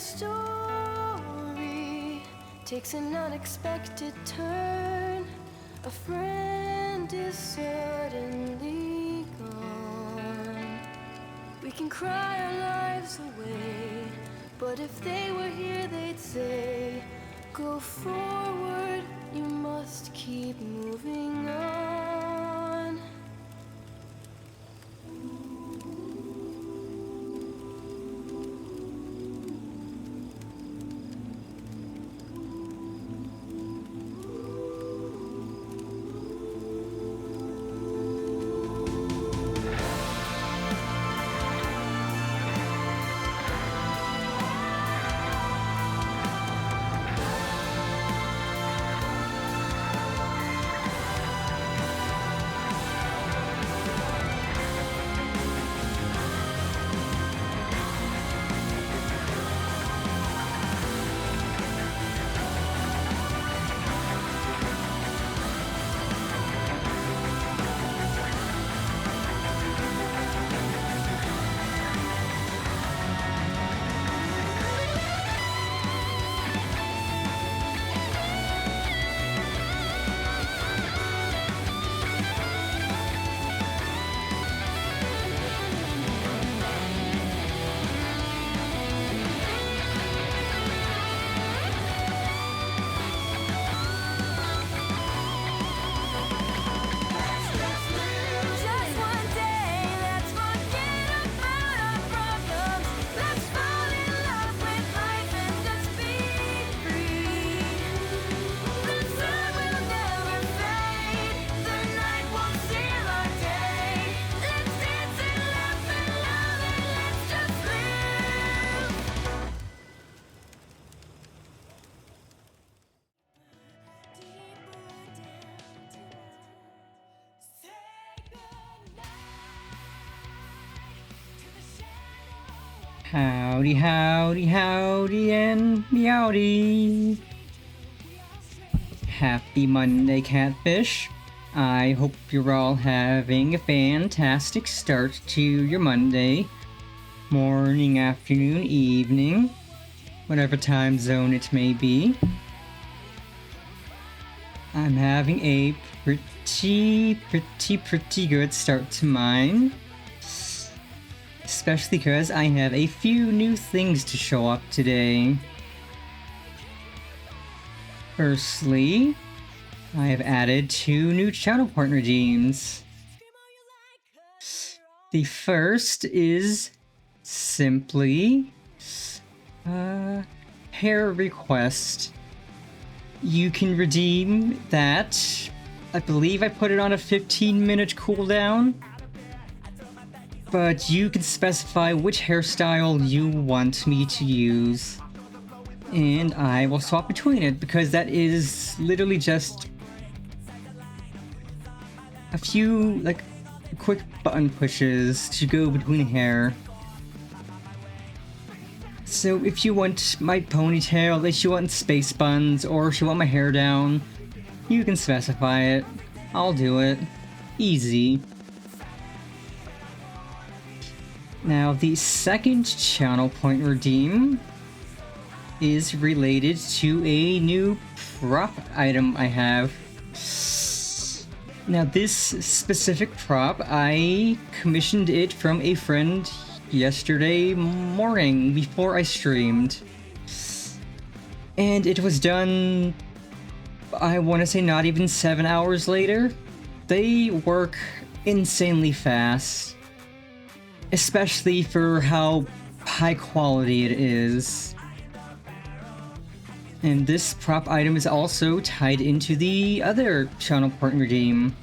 story takes an unexpected turn. A friend is suddenly gone. We can cry our lives away, but if they were here they'd say, go forward, you must keep moving on. Howdy, howdy, howdy, and meowdy! Happy Monday, Catfish! I hope you're all having a fantastic start to your Monday. Morning, afternoon, evening, whatever time zone it may be. I'm having a pretty good start to mine. Especially because I have a few new things to show up today. Firstly, I have added 2 new channel partner redeems. The first is simply hair request. You can redeem that. I believe I put it on a 15-minute cooldown. But you can specify which hairstyle you want me to use. And I will swap between it, because that is literally just a few, like, quick button pushes to go between hair. So if you want my ponytail, if you want space buns, or if you want my hair down, you can specify it. I'll do it. Easy. Now, the second channel point redeem is related to a new prop item I have. Now, this specific prop, I commissioned it from a friend yesterday morning before I streamed. And it was done, I want to say, not even 7 hours later. They work insanely fast. Especially for how high quality it is. And this prop item is also tied into the other channel partner redeem.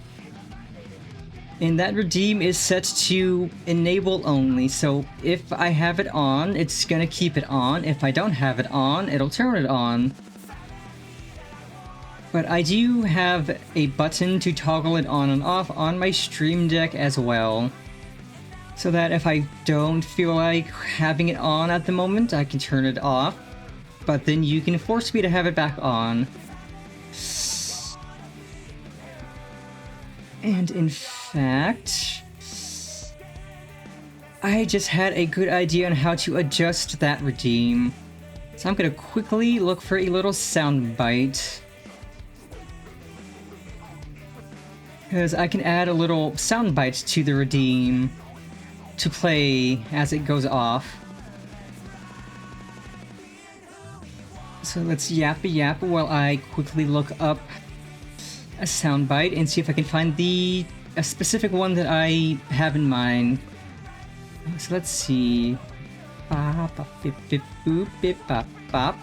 And that redeem is set to enable only, so if I have it on, it's gonna keep it on. If I don't have it on, it'll turn it on. But I do have a button to toggle it on and off on my Stream Deck as well. So that if I don't feel like having it on at the moment, I can turn it off. But then you can force me to have it back on. And in fact, I just had a good idea on how to adjust that redeem. So I'm gonna quickly look for a little sound bite. Because I can add a little sound bite to the redeem to play as it goes off. So let's yappy yap while I quickly look up a soundbite and see if I can find a specific one that I have in mind. So let's see. Bop, bop, bip, bip, boop, bip, bop, bop.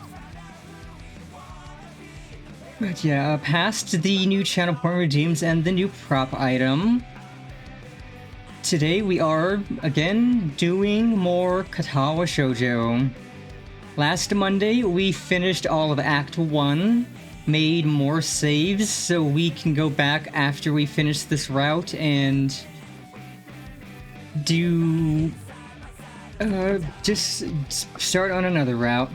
But yeah, past the new channel point redeems and the new prop item, today we are again doing more Katawa Shoujo. Last Monday we finished all of Act 1, made more saves so we can go back after we finish this route and do just start on another route.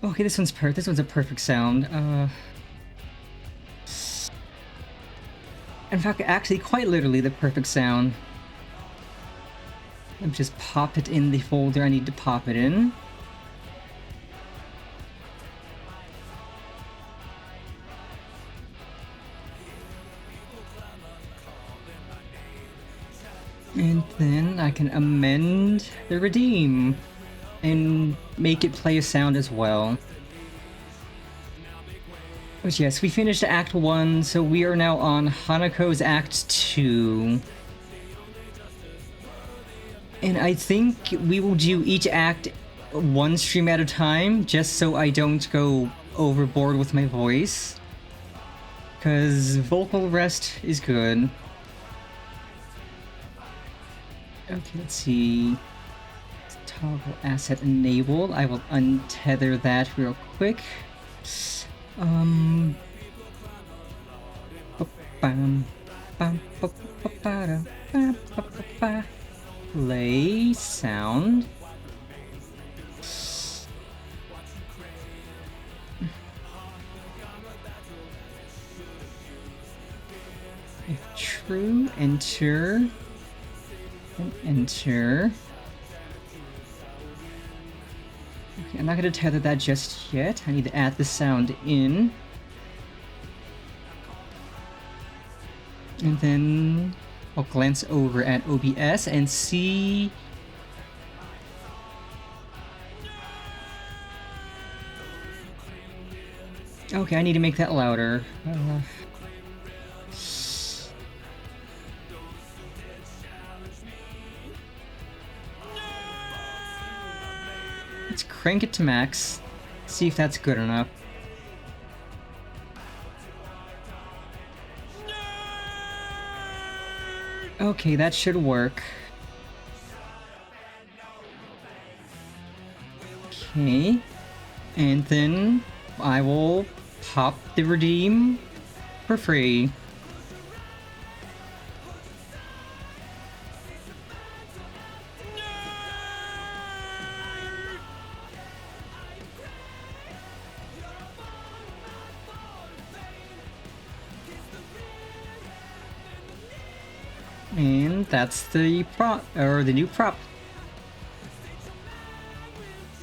Okay, this one's a perfect sound. In fact, actually, quite literally the perfect sound. Let me just pop it in the folder I need to pop it in. And then I can amend the redeem and make it play a sound as well. But yes, we finished Act 1, so we are now on Hanako's Act 2. And I think we will do each act one stream at a time, just so I don't go overboard with my voice. Because vocal rest is good. Okay, let's see. Toggle asset enabled. I will untether that real quick. Play sound. If true, enter. And enter. Okay, I'm not going to tether that just yet. I need to add the sound in. And then I'll glance over at OBS and see... Okay, I need to make that louder. Let's crank it to max. See if that's good enough. Okay, that should work. Okay. And then I will pop the redeem for free. And that's the prop, or the new prop.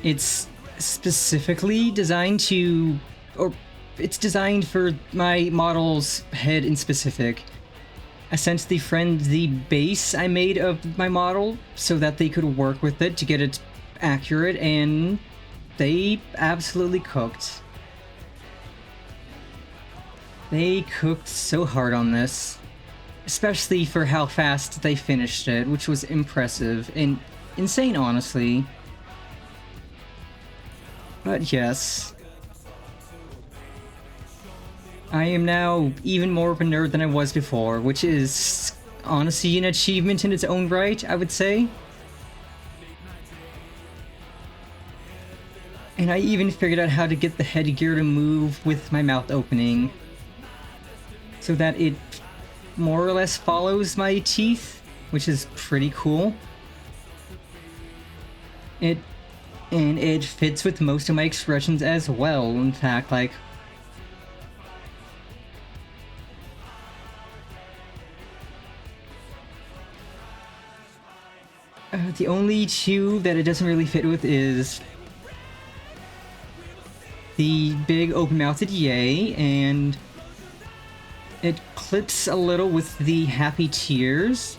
It's specifically designed to, or it's designed for my model's head in specific. I sent the friend the base I made of my model so that they could work with it to get it accurate, and they absolutely cooked. They cooked so hard on this. Especially for how fast they finished it, which was impressive and insane, honestly. But yes. I am now even more of a nerd than I was before, which is honestly an achievement in its own right, I would say. And I even figured out how to get the headgear to move with my mouth opening, so that it more or less follows my teeth, which is pretty cool. It And it fits with most of my expressions as well, in fact, like... the only two that it doesn't really fit with is the big open-mouthed yay, and it clips a little with the happy tears.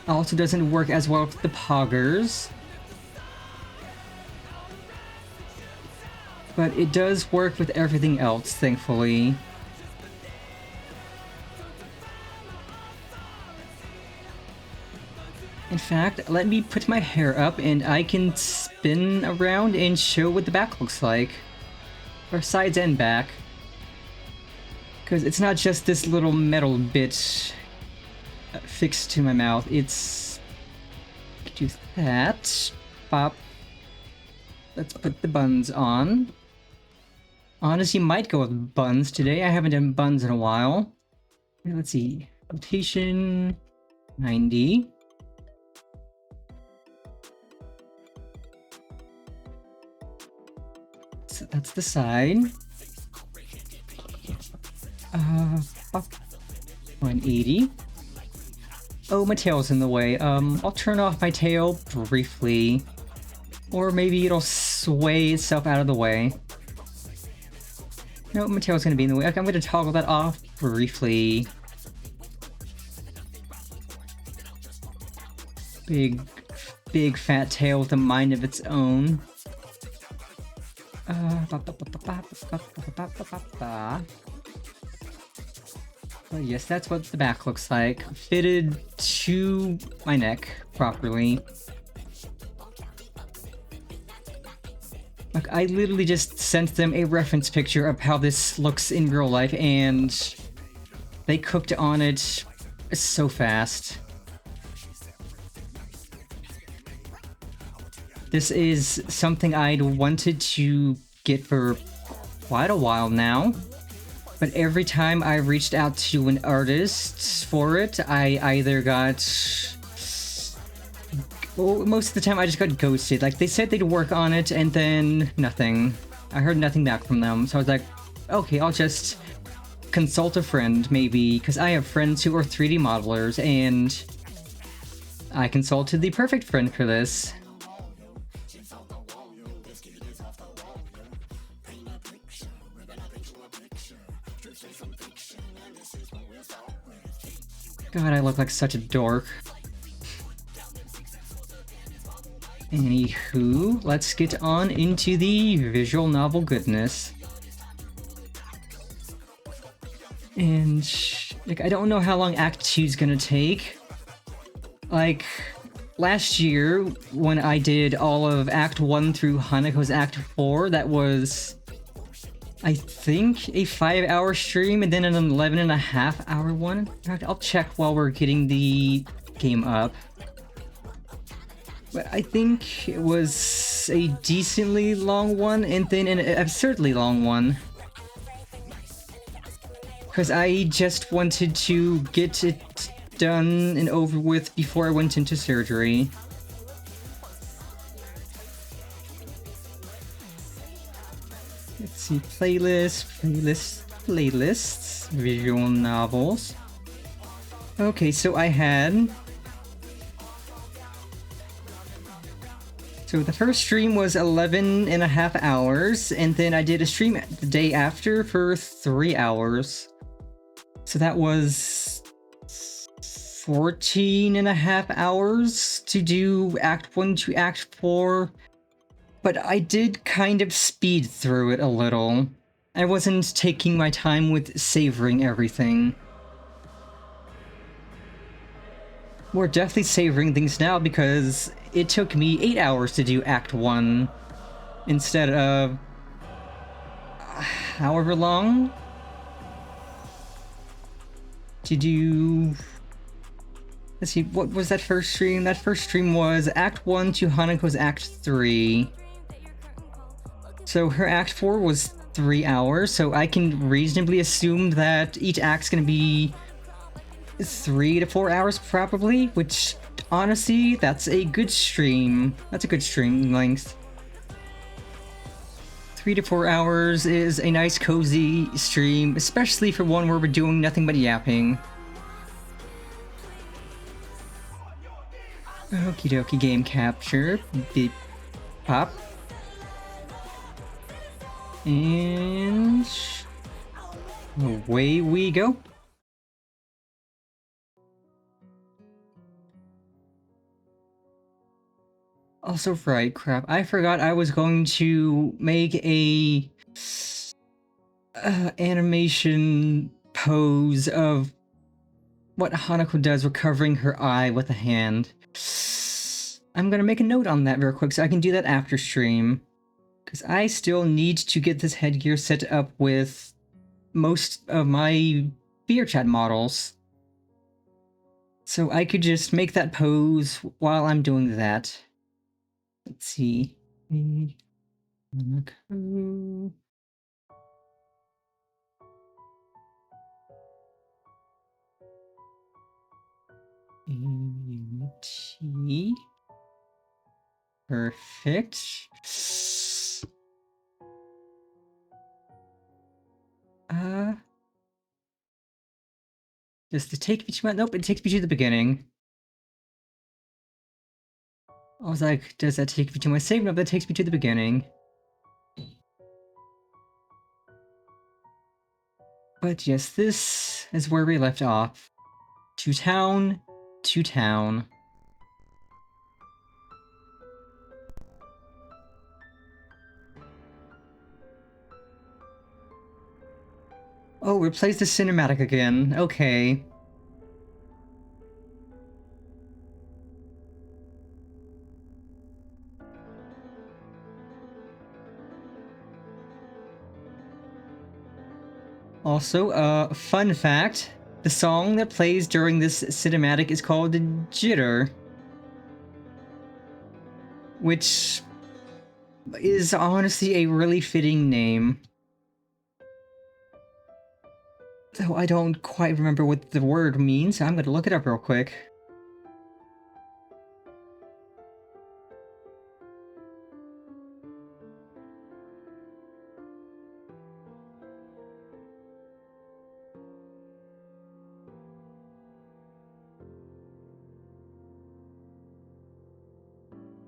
Also doesn't work as well with the poggers. But it does work with everything else, thankfully. In fact, let me put my hair up and I can spin around and show what the back looks like. Or sides and back. Because it's not just this little metal bit fixed to my mouth, it's... do that. Pop. Let's put the buns on. Honestly, might go with buns today. I haven't done buns in a while. Let's see. Rotation 90. So that's the side. Up 180. Oh, my tail's in the way. I'll turn off my tail briefly. Or maybe it'll sway itself out of the way. No, my tail's gonna be in the way. Okay, I'm gonna toggle that off briefly. Big fat tail with a mind of its own. But yes, that's what the back looks like. Fitted to my neck properly. Like, I literally just sent them a reference picture of how this looks in real life, and they cooked on it so fast. This is something I'd wanted to get for quite a while now, but every time I reached out to an artist for it, I either got... well, most of the time I just got ghosted. Like, they said they'd work on it, and then nothing. I heard nothing back from them, so I was like, okay, I'll just consult a friend, maybe, because I have friends who are 3D modelers, and I consulted the perfect friend for this. God, I look like such a dork. Anywho, let's get on into the visual novel goodness. And, like, I don't know how long Act 2 is gonna take. Like, last year, when I did all of Act 1 through Hanako's Act 4, that was, I think, a 5-hour stream, and then an 11.5-hour one. In fact, I'll check while we're getting the game up. But I think it was a decently long one, and then an absurdly long one. Because I just wanted to get it done and over with before I went into surgery. Let's see, playlists, visual novels. Okay, so I had... So the first stream was 11.5 hours, and then I did a stream the day after for 3 hours. So that was 14.5 hours to do Act 1 to Act 4. But I did kind of speed through it a little. I wasn't taking my time with savoring everything. We're definitely savoring things now because it took me 8 hours to do Act 1 instead of however long to do... Let's see, what was that first stream? That first stream was Act 1 to Hanako's Act 3. So her Act 4 was 3 hours, so I can reasonably assume that each act's gonna be 3 to 4 hours probably, which honestly, that's a good stream. That's a good stream length. 3 to 4 hours is a nice cozy stream, especially for one where we're doing nothing but yapping. Okie dokie, game capture. Beep. Pop. And away we go. Also, right, crap. I forgot I was going to make a animation pose of what Hanako does recovering her eye with a hand. I'm gonna make a note on that real quick so I can do that after stream. Because I still need to get this headgear set up with most of my VRChat models. So I could just make that pose while I'm doing that. Let's see. Hanako. T. Perfect. Does it take me to my... Nope, it takes me to the beginning. I was like, does that take me to my save? Nope, that takes me to the beginning. But yes, this is where we left off. To town, to town. Oh, replace the cinematic again. Okay. Also, fun fact. The song that plays during this cinematic is called Jitter. Which is honestly a really fitting name. Though I don't quite remember what the word means, I'm gonna look it up real quick.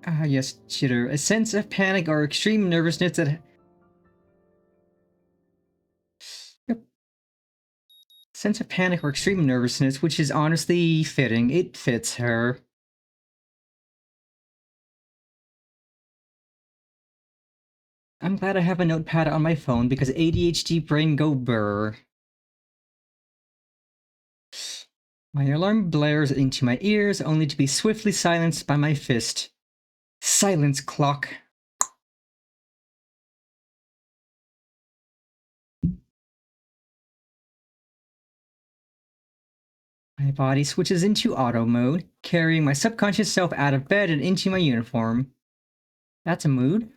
Ah, yes, jitter. A sense of panic or extreme nervousness that... Yep. Sense of panic or extreme nervousness, which is honestly fitting. It fits her. I'm glad I have a notepad on my phone because ADHD brain go brr. My alarm blares into my ears, only to be swiftly silenced by my fist. Silence, clock. My body switches into auto mode, carrying my subconscious self out of bed and into my uniform. That's a mood.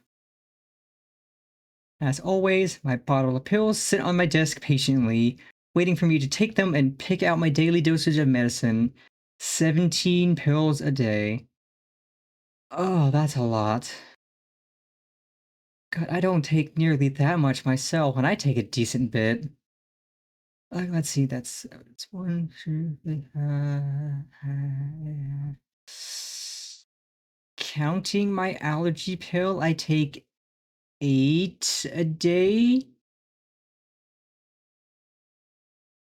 As always, my bottle of pills sit on my desk patiently, waiting for me to take them and pick out my daily dosage of medicine. 17 pills a day. Oh, that's a lot. God, I don't take nearly that much myself, and I take a decent bit. Let's see, that's it's 1, 2, 3, counting my allergy pill, I take 8 a day.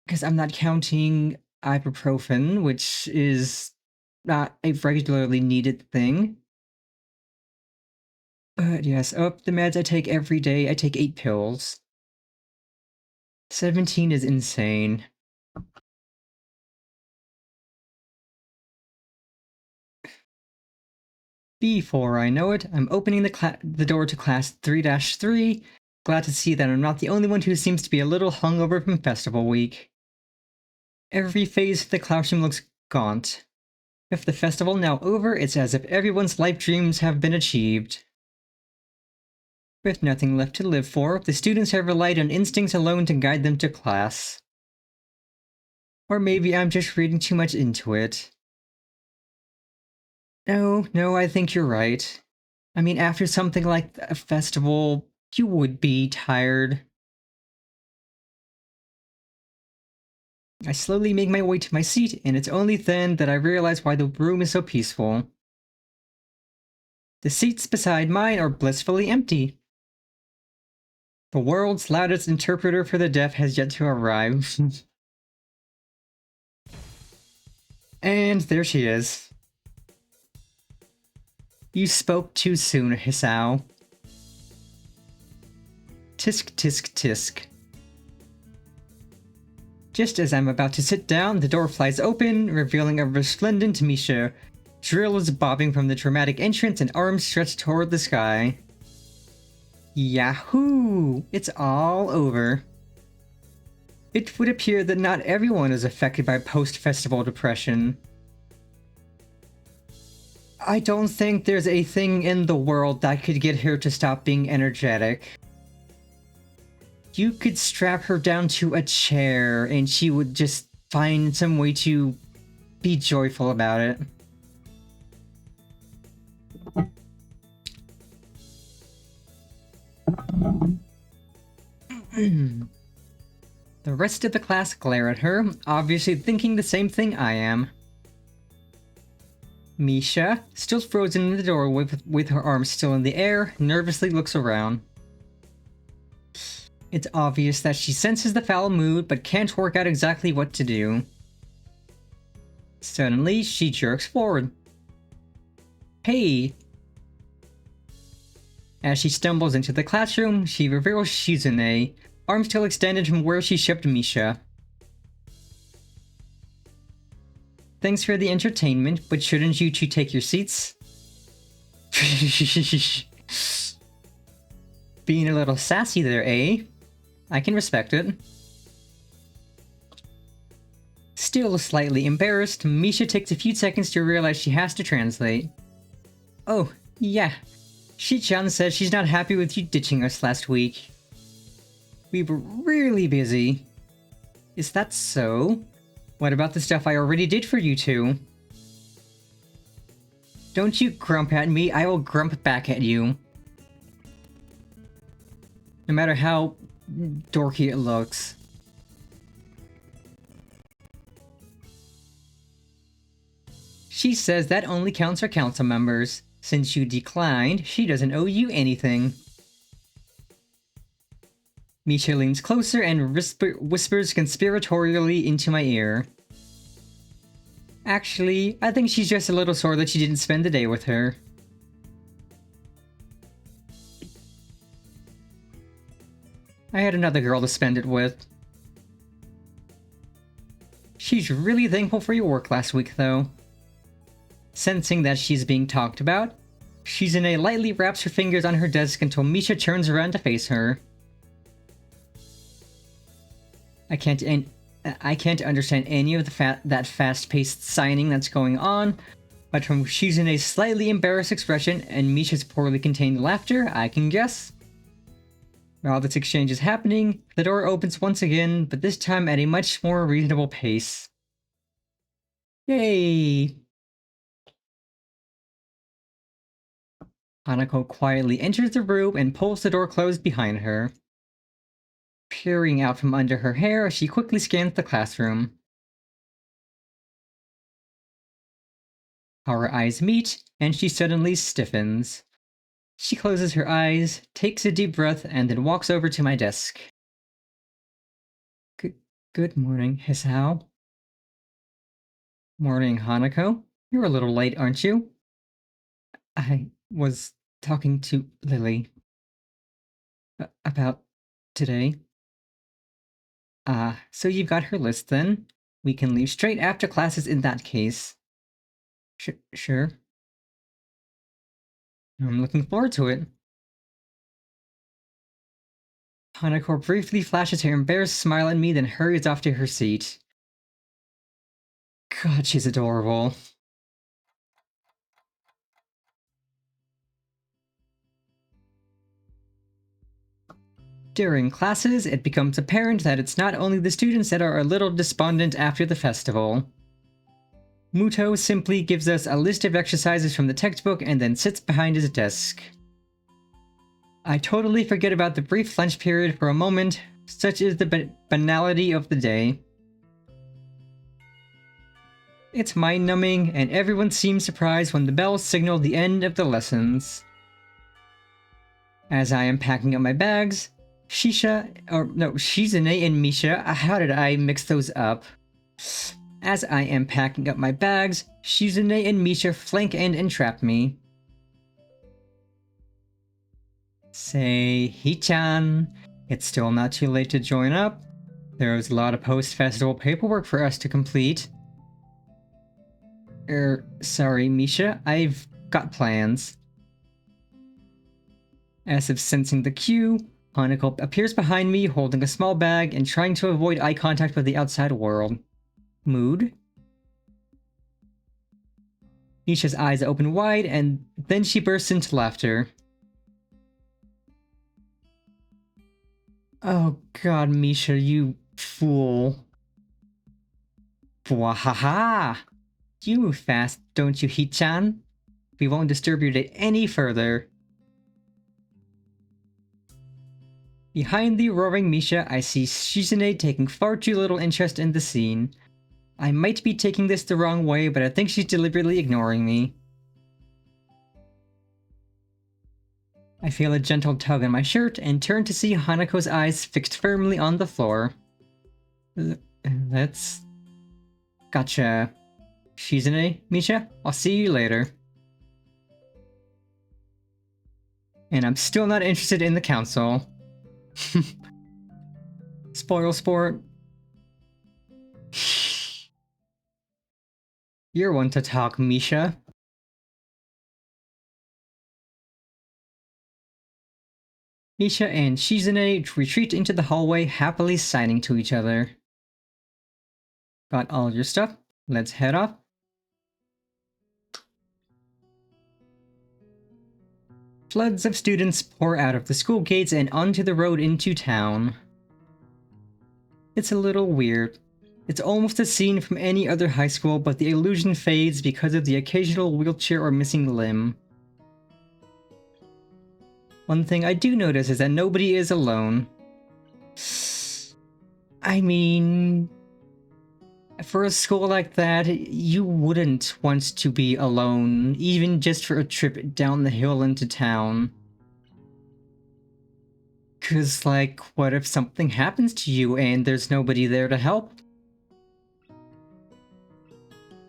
Because I'm not counting ibuprofen, which is not a regularly needed thing. But yes, the meds I take every day, I take 8 pills. 17 is insane. Before I know it, I'm opening the door to class 3-3. Glad to see that I'm not the only one who seems to be a little hungover from festival week. Every phase of the classroom looks gaunt. With the festival now over, it's as if everyone's life dreams have been achieved. With nothing left to live for, the students have relied on instincts alone to guide them to class. Or maybe I'm just reading too much into it. No, I think you're right. I mean, after something like a festival, you would be tired. I slowly make my way to my seat, and it's only then that I realize why the room is so peaceful. The seats beside mine are blissfully empty. The world's loudest interpreter for the deaf has yet to arrive. And there she is. You spoke too soon, Hisao. Tisk tisk tisk. Just as I'm about to sit down, the door flies open, revealing a resplendent Misha. Drills bobbing from the dramatic entrance and arms stretched toward the sky. Yahoo! It's all over. It would appear that not everyone is affected by post-festival depression. I don't think there's a thing in the world that could get her to stop being energetic. You could strap her down to a chair and she would just find some way to be joyful about it. The rest of the class glare at her, obviously thinking the same thing I am. Misha, still frozen in the doorway with her arms still in the air, nervously looks around. It's obvious that she senses the foul mood, but can't work out exactly what to do. Suddenly, she jerks forward. Hey! As she stumbles into the classroom, she reveals Shizune, arms still extended from where she shipped Misha. Thanks for the entertainment, but shouldn't you two take your seats? Being a little sassy there, eh? I can respect it. Still slightly embarrassed, Misha takes a few seconds to realize she has to translate. Oh, yeah. Shi-chan says she's not happy with you ditching us last week. We were really busy. Is that so? What about the stuff I already did for you two? Don't you grump at me, I will grump back at you. No matter how dorky it looks. She says that only counts for council members. Since you declined, she doesn't owe you anything. Misha leans closer and whispers conspiratorially into my ear. Actually, I think she's just a little sore that you didn't spend the day with her. I had another girl to spend it with. She's really thankful for your work last week, though. Sensing that she's being talked about, Shizune lightly wraps her fingers on her desk until Misha turns around to face her. I can't understand any of that fast-paced signing that's going on, but from Shizune's slightly embarrassed expression and Misha's poorly contained laughter, I can guess. While this exchange is happening, the door opens once again, but this time at a much more reasonable pace. Yay! Hanako quietly enters the room and pulls the door closed behind her. Peering out from under her hair, she quickly scans the classroom. Our eyes meet, and she suddenly stiffens. She closes her eyes, takes a deep breath, and then walks over to my desk. Good morning, Hisao. Morning, Hanako. You're a little late, aren't you? I was talking to Lily. About today. So you've got her list then? We can leave straight after classes in that case. Sure. I'm looking forward to it. Hanako briefly flashes her embarrassed smile at me, then hurries off to her seat. God, she's adorable. During classes, it becomes apparent that it's not only the students that are a little despondent after the festival. Muto simply gives us a list of exercises from the textbook and then sits behind his desk. I totally forget about the brief lunch period for a moment, such is the banality of the day. It's mind-numbing, and everyone seems surprised when the bells signal the end of the lessons. As I am packing up my bags, Shizune and Misha, how did I mix those up? As I am packing up my bags, Shizune and Misha flank and entrap me. Say, Hichan, it's still not too late to join up. There's a lot of post-festival paperwork for us to complete. Sorry, Misha, I've got plans. As if sensing the cue, Hanako appears behind me holding a small bag and trying to avoid eye contact with the outside world. Mood? Misha's eyes open wide and then she bursts into laughter. Oh god, Misha, you fool. Bwahaha! You move fast, don't you, Hichan? We won't disturb your day any further. Behind the roaring Misha, I see Shizune taking far too little interest in the scene. I might be taking this the wrong way, but I think she's deliberately ignoring me. I feel a gentle tug on my shirt and turn to see Hanako's eyes fixed firmly on the floor. That's... Gotcha. Shizune, Misha, I'll see you later. And I'm still not interested in the council. Spoil sport. You're one to talk, Misha. Misha and Shizune retreat into the hallway, happily signing to each other. Got all your stuff? Let's head off. Floods of students pour out of the school gates and onto the road into town. It's a little weird. It's almost a scene from any other high school, but the illusion fades because of the occasional wheelchair or missing limb. One thing I do notice is that nobody is alone. I mean... For a school like that, you wouldn't want to be alone, even just for a trip down the hill into town. 'Cause, like, what if something happens to you and there's nobody there to help?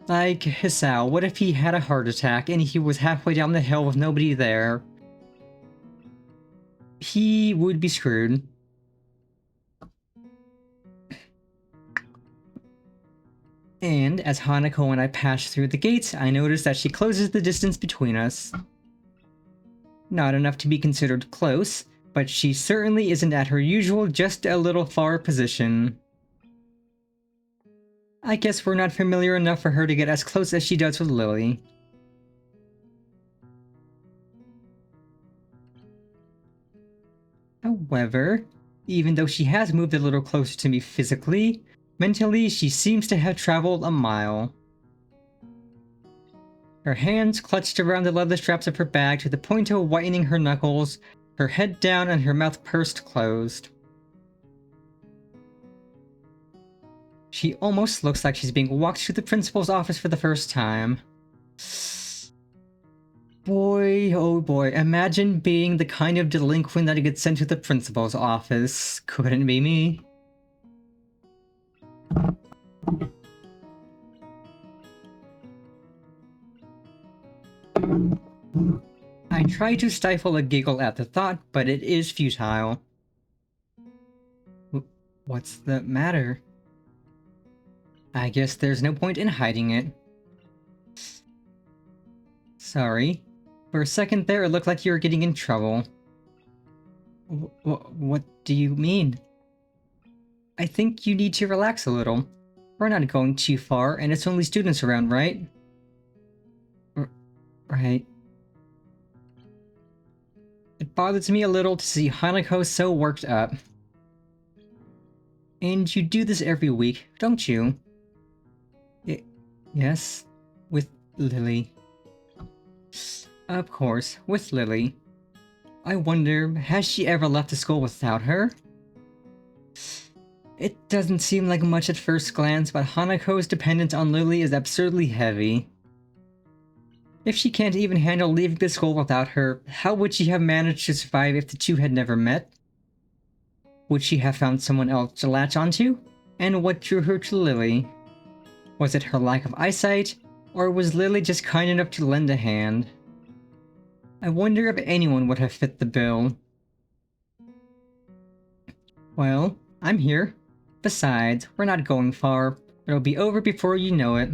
Like, Hisao, what if he had a heart attack and he was halfway down the hill with nobody there? He would be screwed. And as Hanako and I pass through the gates, I notice that she closes the distance between us. Not enough to be considered close, but she certainly isn't at her usual just a little far position. I guess we're not familiar enough for her to get as close as she does with Lily. However, even though she has moved a little closer to me physically, mentally she seems to have traveled a mile. Her hands clutched around the leather straps of her bag to the point of whitening her knuckles, her head down and her mouth pursed closed. She almost looks like she's being walked through the principal's office for the first time. Boy, oh boy, imagine being the kind of delinquent that gets sent to the principal's office. Couldn't be me. I try to stifle a giggle at the thought, but it is futile. What's the matter? I guess there's no point in hiding it. Sorry. For a second there, it looked like you were getting in trouble. What do you mean? I think you need to relax a little. We're not going too far, and it's only students around, right? Right. It bothers me a little to see Hanako so worked up. And you do this every week, don't you? Yes. Lily. Of course, with Lily. I wonder, has she ever left the school without her? It doesn't seem like much at first glance, but Hanako's dependence on Lily is absurdly heavy. If she can't even handle leaving the school without her, how would she have managed to survive if the two had never met? Would she have found someone else to latch onto? And what drew her to Lily? Was it her lack of eyesight, or was Lily just kind enough to lend a hand? I wonder if anyone would have fit the bill. Well, I'm here. Besides, we're not going far. It'll be over before you know it.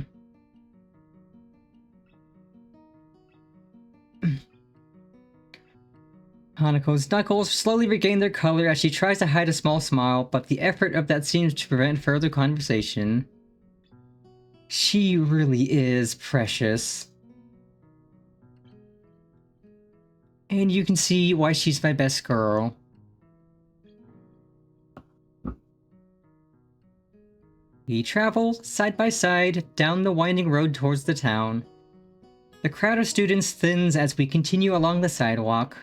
Hanako's knuckles slowly regain their color as she tries to hide a small smile, but the effort of that seems to prevent further conversation. She really is precious. And you can see why she's my best girl. We travel, side by side, down the winding road towards the town. The crowd of students thins as we continue along the sidewalk.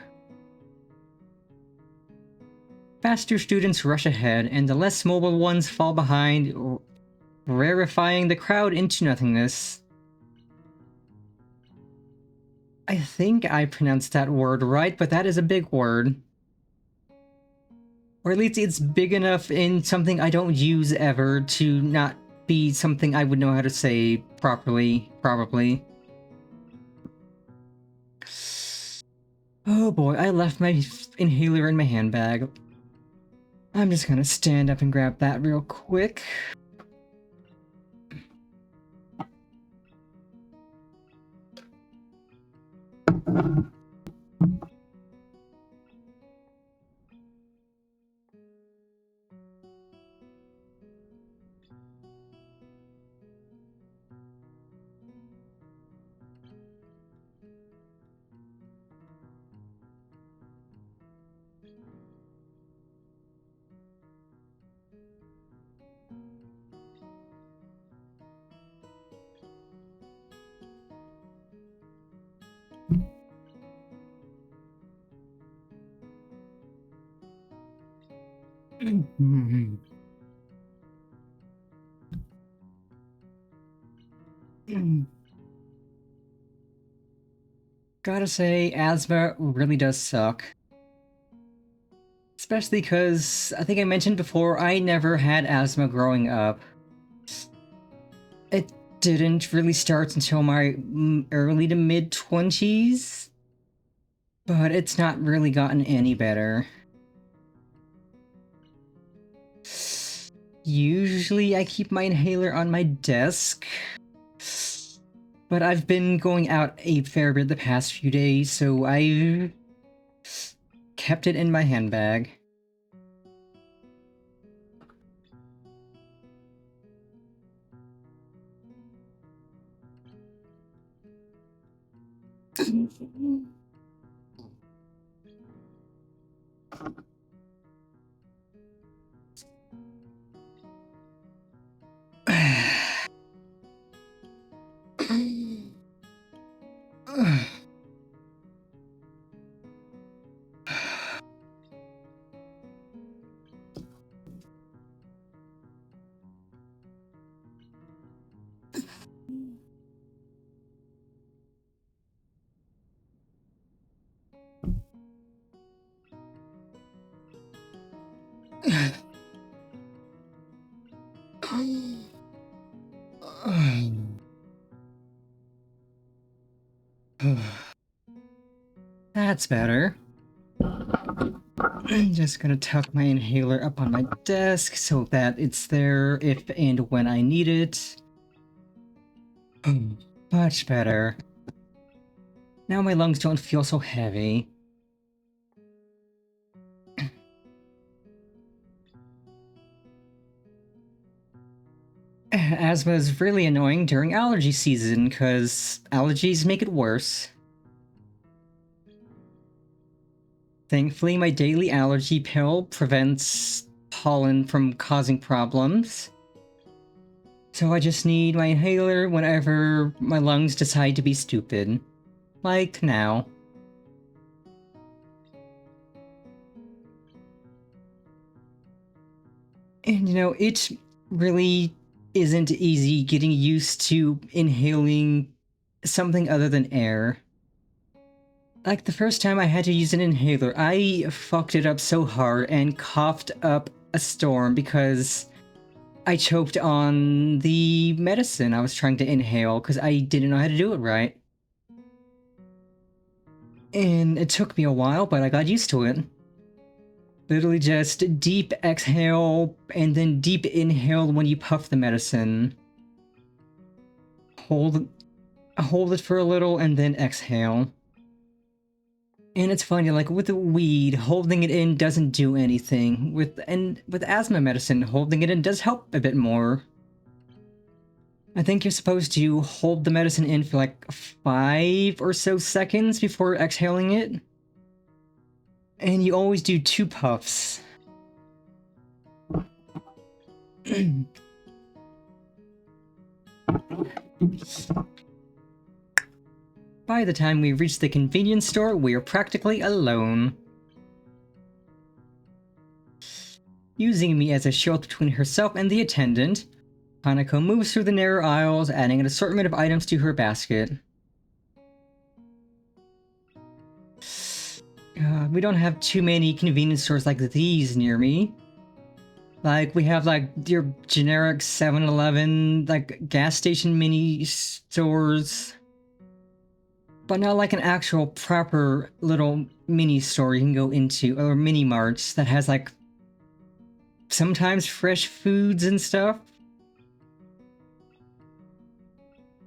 Faster students rush ahead, and the less mobile ones fall behind, rarefying the crowd into nothingness. I think I pronounced that word right, but that is a big word. Or at least it's big enough in something I don't use ever to not be something I would know how to say properly, probably. Oh boy, I left my inhaler in my handbag. I'm just gonna stand up and grab that real quick. Gotta say, asthma really does suck. Especially because, I think I mentioned before, I never had asthma growing up. It didn't really start until my early to mid-20s. But it's not really gotten any better. Usually I keep my inhaler on my desk. But I've been going out a fair bit the past few days, so I've kept it in my handbag. That's better. I'm just gonna tuck my inhaler up on my desk so that it's there if and when I need it. Much better. Now my lungs don't feel so heavy. Asthma is really annoying during allergy season, because allergies make it worse. Thankfully, my daily allergy pill prevents pollen from causing problems. So I just need my inhaler whenever my lungs decide to be stupid. Like now. And it really isn't easy getting used to inhaling something other than air. Like the first time I had to use an inhaler, I fucked it up so hard and coughed up a storm because I choked on the medicine I was trying to inhale because I didn't know how to do it right. And it took me a while, but I got used to it. Literally just deep exhale and then deep inhale when you puff the medicine. Hold it for a little and then exhale. And it's funny, like with the weed, holding it in doesn't do anything. With asthma medicine, holding it in does help a bit more. I think you're supposed to hold the medicine in for like 5 or so seconds before exhaling it. And you always do 2 puffs. By the time we reach the convenience store, we are practically alone. Using me as a shield between herself and the attendant, Hanako moves through the narrow aisles, adding an assortment of items to her basket. We don't have too many convenience stores like these near me. Like, we have, like, your generic 7-Eleven, like, gas station mini stores. But not like an actual proper little mini store you can go into, or mini marts that has, like, sometimes fresh foods and stuff.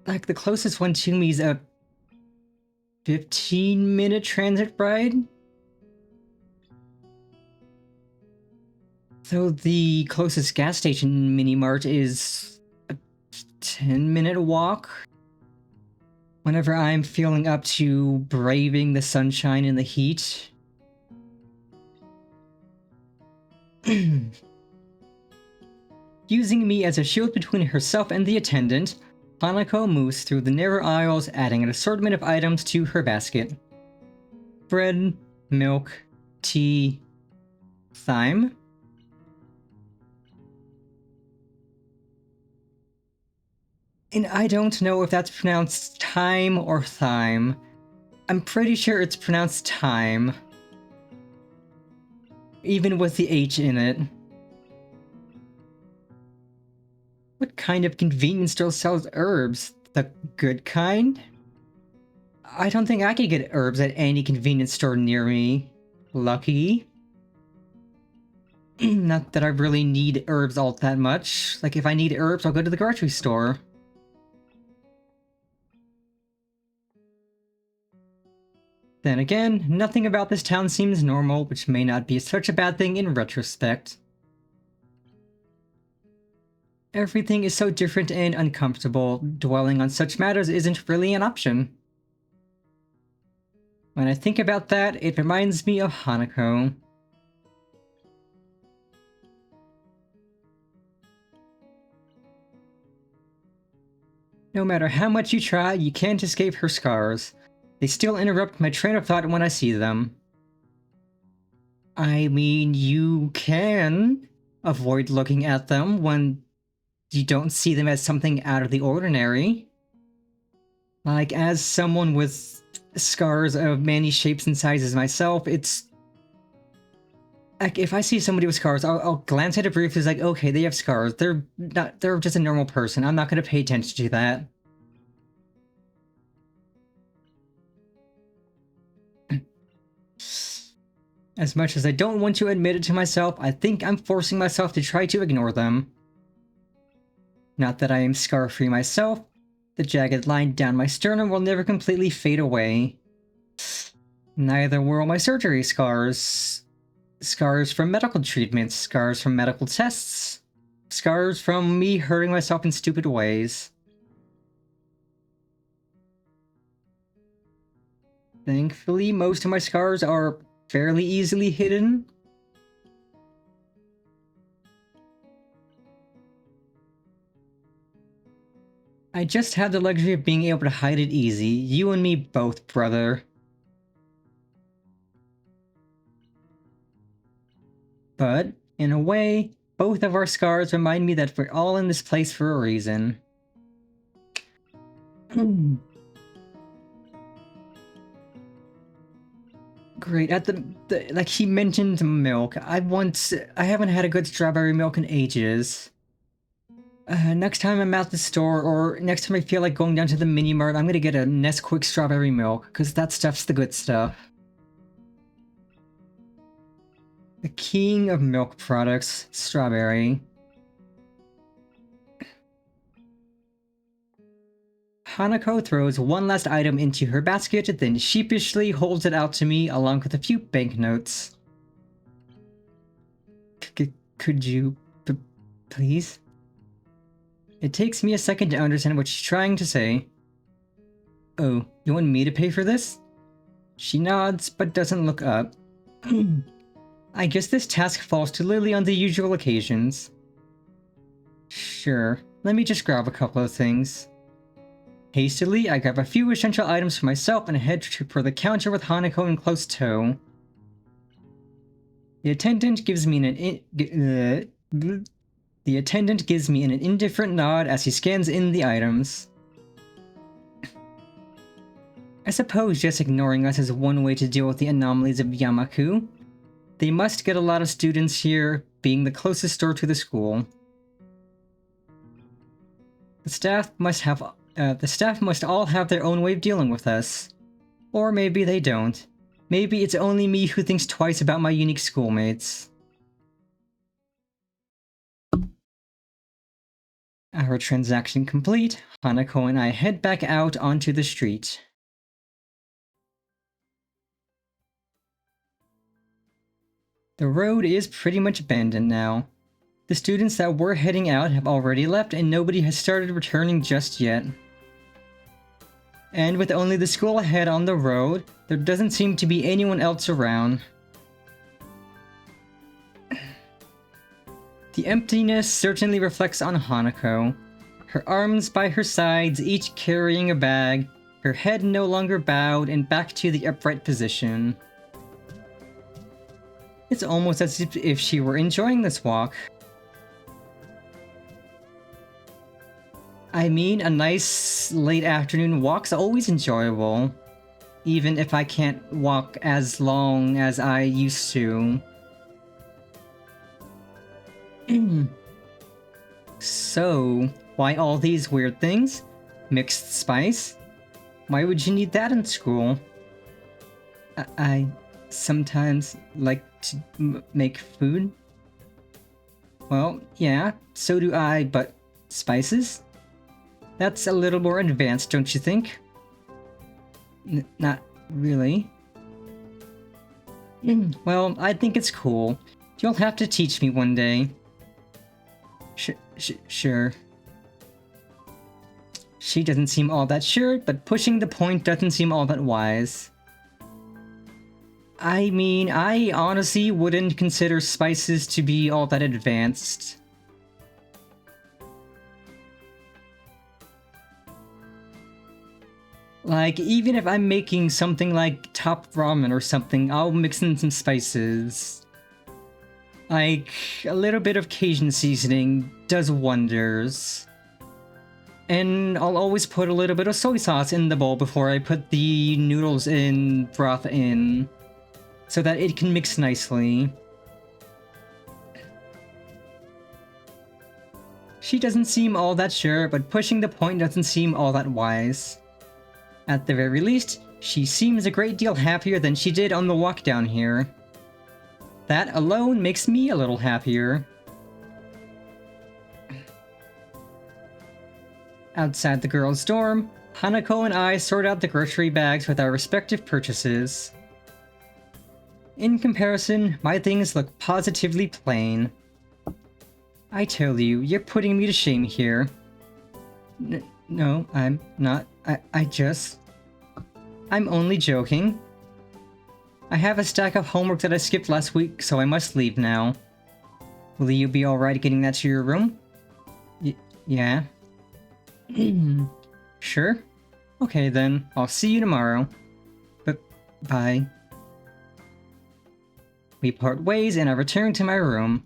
Like, the closest one to me is a 15-minute transit ride. So the closest gas station mini-mart is a 10-minute walk. Whenever I'm feeling up to braving the sunshine and the heat. Using me as a shield between herself and the attendant, Hanako moves through the narrow aisles, adding an assortment of items to her basket. Bread, milk, tea, thyme. And I don't know if that's pronounced time or thyme. I'm pretty sure it's pronounced time. Even with the H in it. What kind of convenience store sells herbs? The good kind? I don't think I could get herbs at any convenience store near me. Lucky. Not that I really need herbs all that much. Like, if I need herbs, I'll go to the grocery store. Then again, nothing about this town seems normal, which may not be such a bad thing in retrospect. Everything is so different and uncomfortable, dwelling on such matters isn't really an option. When I think about that, it reminds me of Hanako. No matter how much you try, you can't escape her scars. They still interrupt my train of thought when I see them. I mean, you can avoid looking at them when you don't see them as something out of the ordinary. Like, as someone with scars of many shapes and sizes myself, it's... like, if I see somebody with scars, I'll glance at it briefly, it's like, okay, they have scars. They're just a normal person. I'm not gonna pay attention to that. As much as I don't want to admit it to myself, I think I'm forcing myself to try to ignore them. Not that I am scar-free myself, the jagged line down my sternum will never completely fade away. Neither will my surgery scars. Scars from medical treatments, scars from medical tests, scars from me hurting myself in stupid ways. Thankfully, most of my scars are fairly easily hidden. I just have the luxury of being able to hide it easy. You and me both, brother. But, in a way, both of our scars remind me that we're all in this place for a reason. Great. At like he mentioned milk. I haven't had a good strawberry milk in ages. Next time I'm at the store, or next time I feel like going down to the mini mart, I'm gonna get a Nesquik strawberry milk, because that stuff's the good stuff. The king of milk products, strawberry. Hanako throws one last item into her basket, then sheepishly holds it out to me along with a few banknotes. Could you... please? It takes me a second to understand what she's trying to say. Oh, you want me to pay for this? She nods, but doesn't look up. I guess this task falls to Lily on the usual occasions. Sure, let me just grab a couple of things. Hastily, I grab a few essential items for myself and head for the counter with Hanako in close tow. The attendant gives me an indifferent nod as he scans in the items. I suppose just ignoring us is one way to deal with the anomalies of Yamaku. They must get a lot of students here, being the closest store to the school. The staff must all have their own way of dealing with us. Or maybe they don't. Maybe it's only me who thinks twice about my unique schoolmates. Our transaction complete, Hanako and I head back out onto the street. The road is pretty much abandoned now. The students that were heading out have already left and nobody has started returning just yet. And with only the school ahead on the road, there doesn't seem to be anyone else around. The emptiness certainly reflects on Hanako. Her arms by her sides, each carrying a bag, her head no longer bowed and back to the upright position. It's almost as if she were enjoying this walk. I mean, a nice late afternoon walk's always enjoyable. Even if I can't walk as long as I used to. So, why all these weird things? Mixed spice? Why would you need that in school? I sometimes like to make food. Well, yeah, so do I, but spices? That's a little more advanced, don't you think? Not really. Well, I think it's cool. You'll have to teach me one day. Sure. She doesn't seem all that sure, but pushing the point doesn't seem all that wise. I mean, I honestly wouldn't consider spices to be all that advanced. Like, even if I'm making something like top ramen or something, I'll mix in some spices. Like, a little bit of Cajun seasoning does wonders. And I'll always put a little bit of soy sauce in the bowl before I put the noodles in broth in, so that it can mix nicely. She doesn't seem all that sure, but pushing the point doesn't seem all that wise. At the very least, she seems a great deal happier than she did on the walk down here. That alone makes me a little happier. Outside the girls' dorm, Hanako and I sort out the grocery bags with our respective purchases. In comparison, my things look positively plain. I tell you, you're putting me to shame here. No, I'm not. I'm only joking. I have a stack of homework that I skipped last week, so I must leave now. Will you be alright getting that to your room? Yeah. Sure. Okay then, I'll see you tomorrow. But bye. We part ways and I return to my room.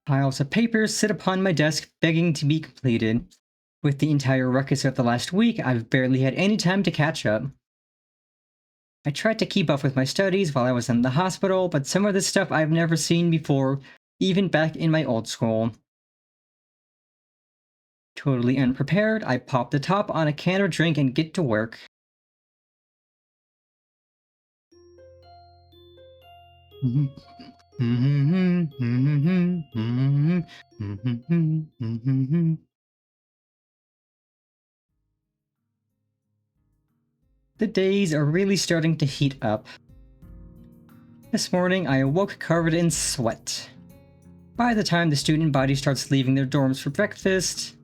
Piles of papers sit upon my desk begging to be completed. With the entire ruckus of the last week, I've barely had any time to catch up. I tried to keep up with my studies while I was in the hospital, but some of this stuff I've never seen before, even back in my old school. Totally unprepared, I pop the top on a can of drink and get to work. The days are really starting to heat up. This morning, I awoke covered in sweat. By the time the student body starts leaving their dorms for breakfast,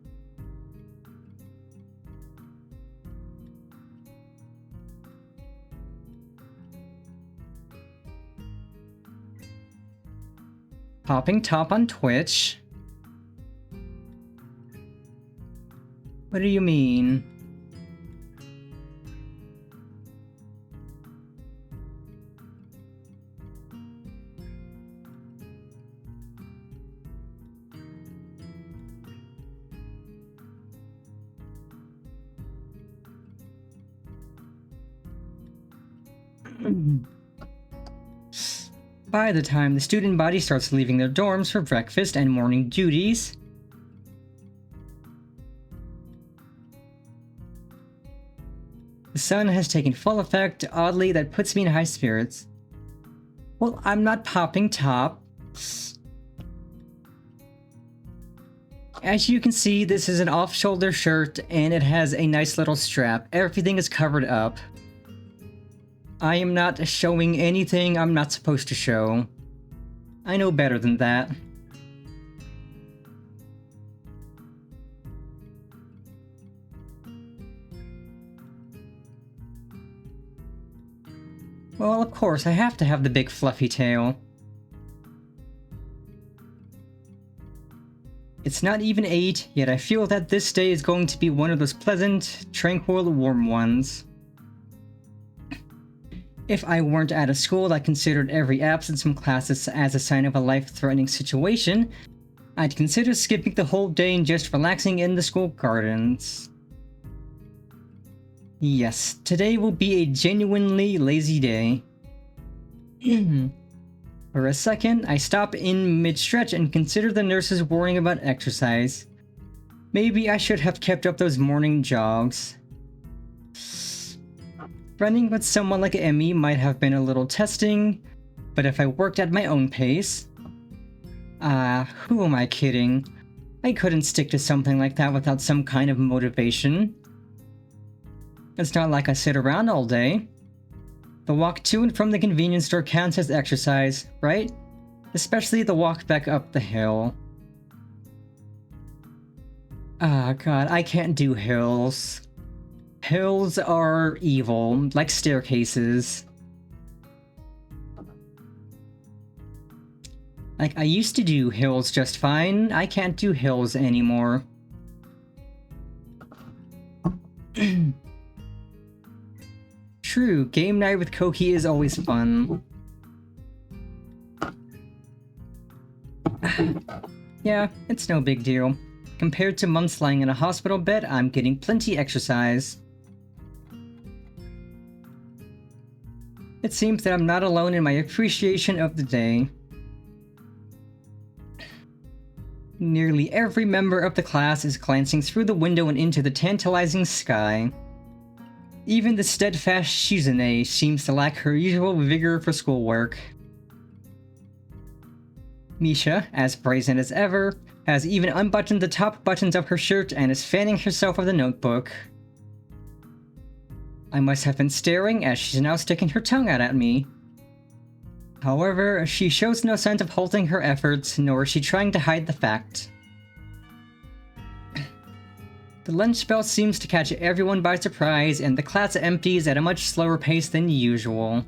popping top on Twitch? What do you mean? By the time the student body starts leaving their dorms for breakfast and morning duties, the sun has taken full effect. Oddly, that puts me in high spirits. Well, I'm not popping top. As you can see, this is an off-shoulder shirt and it has a nice little strap. Everything is covered up. I am not showing anything I'm not supposed to show. I know better than that. Well, of course, I have to have the big fluffy tail. It's not even 8, yet I feel that this day is going to be one of those pleasant, tranquil, warm ones. If I weren't at a school that considered every absence from classes as a sign of a life-threatening situation, I'd consider skipping the whole day and just relaxing in the school gardens. Yes, today will be a genuinely lazy day. For a second, I stop in mid-stretch and consider the nurses worrying about exercise. Maybe I should have kept up those morning jogs. Running with someone like Emmy might have been a little testing, but if I worked at my own pace... who am I kidding? I couldn't stick to something like that without some kind of motivation. It's not like I sit around all day. The walk to and from the convenience store counts as exercise, right? Especially the walk back up the hill. Ah, God, I can't do hills. Hills are evil, like staircases. Like, I used to do hills just fine. I can't do hills anymore. True, game night with Koki is always fun. Yeah, it's no big deal. Compared to months lying in a hospital bed, I'm getting plenty exercise. It seems that I'm not alone in my appreciation of the day. Nearly every member of the class is glancing through the window and into the tantalizing sky. Even the steadfast Shizune seems to lack her usual vigor for schoolwork. Misha, as brazen as ever, has even unbuttoned the top buttons of her shirt and is fanning herself with a notebook. I must have been staring, as she's now sticking her tongue out at me. However, she shows no signs of halting her efforts, nor is she trying to hide the fact. The lunch bell seems to catch everyone by surprise, and the class empties at a much slower pace than usual.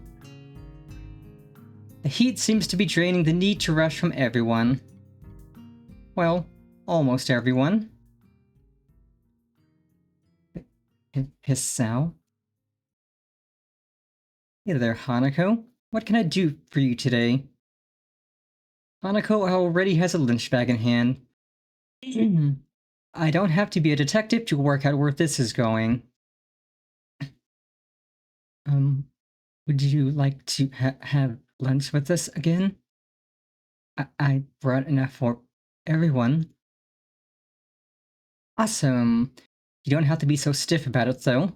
The heat seems to be draining the need to rush from everyone. Well, almost everyone. Hisao? Hey there, Hanako. What can I do for you today? Hanako already has a lunch bag in hand. I don't have to be a detective to work out where this is going. Um, would you like to have lunch with us again? I brought enough for everyone. Awesome. You don't have to be so stiff about it, though.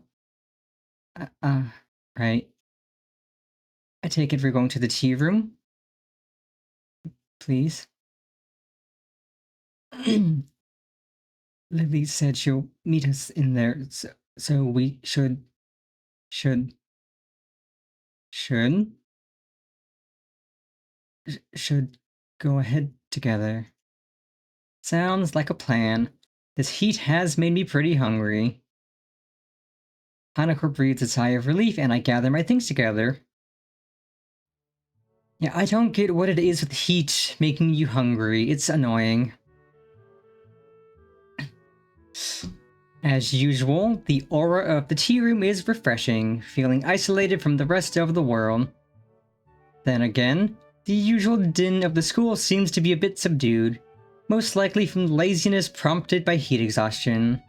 Uh, uh, right. I take it we're going to the tea room? Please? Lily said she'll meet us in there, so we should... should... should... should go ahead together. Sounds like a plan. This heat has made me pretty hungry. Hanako breathes a sigh of relief and I gather my things together. Yeah, I don't get what it is with heat making you hungry. It's annoying. As usual, the aura of the tea room is refreshing, feeling isolated from the rest of the world. Then again, the usual din of the school seems to be a bit subdued, most likely from laziness prompted by heat exhaustion.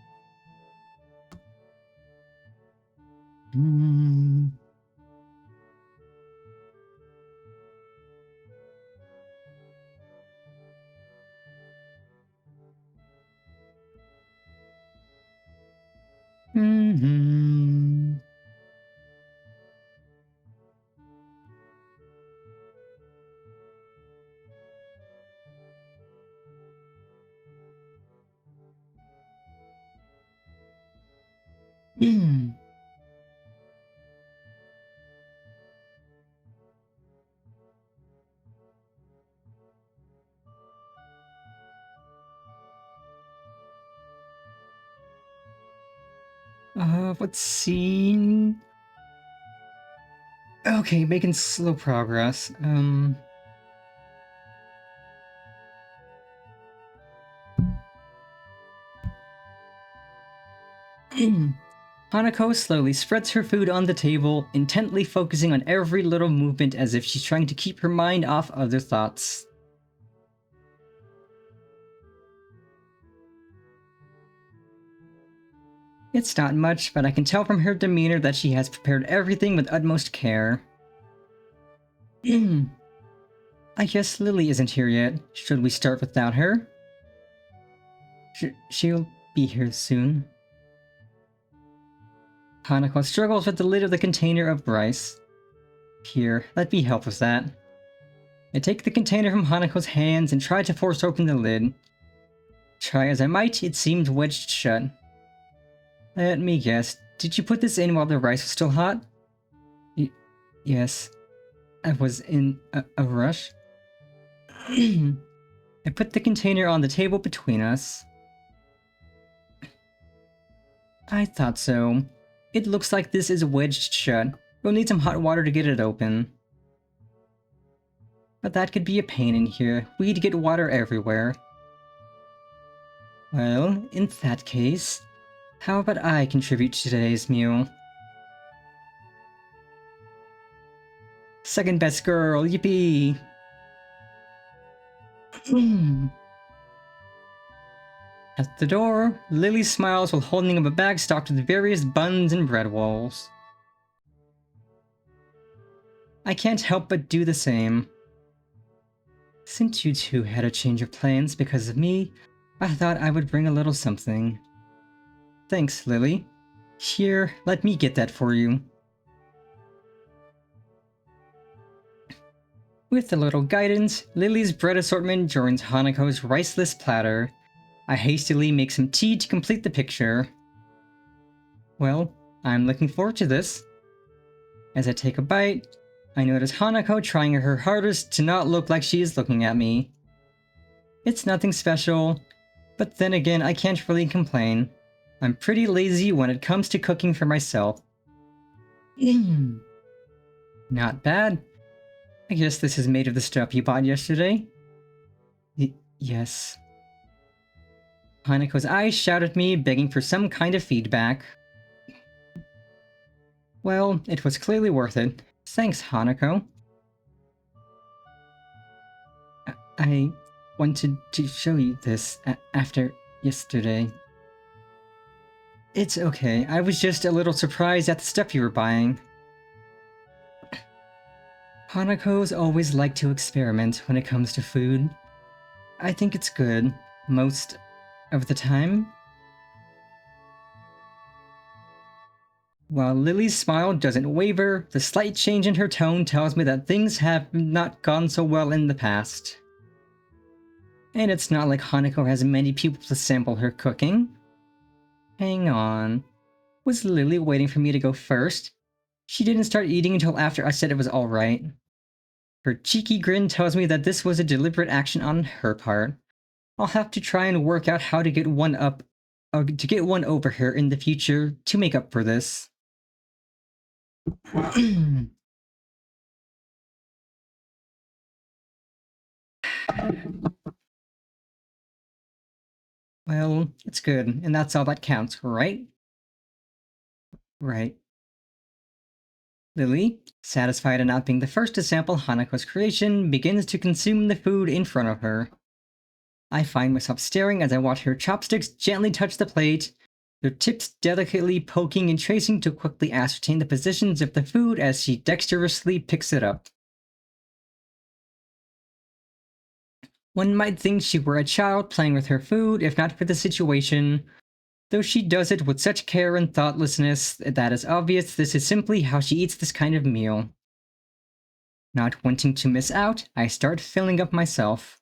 What scene? Okay, making slow progress. Hanako slowly spreads her food on the table, intently focusing on every little movement as if she's trying to keep her mind off other thoughts. It's not much, but I can tell from her demeanor that she has prepared everything with utmost care. I guess Lily isn't here yet. Should we start without her? She'll be here soon. Hanako struggles with the lid of the container of rice. Here, let me help with that. I take the container from Hanako's hands and try to force open the lid. Try as I might, it seemed wedged shut. Let me guess, did you put this in while the rice was still hot? Yes. I was in a rush. I put the container on the table between us. I thought so. It looks like this is wedged shut. We'll need some hot water to get it open. But that could be a pain in here. We'd get water everywhere. Well, in that case, how about I contribute to today's meal? Second best girl, yippee! At the door, Lily smiles while holding up a bag stocked with various buns and bread rolls. I can't help but do the same. Since you two had a change of plans because of me, I thought I would bring a little something. Thanks, Lily. Here, let me get that for you. With a little guidance, Lily's bread assortment joins Hanako's riceless platter. I hastily make some tea to complete the picture. Well, I'm looking forward to this. As I take a bite, I notice Hanako trying her hardest to not look like she is looking at me. It's nothing special, but then again I can't really complain. I'm pretty lazy when it comes to cooking for myself. Not bad. I guess this is made of the stuff you bought yesterday? Yes. Hanako's eyes shout at me, begging for some kind of feedback. Well, it was clearly worth it. Thanks, Hanako. I wanted to show you this after yesterday. It's okay, I was just a little surprised at the stuff you were buying. Hanako's always liked to experiment when it comes to food. I think it's good, most of the time. While Lily's smile doesn't waver, the slight change in her tone tells me that things have not gone so well in the past. And it's not like Hanako has many people to sample her cooking. Hang on. Was Lily waiting for me to go first? She didn't start eating until after I said it was alright. Her cheeky grin tells me that this was a deliberate action on her part. I'll have to try and work out how to get one over her in the future to make up for this. Well, it's good, and that's all that counts, right? Right. Lily, satisfied at not being the first to sample Hanako's creation, begins to consume the food in front of her. I find myself staring as I watch her chopsticks gently touch the plate, their tips delicately poking and tracing to quickly ascertain the positions of the food as she dexterously picks it up. One might think she were a child playing with her food, if not for the situation, though she does it with such care and thoughtlessness that it's obvious this is simply how she eats this kind of meal. Not wanting to miss out, I start filling up myself.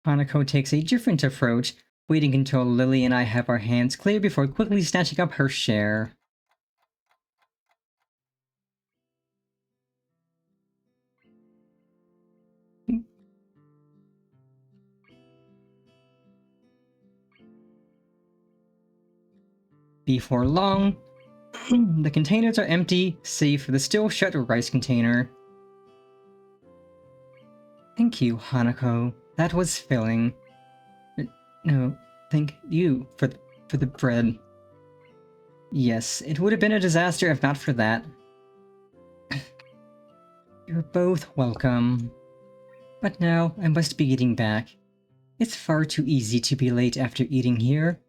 Hanako takes a different approach, waiting until Lily and I have our hands clear before quickly snatching up her share. Before long, the containers are empty, save for the still shut rice container. Thank you, Hanako. That was filling. No, thank you for the bread. Yes, it would have been a disaster if not for that. You're both welcome. But now I must be getting back. It's far too easy to be late after eating here.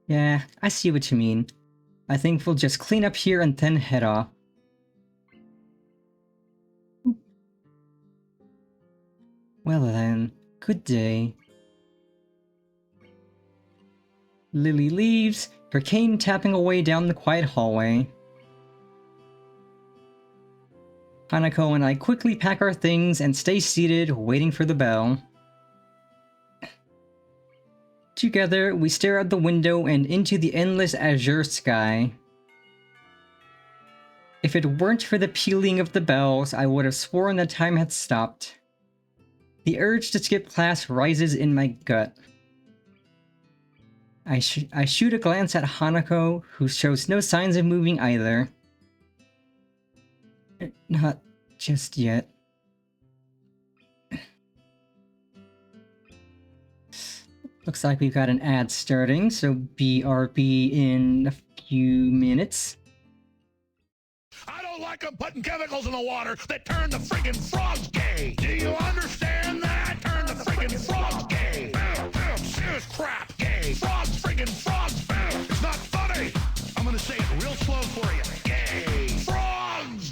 Yeah, I see what you mean. I think we'll just clean up here and then head off. Well then, good day. Lily leaves, her cane tapping away down the quiet hallway. Hanako and I quickly pack our things and stay seated, waiting for the bell. Together, we stare out the window and into the endless azure sky. If it weren't for the pealing of the bells, I would have sworn that time had stopped. The urge to skip class rises in my gut. I shoot a glance at Hanako, who shows no signs of moving either. Not just yet. Looks like we've got an ad starting, so BRB in a few minutes. I don't like them putting chemicals in the water that turn the friggin' frogs gay. Do you understand that? Turn the friggin' frogs gay. Serious crap, gay. Frogs, friggin' frogs. It's not funny. I'm gonna say it real slow for you. Gay. Frogs.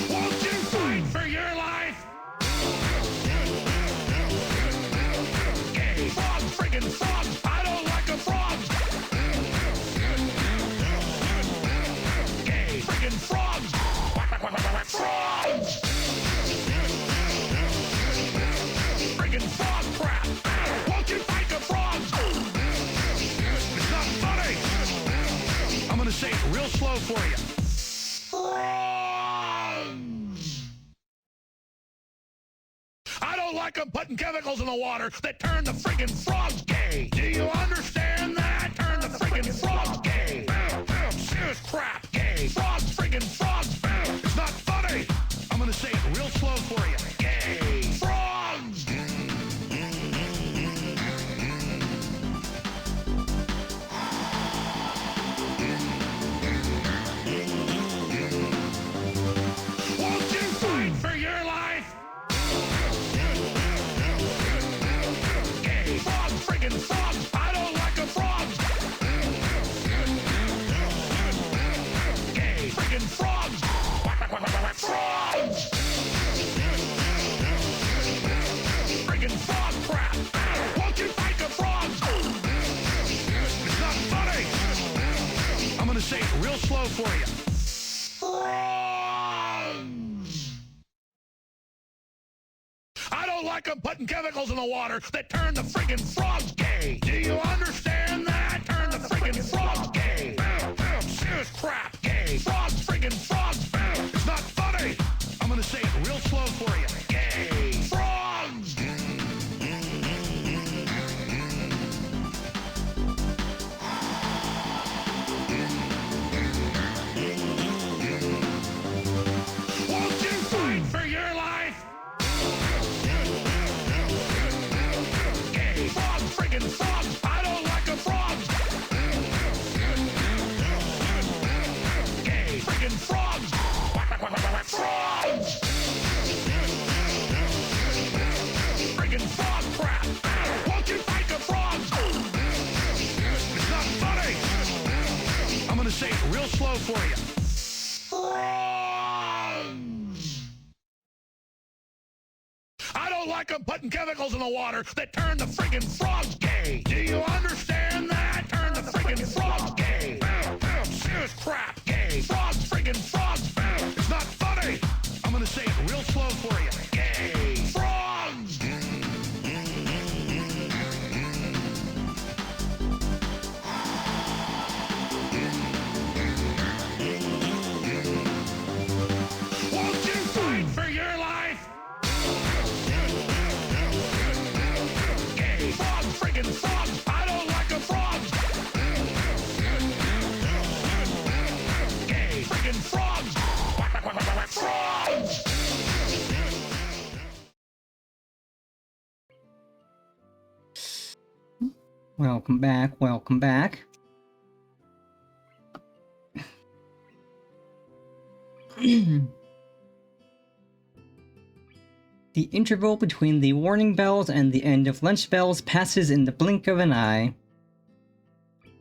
Won't you fight for your life? Gay. Frogs, friggin' frogs. I don't like the frogs. Gay. Friggin' frogs. Frogs. Friggin' frog crap. Won't you fight the frogs? It's not funny. I'm gonna say it real slow for you. Frogs. I don't like them putting chemicals in the water that turn the friggin' frogs gay. Do you understand that? friggin' frogs gay. Serious crap gay. Frogs, friggin' frogs. It's not funny. I'm gonna say it real slow for you. Gay. Frogs. Won't you fight for your life? Gay. Frogs, friggin' frogs. I don't like a frog. Gay. Friggin' frogs. Frogs. Friggin' frog crap. Won't you fight the frogs? It's not funny. I'm gonna say it real slow for you. Frogs. I don't like them putting chemicals in the water that turn the friggin' frogs gay. Do you understand that? Turn the friggin' frogs gay. Serious crap gay. Frogs, friggin' frogs. It's not funny. I'm gonna say it real slow for you. Gay. Frogs. Won't you fight for your life? Gay. Frogs, friggin' frogs. I don't like a frog. Gay. Friggin' frogs. Frogs. Friggin' frog crap. Won't you fight the frogs? It's not funny. I'm gonna say it real slow for you. Frogs. I don't like them putting chemicals in the water that turn the friggin' frogs gay. Do you understand that? Turn the friggin' frogs gay. Serious crap gay. Frogs, friggin' frogs. It's not funny. I'm gonna say it real slow for you. Gay. Frogs. Won't you fight for your life? Gay. Frogs, friggin' frogs. I don't like a frog. Gay. Friggin' frogs. Frogs. Welcome back, welcome back. The interval between the warning bells and the end of lunch bells passes in the blink of an eye.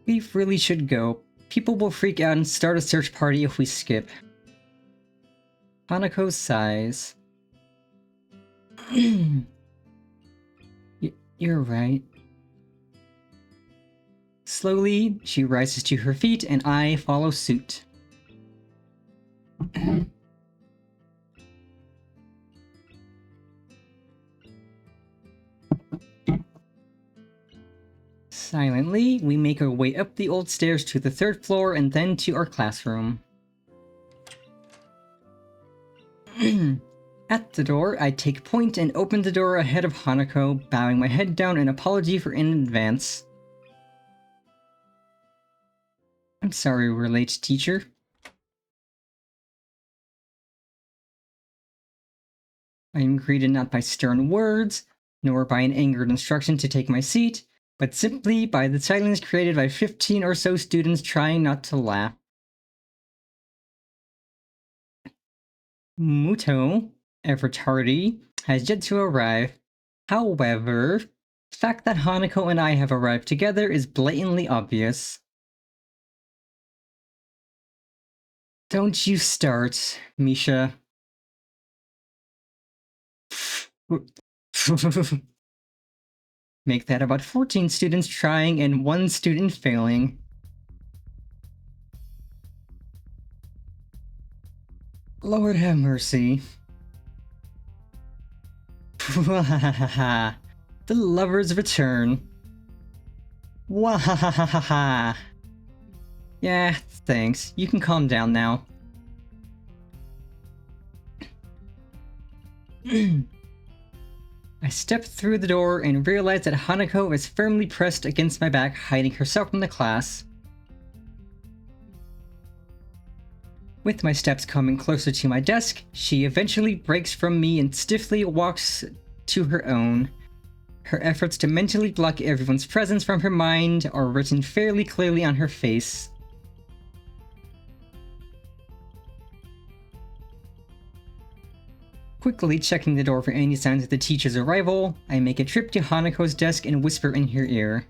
We really should go. People will freak out and start a search party if we skip. Hanako sighs. You're right. Slowly, she rises to her feet and I follow suit. Silently, we make our way up the old stairs to the third floor and then to our classroom. At the door, I take point and open the door ahead of Hanako, bowing my head down in apology for in advance. I'm sorry we're late, teacher. I am greeted not by stern words, nor by an angered instruction to take my seat, but simply by the silence created by 15 or so students trying not to laugh. Muto, ever tardy, has yet to arrive. However, the fact that Hanako and I have arrived together is blatantly obvious. Don't you start, Misha. Make that about 14 students trying and 1 student failing. Lord have mercy. The lovers return. Wahahaha. Yeah, thanks. You can calm down now. I step through the door and realize that Hanako is firmly pressed against my back, hiding herself from the class. With my steps coming closer to my desk, she eventually breaks from me and stiffly walks to her own. Her efforts to mentally block everyone's presence from her mind are written fairly clearly on her face. Quickly checking the door for any signs of the teacher's arrival, I make a trip to Hanako's desk and whisper in her ear.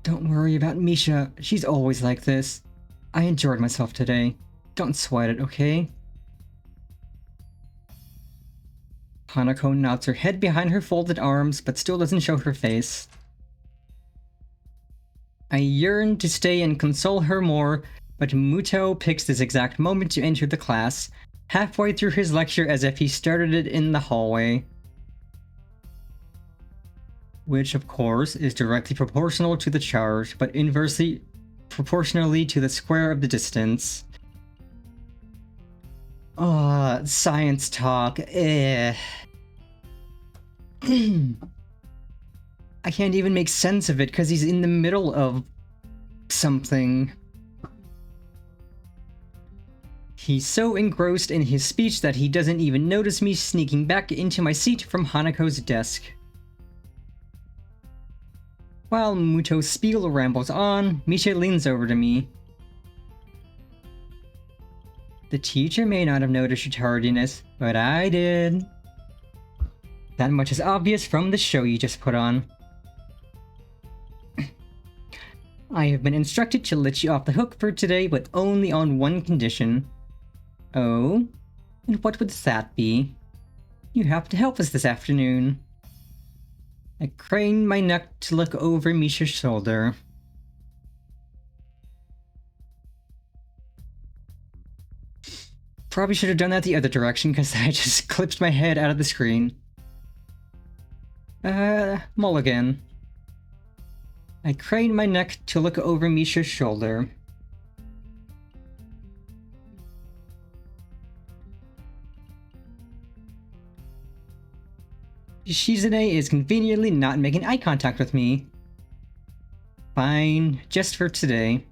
Don't worry about Misha, she's always like this. I enjoyed myself today. Don't sweat it, okay? Hanako nods her head behind her folded arms, but still doesn't show her face. I yearn to stay and console her more, but Muto picks this exact moment to enter the class, halfway through his lecture as if he started it in the hallway. Which, of course, is directly proportional to the charge, but inversely proportionally to the square of the distance. Science talk, I can't even make sense of it because he's in the middle of something. He's so engrossed in his speech that he doesn't even notice me sneaking back into my seat from Hanako's desk. While Muto's spiel rambles on, Misha leans over to me. The teacher may not have noticed your tardiness, but I did. That much is obvious from the show you just put on. I have been instructed to let you off the hook for today, but only on one condition. Oh? And what would that be? You have to help us this afternoon. I crane my neck to look over Misha's shoulder. Probably should have done that the other direction because I just clipped my head out of the screen. Mulligan. I crane my neck to look over Misha's shoulder. Shizune is conveniently not making eye contact with me. Fine, just for today.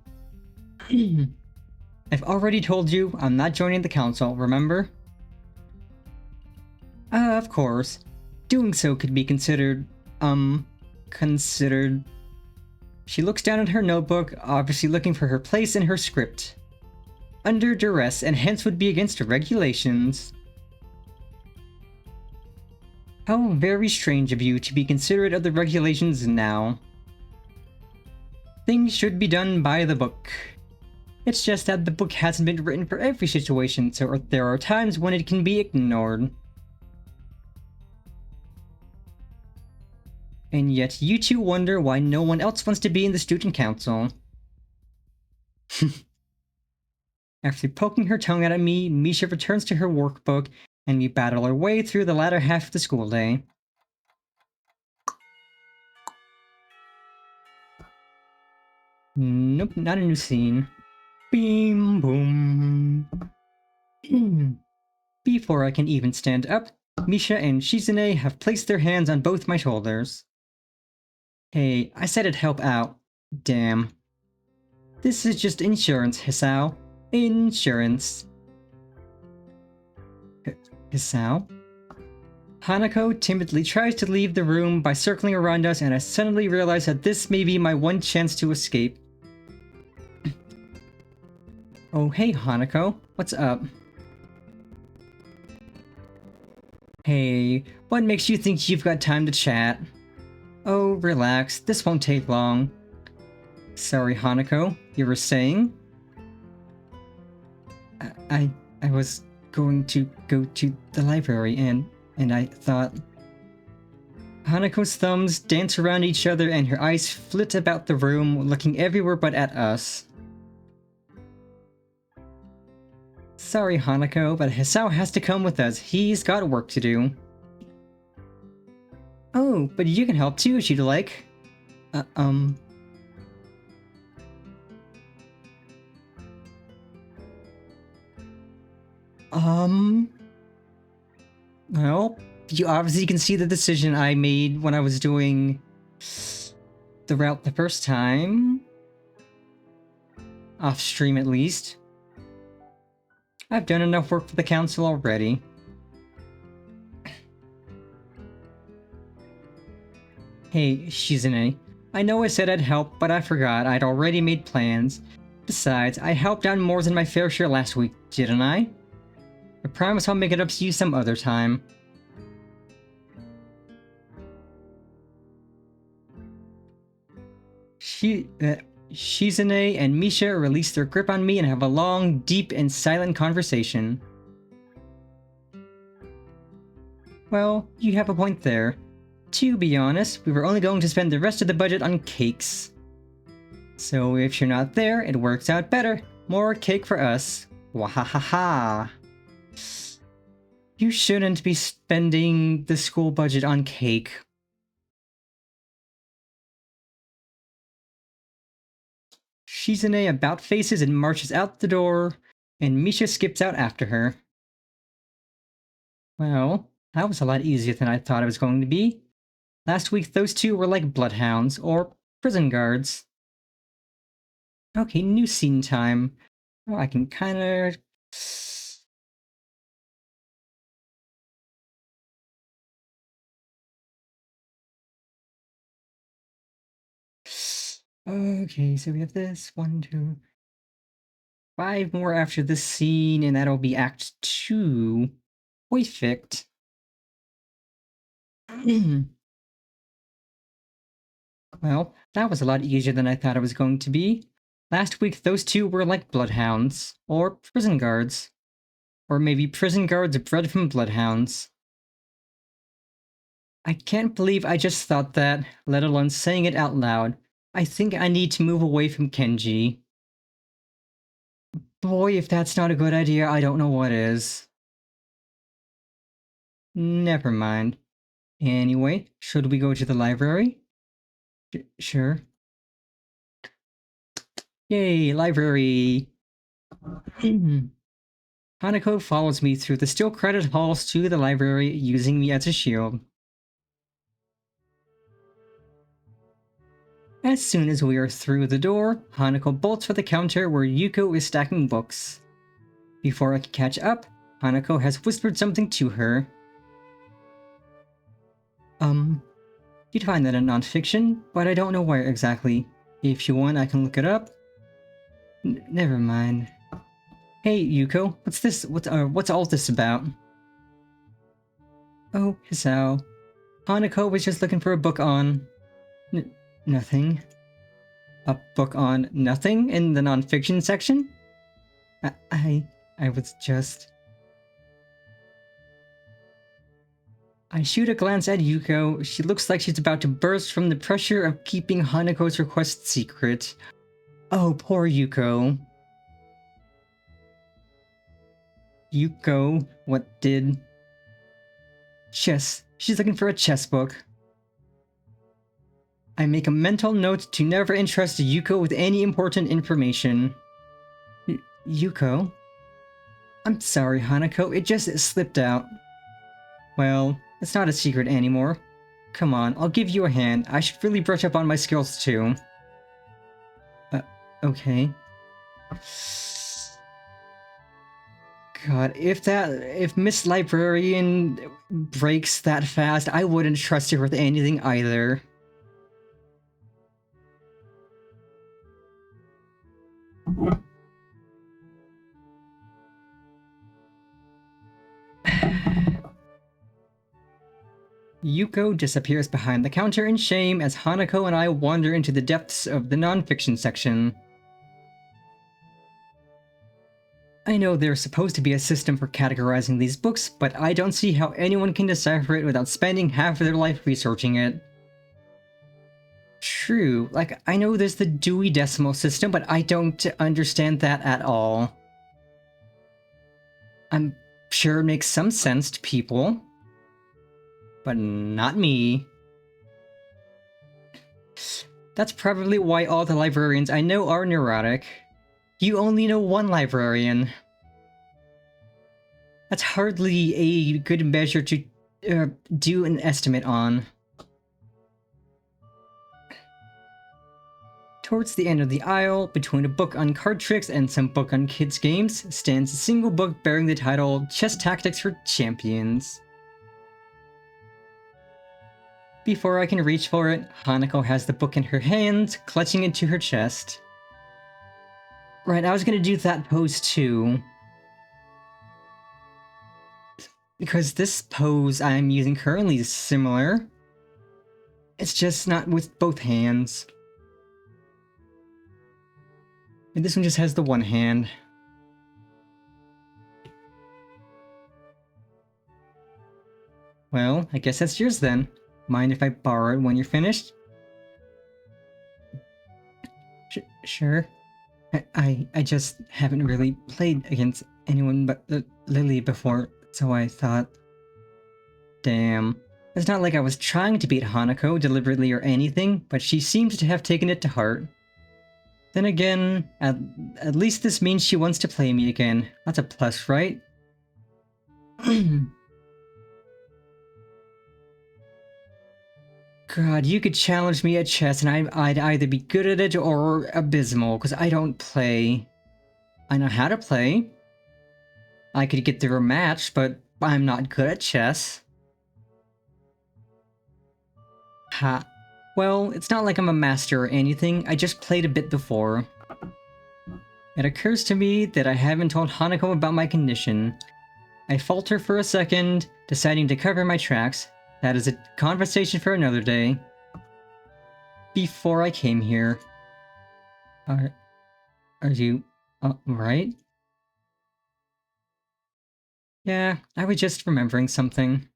I've already told you I'm not joining the council, remember? Of course. Doing so could be considered. She looks down at her notebook, obviously looking for her place in her script. Under duress, and hence would be against regulations. How very strange of you to be considerate of the regulations now. Things should be done by the book. It's just that the book hasn't been written for every situation, so there are times when it can be ignored. And yet you two wonder why no one else wants to be in the student council. After poking her tongue out at me, Misha returns to her workbook, and we battle our way through the latter half of the school day. Nope, not a new scene. Beam boom. Before I can even stand up, Misha and Shizune have placed their hands on both my shoulders. Hey, I said it'd help out. Damn. This is just insurance, Hisao. Insurance. Hisao? Hanako timidly tries to leave the room by circling around us, and I suddenly realize that this may be my one chance to escape. Oh, hey Hanako, what's up? Hey, what makes you think you've got time to chat? Oh, relax, this won't take long. Sorry, Hanako, you were saying? I was going to go to the library and I thought... Hanako's thumbs dance around each other and her eyes flit about the room, looking everywhere but at us. Sorry, Hanako, but Hisao has to come with us. He's got work to do. Oh, but you can help too if you'd like. Well, you obviously can see the decision I made when I was doing the route the first time. Off stream at least. I've done enough work for the council already. Hey, Shizune. I know I said I'd help, but I forgot I'd already made plans. Besides, I helped out more than my fair share last week, didn't I? I promise I'll make it up to you some other time. Shizune and Misha release their grip on me and have a long, deep, and silent conversation. Well, you have a point there. To be honest, we were only going to spend the rest of the budget on cakes. So if you're not there, it works out better. More cake for us. Wahahaha. You shouldn't be spending the school budget on cake. Shizune about faces and marches out the door, and Misha skips out after her. Well, that was a lot easier than I thought it was going to be. Last week those two were like bloodhounds, or prison guards. Okay, new scene time. Oh, I can kinda... Okay, so we have this, 1, 2... 5 more after this scene, and that'll be Act 2. Perfect. Well, that was a lot easier than I thought it was going to be. Last week those two were like bloodhounds, or prison guards. Or maybe prison guards bred from bloodhounds. I can't believe I just thought that, let alone saying it out loud. I think I need to move away from Kenji. Boy, if that's not a good idea, I don't know what is. Never mind. Anyway, should we go to the library? Sure. Yay, library! Hanako follows me through the still-crowded halls to the library, using me as a shield. As soon as we are through the door, Hanako bolts for the counter where Yuko is stacking books. Before I can catch up, Hanako has whispered something to her. You'd find that in nonfiction, but I don't know where exactly. If you want, I can look it up. Never mind. Hey, Yuko, what's this? What's all this about? Oh, Hisao. Hanako was just looking for a book on... nothing. A book on nothing in the nonfiction section? I was just... I shoot a glance at Yuko. She looks like she's about to burst from the pressure of keeping Hanako's request secret. Oh, poor Yuko. Yuko, what did... Chess. She's looking for a chess book. I make a mental note to never entrust Yuko with any important information. Yuko? I'm sorry, Hanako, it just slipped out. Well, it's not a secret anymore. Come on, I'll give you a hand. I should really brush up on my skills too. Okay. God, if Miss Librarian breaks that fast, I wouldn't trust her with anything either. Yuko disappears behind the counter in shame as Hanako and I wander into the depths of the nonfiction section. I know there's supposed to be a system for categorizing these books, but I don't see how anyone can decipher it without spending half of their life researching it. True, like, I know there's the Dewey Decimal System, but I don't understand that at all. I'm sure it makes some sense to people, but not me. That's probably why all the librarians I know are neurotic. You only know one librarian. That's hardly a good measure to do an estimate on. Towards the end of the aisle, between a book on card tricks and some book on kids' games, stands a single book bearing the title Chess Tactics for Champions. Before I can reach for it, Hanako has the book in her hand, clutching it to her chest. Right, I was gonna do that pose too. Because this pose I'm using currently is similar. It's just not with both hands. And this one just has the one hand. Well, I guess that's yours then. Mind if I borrow it when you're finished? Sure. I just haven't really played against anyone but Lily before, so I thought... Damn. It's not like I was trying to beat Hanako deliberately or anything, but she seems to have taken it to heart. Then again, at least this means she wants to play me again. That's a plus, right? God, you could challenge me at chess and I'd either be good at it or abysmal, because I don't play. I know how to play. I could get through a match, but I'm not good at chess. Ha. Well, it's not like I'm a master or anything, I just played a bit before. It occurs to me that I haven't told Hanako about my condition. I falter for a second, deciding to cover my tracks. That is a conversation for another day. Before I came here. Are you right? Yeah, I was just remembering something.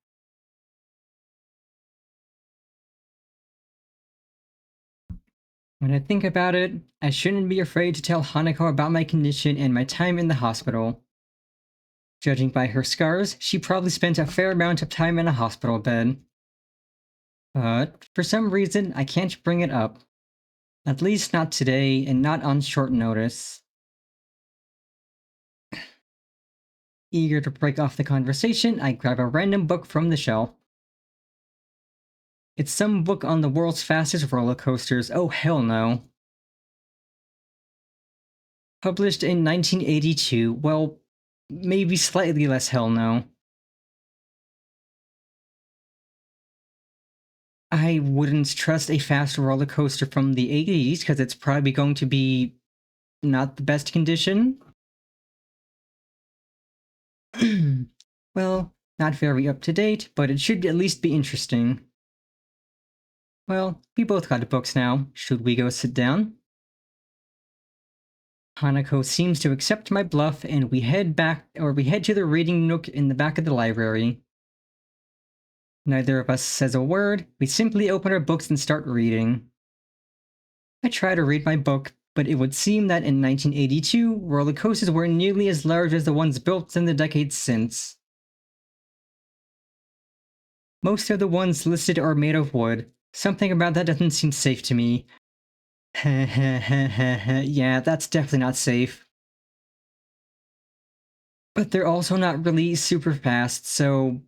When I think about it, I shouldn't be afraid to tell Hanako about my condition and my time in the hospital. Judging by her scars, she probably spent a fair amount of time in a hospital bed. But for some reason, I can't bring it up. At least not today, and not on short notice. Eager to break off the conversation, I grab a random book from the shelf. It's some book on the world's fastest roller coasters. Oh, hell no. Published in 1982. Well, maybe slightly less hell no. I wouldn't trust a fast roller coaster from the 80s because it's probably going to be not the best condition. Well, not very up to date, but it should at least be interesting. Well, we both got books now. Should we go sit down? Hanako seems to accept my bluff, and we head to the reading nook in the back of the library. Neither of us says a word, we simply open our books and start reading. I try to read my book, but it would seem that in 1982, roller coasters weren't nearly as large as the ones built in the decades since. Most of the ones listed are made of wood. Something about that doesn't seem safe to me. Yeah, that's definitely not safe. But they're also not really super fast, so...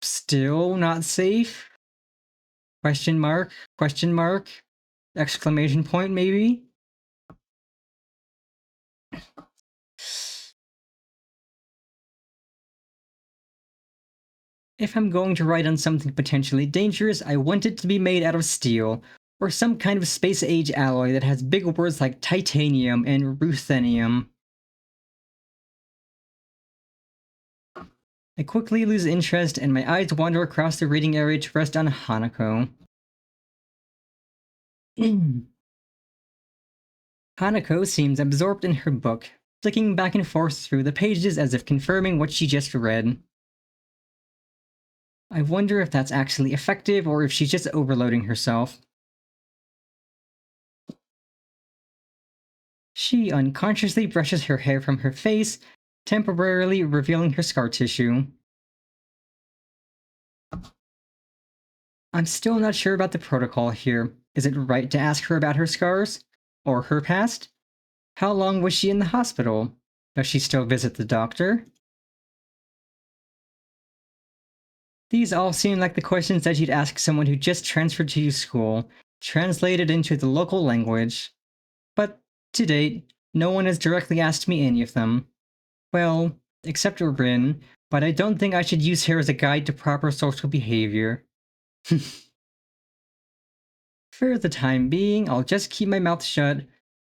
Still not safe? Question mark? Question mark? Exclamation point, maybe? If I'm going to write on something potentially dangerous, I want it to be made out of steel, or some kind of space-age alloy that has big words like titanium and ruthenium. I quickly lose interest and my eyes wander across the reading area to rest on Hanako. Hanako seems absorbed in her book, flicking back and forth through the pages as if confirming what she just read. I wonder if that's actually effective or if she's just overloading herself. She unconsciously brushes her hair from her face, temporarily revealing her scar tissue. I'm still not sure about the protocol here. Is it right to ask her about her scars? Or her past? How long was she in the hospital? Does she still visit the doctor? These all seem like the questions that you'd ask someone who just transferred to your school, translated into the local language. But to date, no one has directly asked me any of them. Well, except Rin, but I don't think I should use her as a guide to proper social behavior. For the time being, I'll just keep my mouth shut.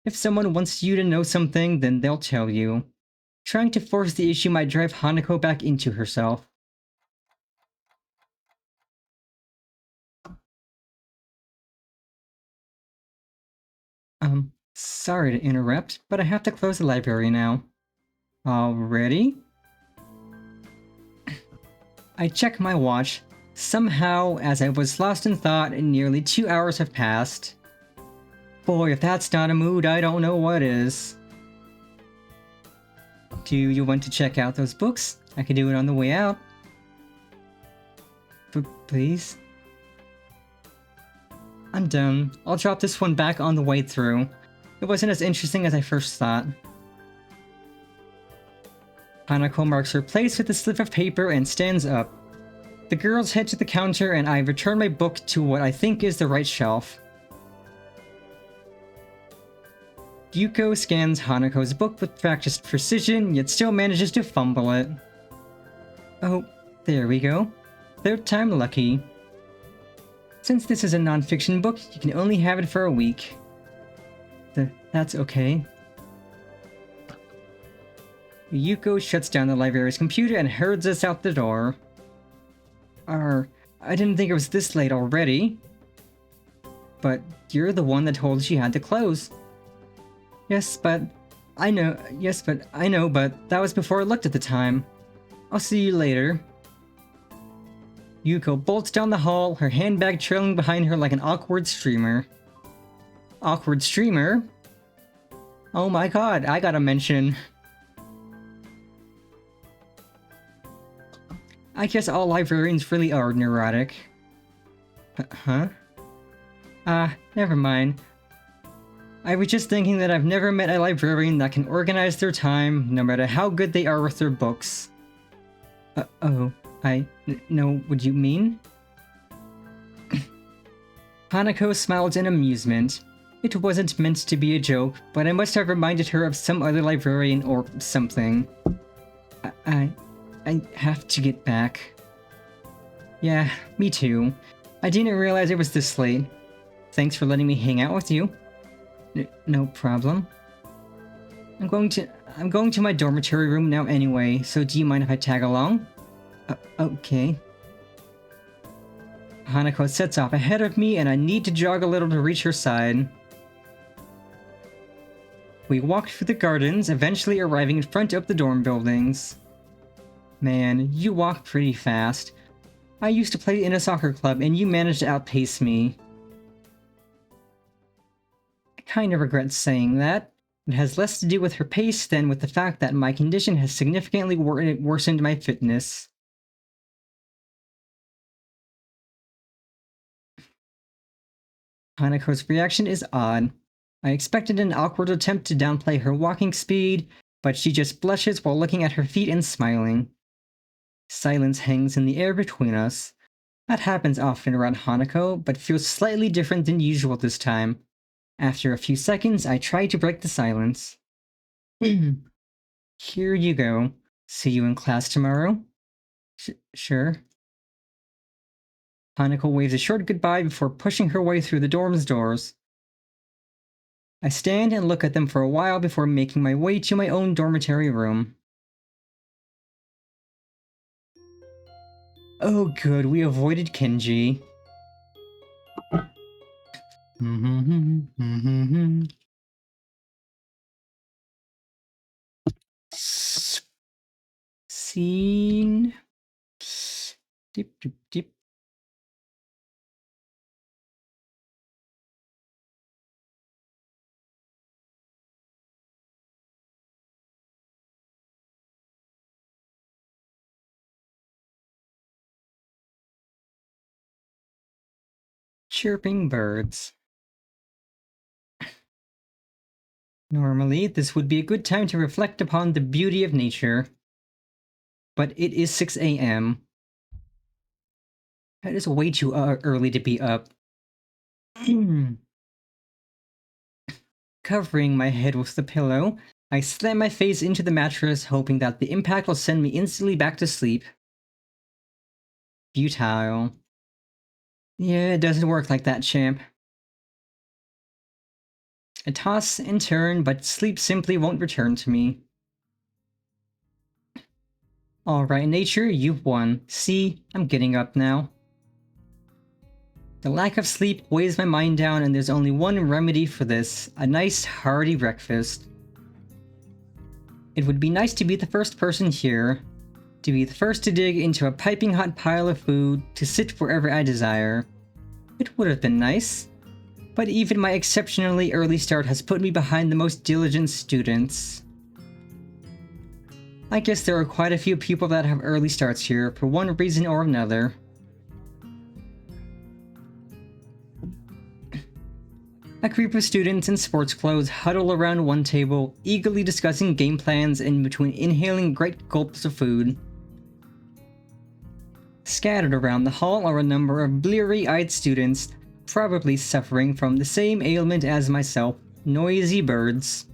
If someone wants you to know something, then they'll tell you. Trying to force the issue might drive Hanako back into herself. Sorry to interrupt, but I have to close the library now. Already? I check my watch. Somehow, as I was lost in thought, nearly 2 hours have passed. Boy, if that's not a mood, I don't know what is. Do you want to check out those books? I could do it on the way out. Please? I'm done. I'll drop this one back on the way through. It wasn't as interesting as I first thought. Hanako marks her place with a slip of paper and stands up. The girls head to the counter and I return my book to what I think is the right shelf. Yuko scans Hanako's book with practiced precision, yet still manages to fumble it. Oh, there we go. Third time lucky. Since this is a non-fiction book, you can only have it for a week. That's okay. Yuko shuts down the library's computer and herds us out the door. I didn't think it was this late already. But you're the one that told she had to close. Yes, but I know, but that was before I looked at the time. I'll see you later. Yuko bolts down the hall, her handbag trailing behind her like an awkward streamer. Awkward streamer? Oh my god, I gotta mention. I guess all librarians really are neurotic. Huh? Never mind. I was just thinking that I've never met a librarian that can organize their time, no matter how good they are with their books. Oh, know what you mean? Hanako smiled in amusement. It wasn't meant to be a joke, but I must have reminded her of some other librarian or something. I have to get back. Yeah, me too. I didn't realize it was this late. Thanks for letting me hang out with you. No problem. I'm going to my dormitory room now anyway, so do you mind if I tag along? Okay. Hanako sets off ahead of me and I need to jog a little to reach her side. We walked through the gardens, eventually arriving in front of the dorm buildings. Man, you walk pretty fast. I used to play in a soccer club and you managed to outpace me. I kinda regret saying that. It has less to do with her pace than with the fact that my condition has significantly worsened my fitness. Hanako's reaction is odd. I expected an awkward attempt to downplay her walking speed, but she just blushes while looking at her feet and smiling. Silence hangs in the air between us. That happens often around Hanako, but feels slightly different than usual this time. After a few seconds, I try to break the silence. Here you go. See you in class tomorrow? Sure. Hanako waves a short goodbye before pushing her way through the dorm's doors. I stand and look at them for a while before making my way to my own dormitory room. Oh good, we avoided Kenji. Scene. Dip, dip, dip. Chirping birds. Normally, this would be a good time to reflect upon the beauty of nature. But it is 6 a.m. That is way too early to be up. Covering my head with the pillow, I slam my face into the mattress, hoping that the impact will send me instantly back to sleep. Futile. Yeah, it doesn't work like that, champ. I toss and turn, but sleep simply won't return to me. Alright, nature, you've won. See, I'm getting up now. The lack of sleep weighs my mind down, and there's only one remedy for this: a nice, hearty breakfast. It would be nice to be the first person here, to be the first to dig into a piping hot pile of food, to sit wherever I desire. It would have been nice, but even my exceptionally early start has put me behind the most diligent students. I guess there are quite a few people that have early starts here, for one reason or another. A group of students in sports clothes huddle around one table, eagerly discussing game plans in between inhaling great gulps of food. Scattered around the hall are a number of bleary-eyed students, probably suffering from the same ailment as myself: noisy birds.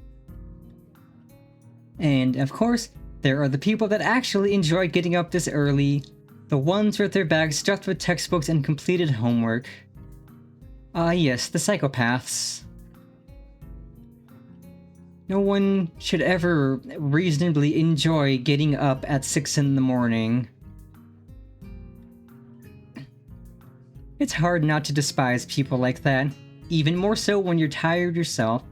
And, of course, there are the people that actually enjoy getting up this early, the ones with their bags stuffed with textbooks and completed homework. Ah yes, the psychopaths. No one should ever reasonably enjoy getting up at 6 in the morning. It's hard not to despise people like that, even more so when you're tired yourself.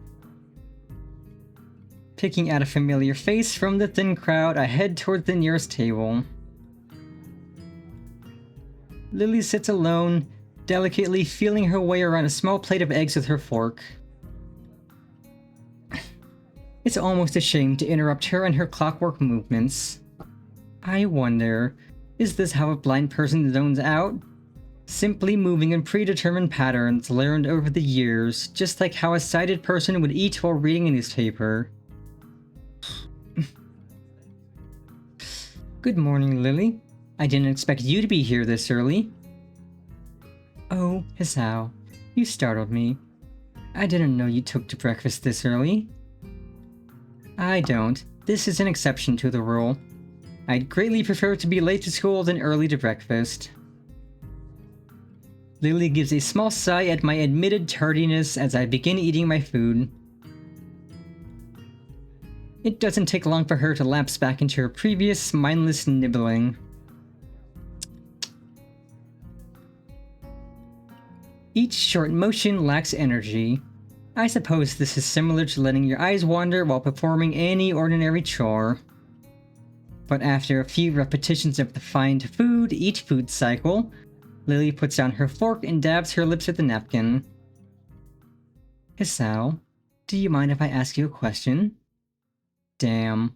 Picking out a familiar face from the thin crowd, I head toward the nearest table. Lily sits alone, delicately feeling her way around a small plate of eggs with her fork. It's almost a shame to interrupt her and her clockwork movements. I wonder, is this how a blind person zones out? Simply moving in predetermined patterns learned over the years, just like how a sighted person would eat while reading a newspaper. Good morning, Lily. I didn't expect you to be here this early. Oh, Hisao, you startled me. I didn't know you took to breakfast this early. I don't. This is an exception to the rule. I'd greatly prefer to be late to school than early to breakfast. Lily gives a small sigh at my admitted tardiness as I begin eating my food. It doesn't take long for her to lapse back into her previous mindless nibbling. Each short motion lacks energy. I suppose this is similar to letting your eyes wander while performing any ordinary chore. But after a few repetitions of the find food, eat food cycle, Lily puts down her fork and dabs her lips with a napkin. Hisao, do you mind if I ask you a question? Damn.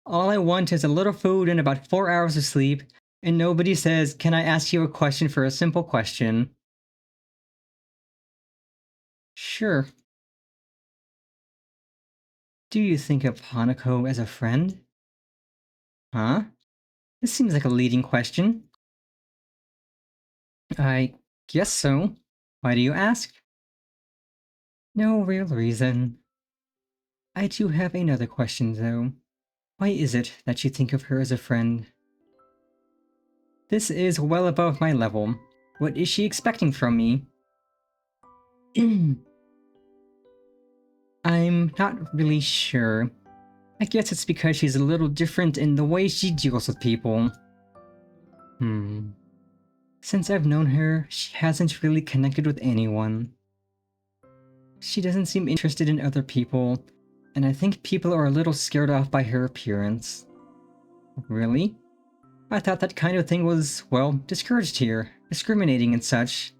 All I want is a little food and about 4 hours of sleep, and nobody says, "Can I ask you a question for a simple question?" Sure. Do you think of Hanako as a friend? Huh? This seems like a leading question. I guess so. Why do you ask? No real reason. I do have another question, though. Why is it that you think of her as a friend? This is well above my level. What is she expecting from me? I'm not really sure. I guess it's because she's a little different in the way she deals with people. Since I've known her, she hasn't really connected with anyone. She doesn't seem interested in other people, and I think people are a little scared off by her appearance. Really? I thought that kind of thing was, well, discouraged here, discriminating and such.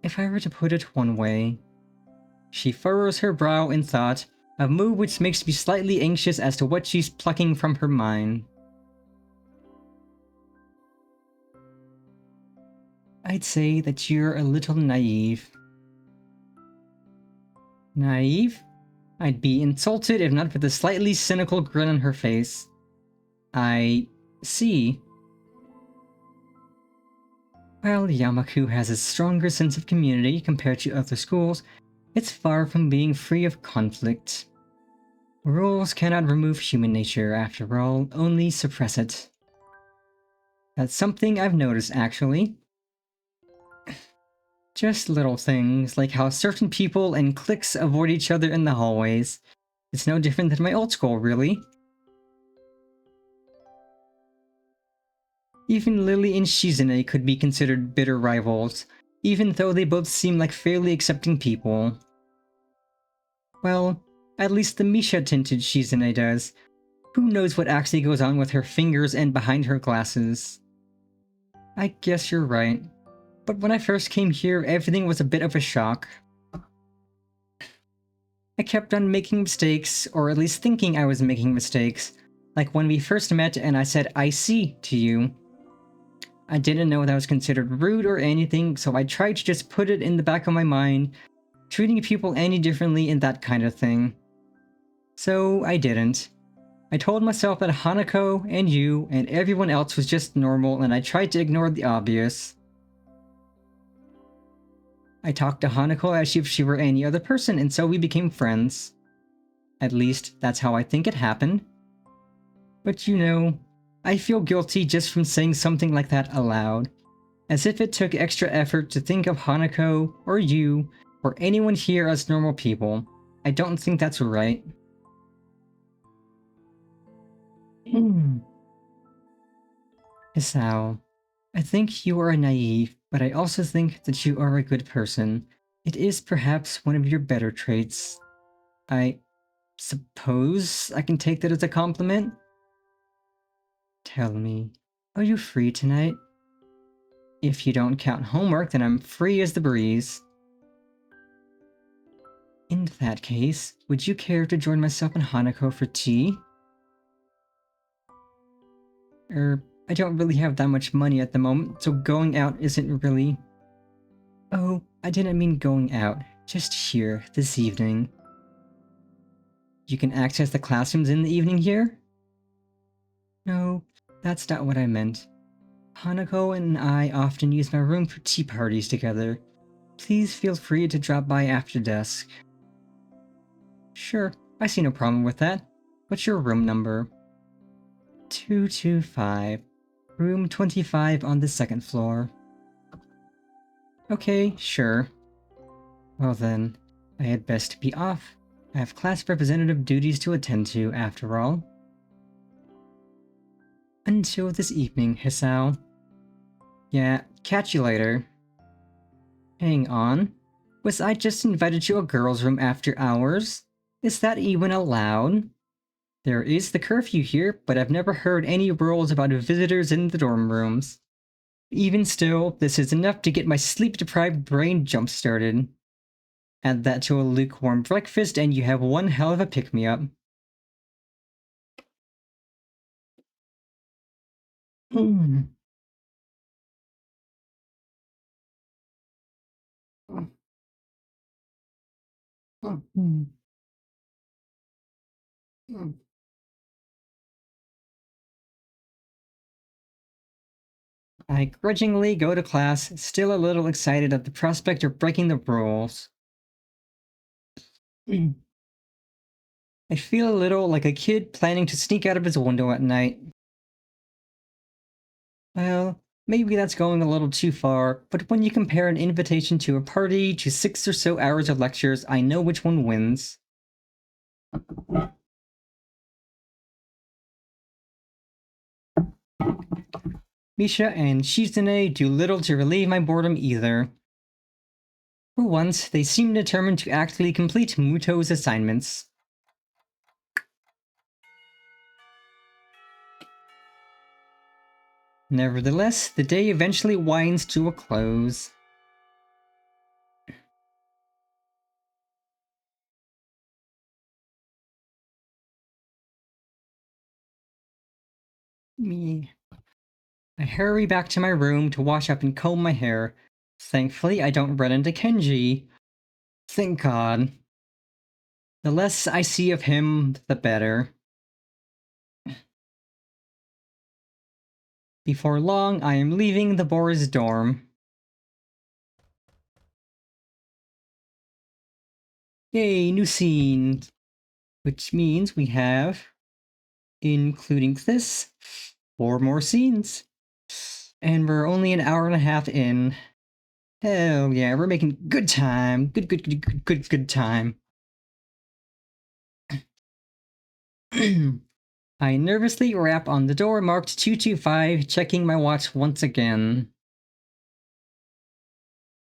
If I were to put it one way... She furrows her brow in thought, a move which makes me slightly anxious as to what she's plucking from her mind. I'd say that you're a little naive. Naive? I'd be insulted if not for the slightly cynical grin on her face. I see. While Yamaku has a stronger sense of community compared to other schools, it's far from being free of conflict. Rules cannot remove human nature, after all, only suppress it. That's something I've noticed, actually. Just little things, like how certain people and cliques avoid each other in the hallways. It's no different than my old school, really. Even Lily and Shizune could be considered bitter rivals, even though they both seem like fairly accepting people. Well, at least the Misha-tinted Shizune does. Who knows what actually goes on with her fingers and behind her glasses? I guess you're right. But when I first came here, everything was a bit of a shock. I kept on making mistakes, or at least thinking I was making mistakes. Like when we first met and I said "I see" to you. I didn't know that was considered rude or anything, so I tried to just put it in the back of my mind, treating people any differently and that kind of thing. So I didn't. I told myself that Hanako and you and everyone else was just normal, and I tried to ignore the obvious. I talked to Hanako as if she were any other person, and so we became friends. At least, that's how I think it happened. But you know, I feel guilty just from saying something like that aloud. As if it took extra effort to think of Hanako, or you, or anyone here as normal people. I don't think that's right. Hisao, I think you are naive, but I also think that you are a good person. It is perhaps one of your better traits. I suppose I can take that as a compliment? Tell me, are you free tonight? If you don't count homework, then I'm free as the breeze. In that case, would you care to join myself and Hanako for tea? I don't really have that much money at the moment, so going out isn't really... Oh, I didn't mean going out, just here, this evening. You can access the classrooms in the evening here? No, that's not what I meant. Hanako and I often use my room for tea parties together. Please feel free to drop by after desk. Sure, I see no problem with that. What's your room number? 225. Room 25 on the second floor. Okay, sure. Well then, I had best be off. I have class representative duties to attend to, after all. Until this evening, Hisao. Yeah, catch you later. Hang on. Was I just invited to a girl's room after hours? Is that even allowed? There is the curfew here, but I've never heard any rules about visitors in the dorm rooms. Even still, this is enough to get my sleep-deprived brain jump-started. Add that to a lukewarm breakfast and you have one hell of a pick-me-up. I grudgingly go to class, still a little excited at the prospect of breaking the rules. I feel a little like a kid planning to sneak out of his window at night. Well, maybe that's going a little too far, but when you compare an invitation to a party to 6 or so hours of lectures, I know which one wins. Misha and Shizune do little to relieve my boredom either. For once, they seem determined to actually complete Muto's assignments. Nevertheless, the day eventually winds to a close. Me. I hurry back to my room to wash up and comb my hair. Thankfully, I don't run into Kenji. Thank God. The less I see of him, the better. Before long, I am leaving the boys' dorm. Yay, new scene! Which means we have, including this, 4 more scenes. And we're only an hour and a half in. Hell yeah, we're making good time. Good time. I nervously rap on the door marked 225, checking my watch once again.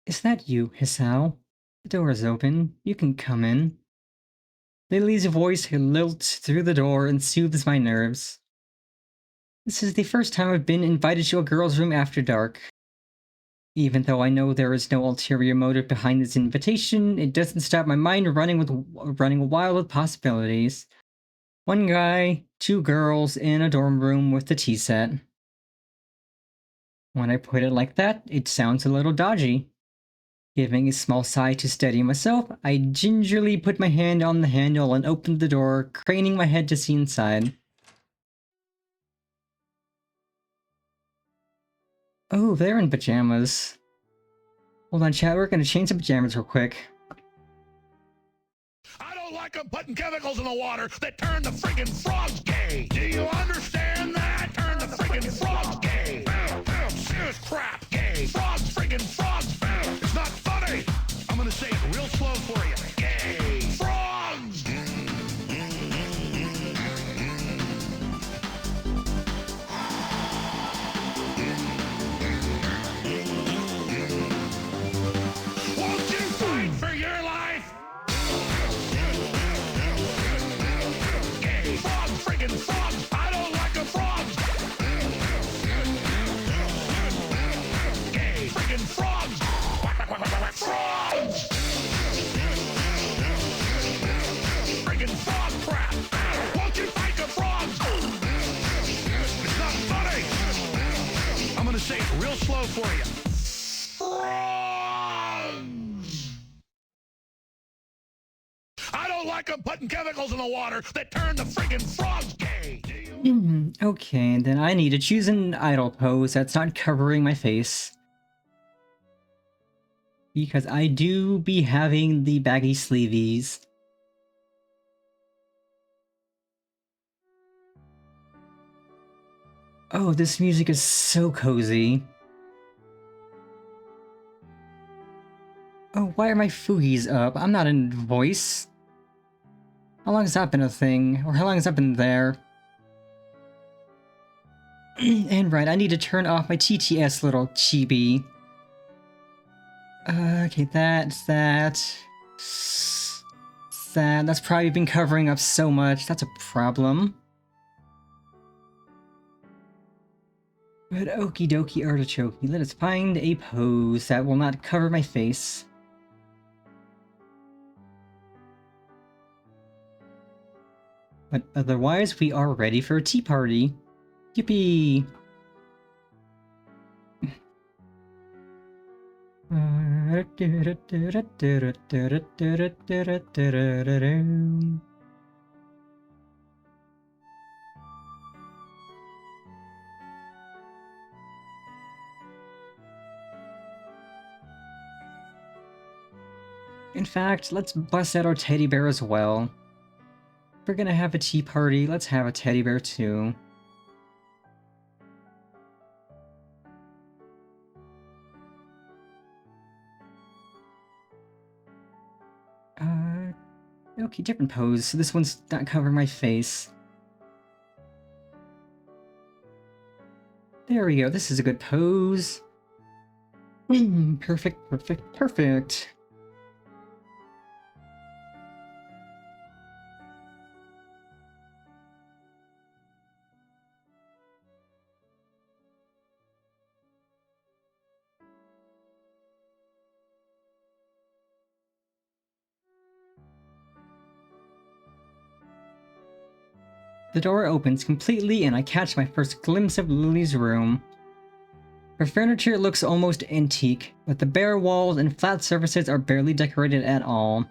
Is that you, Hisao? The door is open. You can come in. Lily's voice lilts through the door and soothes my nerves. This is the first time I've been invited to a girl's room after dark. Even though I know there is no ulterior motive behind this invitation, it doesn't stop my mind running wild with possibilities. 1 guy, 2 girls in a dorm room with the tea set. When I put it like that, it sounds a little dodgy. Giving a small sigh to steady myself, I gingerly put my hand on the handle and opened the door, craning my head to see inside. Oh, they're in pajamas. Hold on, chat, we're gonna change the pajamas real quick. I don't like them putting chemicals in the water that turn the friggin' frogs gay. Do you understand that? Turn the friggin' frogs gay. Serious crap gay. Frogs, friggin' frogs. It's not funny. I'm gonna say it real slow for you. Gay. Frogs. Won't you fight for your life? Gay. Frogs, friggin' frogs. I don't like the frogs. Gay. Friggin' frogs. Frogs. Friggin' frog crap. Won't you fight the frogs? It's not funny. I'm gonna say it real slow for you. Frogs. I don't like them putting chemicals in the water that turn the friggin' frogs gay. Do you? Okay, then I need to choose an idle pose that's not covering my face. Because I do be having the baggy sleeveys. Oh, this music is so cozy. Oh, why are my foogies up? I'm not in voice. How long has that been a thing? Or how long has that been there? And right, I need to turn off my TTS little chibi. Okay, that's probably been covering up so much. That's a problem. But okie dokie artichoke, let us find a pose that will not cover my face. But otherwise, we are ready for a tea party. Yippee! In fact, let's bust out our teddy bear as well. If we're gonna have a tea party, let's have a teddy bear too. Okay, different pose. So this one's not covering my face. There we go, this is a good pose. Perfect. The door opens completely and I catch my first glimpse of Lily's room. Her furniture looks almost antique, but the bare walls and flat surfaces are barely decorated at all.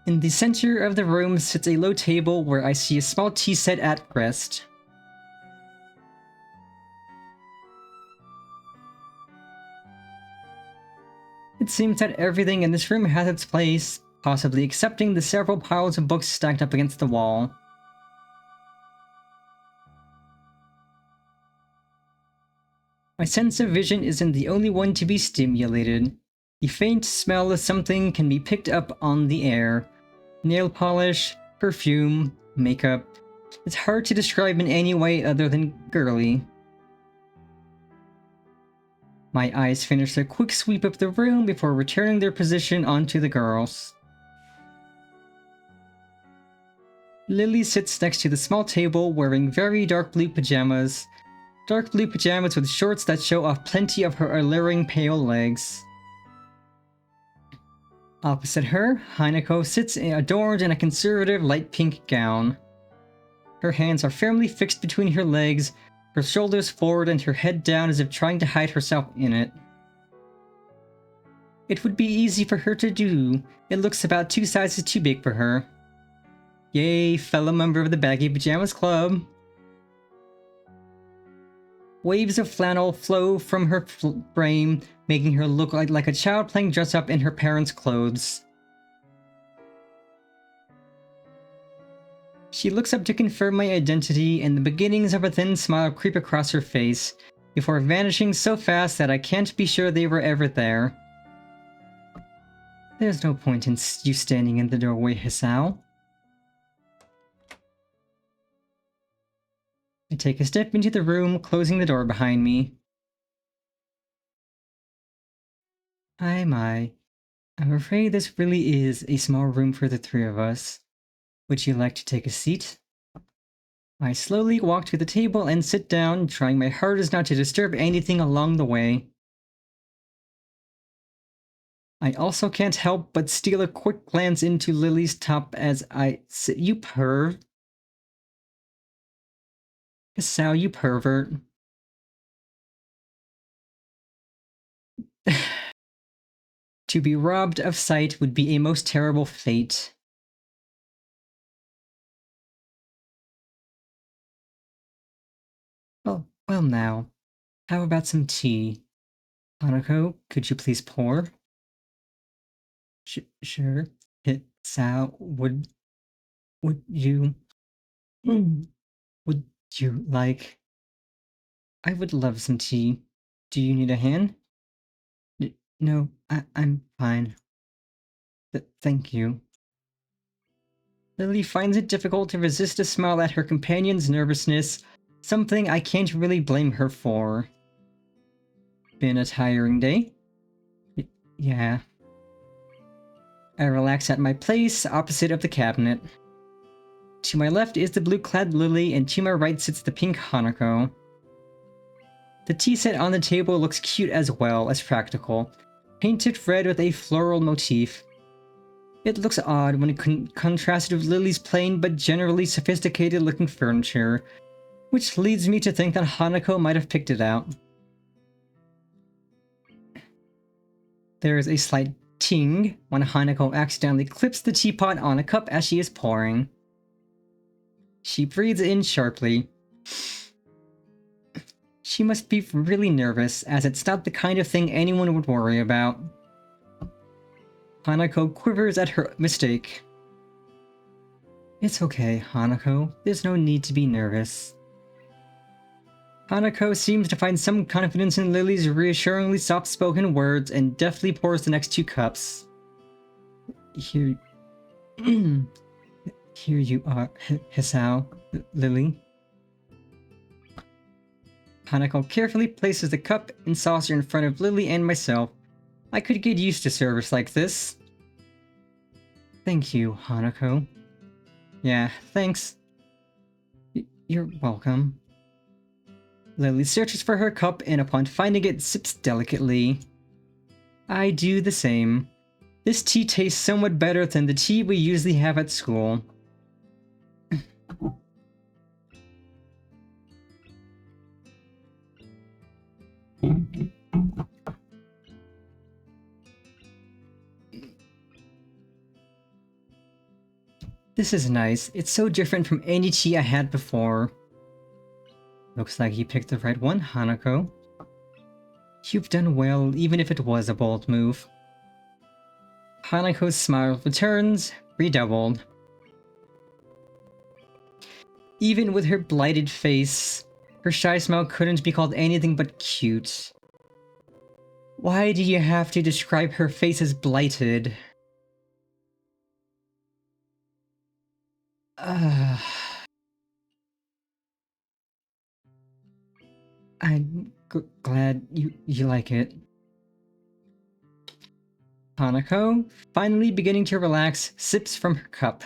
In the center of the room sits a low table where I see a small tea set at rest. It seems that everything in this room has its place, possibly excepting the several piles of books stacked up against the wall. My sense of vision isn't the only one to be stimulated. The faint smell of something can be picked up on the air. Nail polish, perfume, makeup. It's hard to describe in any way other than girly. My eyes finish a quick sweep of the room before returning their position onto the girls. Lily sits next to the small table wearing very dark blue pajamas. Dark blue pajamas with shorts that show off plenty of her alluring pale legs. Opposite her, Hanako sits adorned in a conservative light pink gown. Her hands are firmly fixed between her legs, her shoulders forward and her head down as if trying to hide herself in it. It would be easy for her to do. It looks about 2 sizes too big for her. Yay, fellow member of the Baggy Pajamas Club! Waves of flannel flow from her frame, making her look like a child playing dress-up in her parents' clothes. She looks up to confirm my identity, and the beginnings of a thin smile creep across her face, before vanishing so fast that I can't be sure they were ever there. There's no point in you standing in the doorway, Hisao. I take a step into the room, closing the door behind me. I'm afraid this really is a small room for the 3 of us. Would you like to take a seat? I slowly walk to the table and sit down, trying my hardest not to disturb anything along the way. I also can't help but steal a quick glance into Lily's top as I sit. You perv. Hisao, you pervert. To be robbed of sight would be a most terrible fate. Well now, how about some tea? Hanako, could you please pour? Sure. Hisao, would you... Would you like... I would love some tea. Do you need a hand? No, I'm fine. Thank you. Lily finds it difficult to resist a smile at her companion's nervousness, something I can't really blame her for. Been a tiring day? Yeah. I relax at my place, opposite of the cabinet. To my left is the blue-clad Lily, and to my right sits the pink Hanako. The tea set on the table looks cute as well as practical, painted red with a floral motif. It looks odd when contrasted with Lily's plain but generally sophisticated-looking furniture, which leads me to think that Hanako might have picked it out. There is a slight ting when Hanako accidentally clips the teapot on a cup as she is pouring. She breathes in sharply. She must be really nervous, as it's not the kind of thing anyone would worry about. Hanako quivers at her mistake. It's okay, Hanako. There's no need to be nervous. Hanako seems to find some confidence in Lily's reassuringly soft-spoken words and deftly pours the next 2 cups. Here... Here you are, Hisao, Lily. Hanako carefully places the cup and saucer in front of Lily and myself. I could get used to service like this. Thank you, Hanako. Yeah, thanks. You're welcome. Lily searches for her cup and upon finding it, sips delicately. I do the same. This tea tastes somewhat better than the tea we usually have at school. This is nice. It's so different from any tea I had before. Looks like you picked the right one, Hanako. You've done well, even if it was a bold move. Hanako's smile returns, redoubled. Even with her blighted face, her shy smile couldn't be called anything but cute. Why do you have to describe her face as blighted? I'm glad you like it. Hanako, finally beginning to relax, sips from her cup.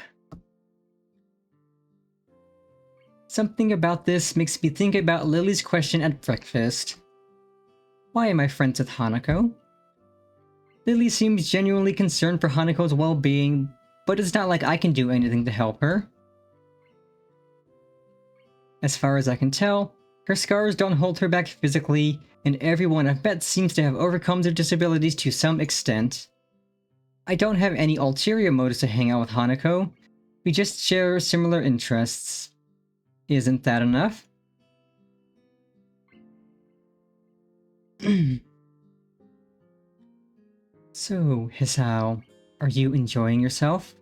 Something about this makes me think about Lily's question at breakfast. Why am I friends with Hanako? Lily seems genuinely concerned for Hanako's well-being, but it's not like I can do anything to help her. As far as I can tell, her scars don't hold her back physically, and everyone I've met seems to have overcome their disabilities to some extent. I don't have any ulterior motives to hang out with Hanako. We just share similar interests. Isn't that enough? So, Hisao, are you enjoying yourself?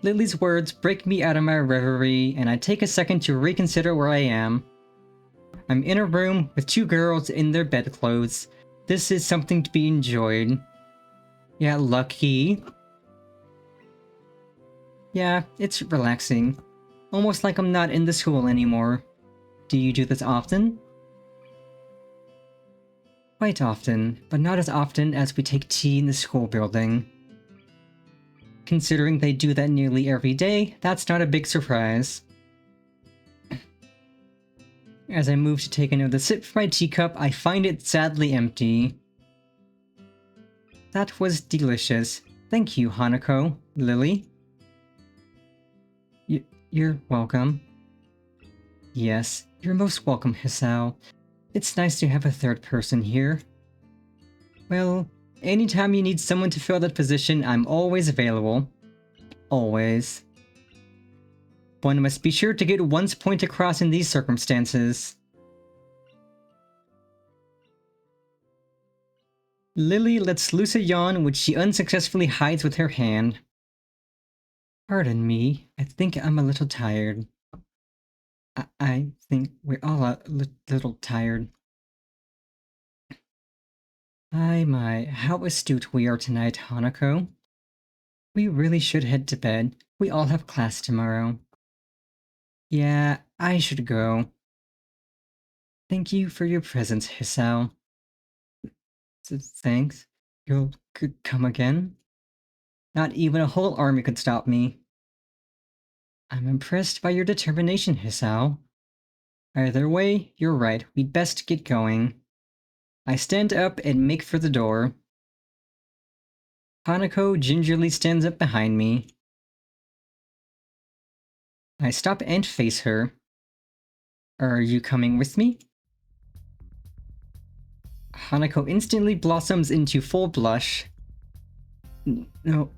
Lily's words break me out of my reverie, and I take a second to reconsider where I am. I'm in a room with two girls in their bedclothes. This is something to be enjoyed. Yeah, lucky. Yeah, it's relaxing. Almost like I'm not in the school anymore. Do you do this often? Quite often, but not as often as we take tea in the school building. Considering they do that nearly every day, that's not a big surprise. As I move to take another sip from my teacup, I find it sadly empty. That was delicious. Thank you, Hanako. Lily? You're welcome. Yes, you're most welcome, Hisao. It's nice to have a third person here. Well, anytime you need someone to fill that position, I'm always available. Always. One must be sure to get one's point across in these circumstances. Lily lets loose a yawn which she unsuccessfully hides with her hand. Pardon me, I think I'm a little tired. I think we're all a little tired. My, how astute we are tonight, Hanako. We really should head to bed. We all have class tomorrow. Yeah, I should go. Thank you for your presence, Hisao. Thanks. You'll come again? Not even a whole army could stop me. I'm impressed by your determination, Hisao. Either way, you're right, we'd best get going. I stand up and make for the door. Hanako gingerly stands up behind me. I stop and face her. Are you coming with me? Hanako instantly blossoms into full blush. No,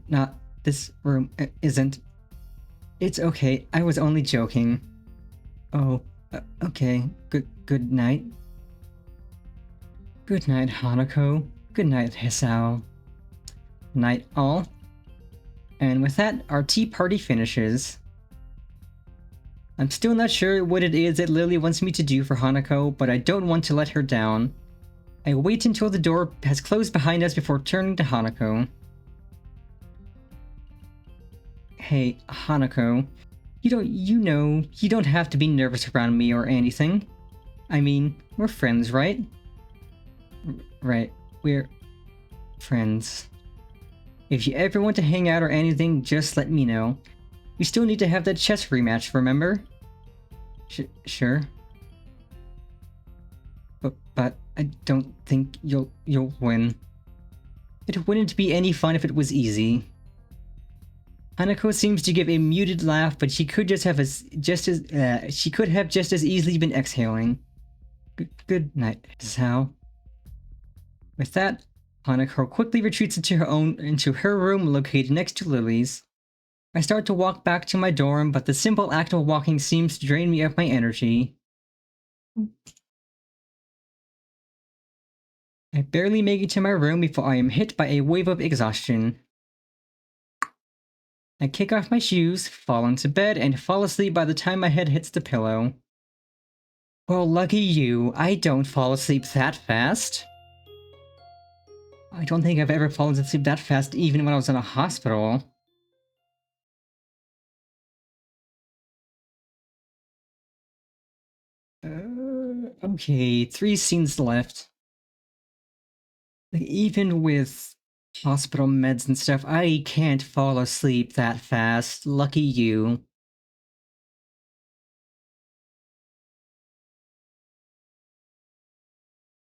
not this room isn't. It's okay, I was only joking. Oh, okay, good night. Good night, Hanako. Good night, Hisao. Night all. And with that, our tea party finishes. I'm still not sure what it is that Lily wants me to do for Hanako, but I don't want to let her down. I wait until the door has closed behind us before turning to Hanako. Hey, Hanako. You don't have to be nervous around me or anything. I mean, we're friends, right? Right, we're friends. If you ever want to hang out or anything, just let me know. We still need to have that chess rematch, remember? Sure. But I don't think you'll win. It wouldn't be any fun if it was easy. Hanako seems to give a muted laugh, but she could have just as easily been exhaling. Good night, Hisao. With that, Hanako quickly retreats into her room located next to Lily's. I start to walk back to my dorm, but the simple act of walking seems to drain me of my energy. I barely make it to my room before I am hit by a wave of exhaustion. I kick off my shoes, fall into bed, and fall asleep by the time my head hits the pillow. Well, lucky you, I don't fall asleep that fast. I don't think I've ever fallen asleep that fast even when I was in a hospital. Okay, 3 scenes left. Like, even with hospital meds and stuff, I can't fall asleep that fast. Lucky you.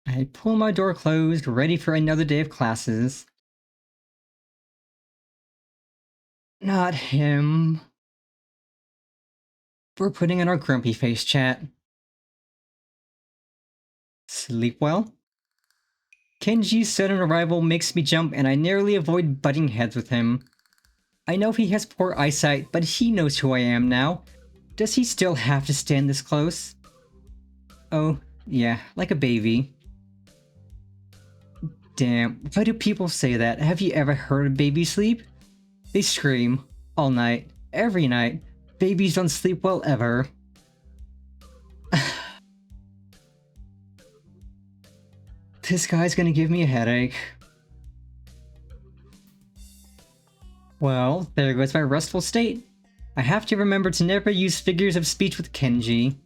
I pull my door closed, ready for another day of classes. Not him. We're putting in our grumpy face chat. Sleep well? Kenji's sudden arrival makes me jump and I narrowly avoid butting heads with him. I know he has poor eyesight, but he knows who I am now. Does he still have to stand this close? Oh, yeah, like a baby. Damn, why do people say that? Have you ever heard of baby sleep? They scream. All night. Every night. Babies don't sleep well ever. This guy's gonna give me a headache. Well, there goes my restful state. I have to remember to never use figures of speech with Kenji.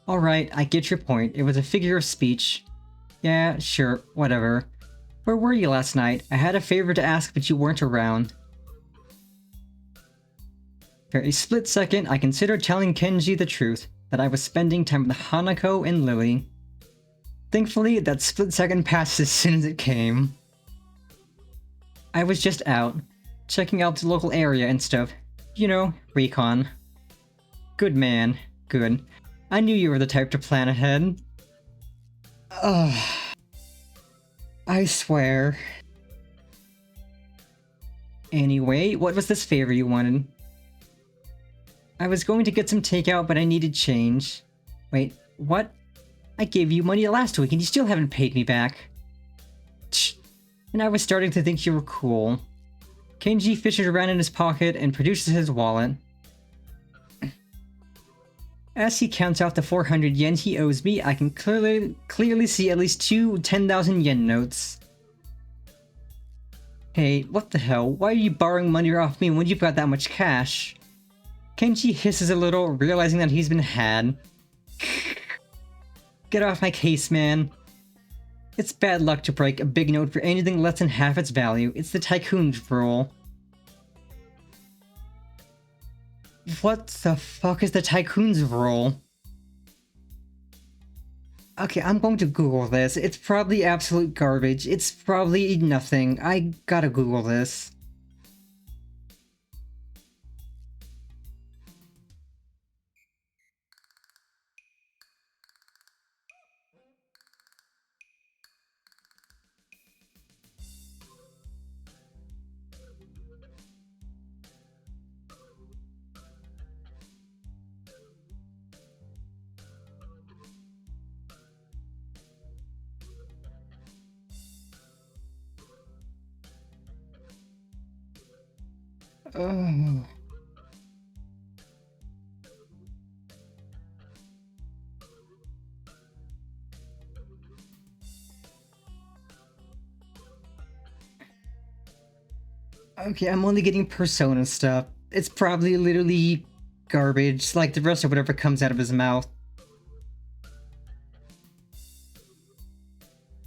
Alright, I get your point. It was a figure of speech. Yeah, sure, whatever. Where were you last night? I had a favor to ask, but you weren't around. For a split second, I considered telling Kenji the truth, that I was spending time with Hanako and Lily. Thankfully, that split second passed as soon as it came. I was just out, checking out the local area and stuff. You know, recon. Good man, good. I knew you were the type to plan ahead. Ugh. I swear. Anyway, what was this favor you wanted? I was going to get some takeout, but I needed change. Wait, what? I gave you money last week and you still haven't paid me back. Tch. And I was starting to think you were cool. Kenji fishes around in his pocket and produces his wallet. As he counts out the 400 yen he owes me, I can clearly see at least 2 10,000 yen notes. Hey, what the hell? Why are you borrowing money off me when you've got that much cash? Kenji hisses a little, realizing that he's been had. Get off my case, man. It's bad luck to break a big note for anything less than half its value. It's the tycoon's rule. What the fuck is the tycoon's rule? Okay, I'm going to Google this. It's probably absolute garbage. It's probably nothing. I gotta Google this. Oh. Okay, I'm only getting Persona stuff. It's probably literally garbage, like the rest of whatever comes out of his mouth.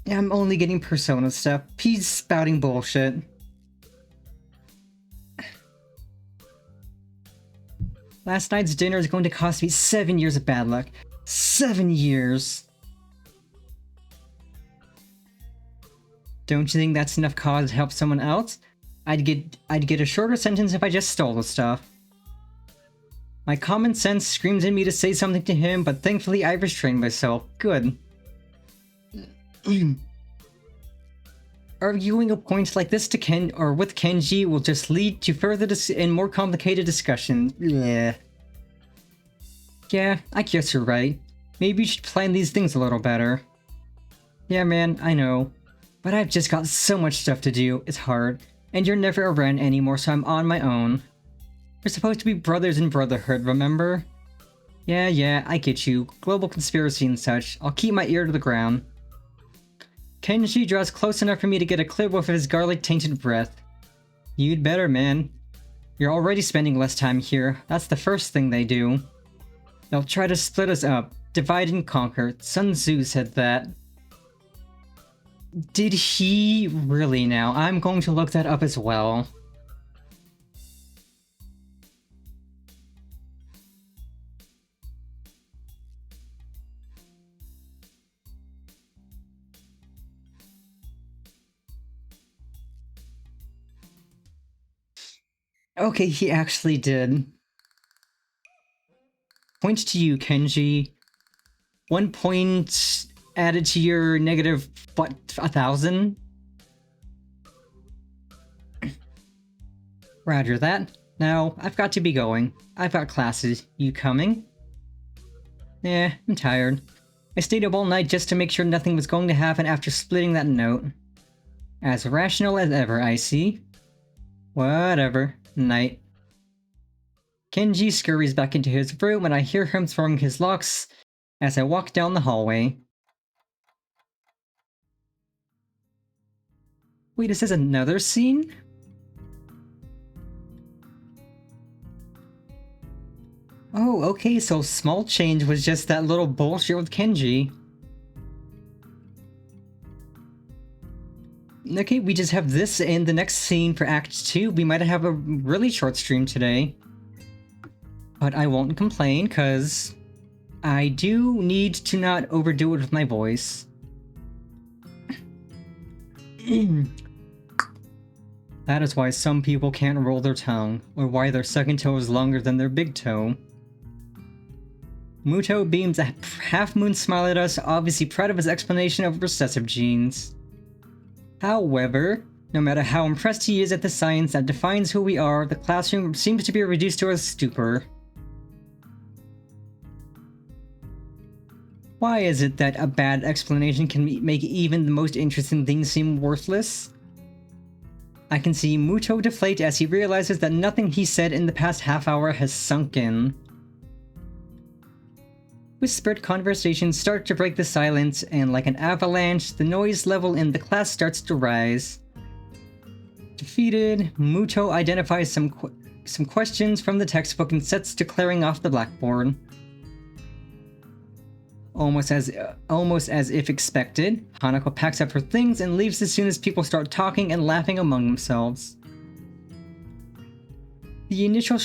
Yeah, I'm only getting Persona stuff. He's spouting bullshit. Last night's dinner is going to cost me 7 years of bad luck. 7 years! Don't you think that's enough cause to help someone else? I'd get a shorter sentence if I just stole the stuff. My common sense screams at me to say something to him, but thankfully I restrained myself. Good. Arguing a point like this to with Kenji will just lead to further and more complicated discussions. Yeah. Yeah, I guess you're right. Maybe you should plan these things a little better. Yeah, man, I know. But I've just got so much stuff to do, it's hard. And you're never around anymore, so I'm on my own. We're supposed to be brothers in brotherhood, remember? Yeah, I get you. Global conspiracy and such. I'll keep my ear to the ground. Kenji draws close enough for me to get a clear whiff of his garlic-tainted breath. You'd better, man. You're already spending less time here. That's the first thing they do. They'll try to split us up. Divide and conquer. Sun Tzu said that. Did he really now? I'm going to look that up as well. Okay, he actually did. Point to you, Kenji. 1 point added to your negative, what, 1,000? Roger that. Now, I've got to be going. I've got classes. You coming? Yeah, I'm tired. I stayed up all night just to make sure nothing was going to happen after splitting that note. As rational as ever, I see. Whatever. Night. Kenji scurries back into his room and I hear him throwing his locks as I walk down the hallway. Wait, is this another scene? Oh, okay, so small change was just that little bullshit with Kenji. Okay, we just have this in the next scene for Act 2. We might have a really short stream today. But I won't complain, cause I do need to not overdo it with my voice. That is why some people can't roll their tongue, or why their second toe is longer than their big toe. Muto beams a half-moon smile at us, obviously proud of his explanation of recessive genes. However, no matter how impressed he is at the science that defines who we are, the classroom seems to be reduced to a stupor. Why is it that a bad explanation can make even the most interesting things seem worthless? I can see Muto deflate as he realizes that nothing he said in the past half hour has sunk in. Whispered conversations start to break the silence, and like an avalanche, the noise level in the class starts to rise. Defeated, Muto identifies some questions from the textbook and sets to clearing off the blackboard. Almost as if expected, Hanako packs up her things and leaves as soon as people start talking and laughing among themselves. The initial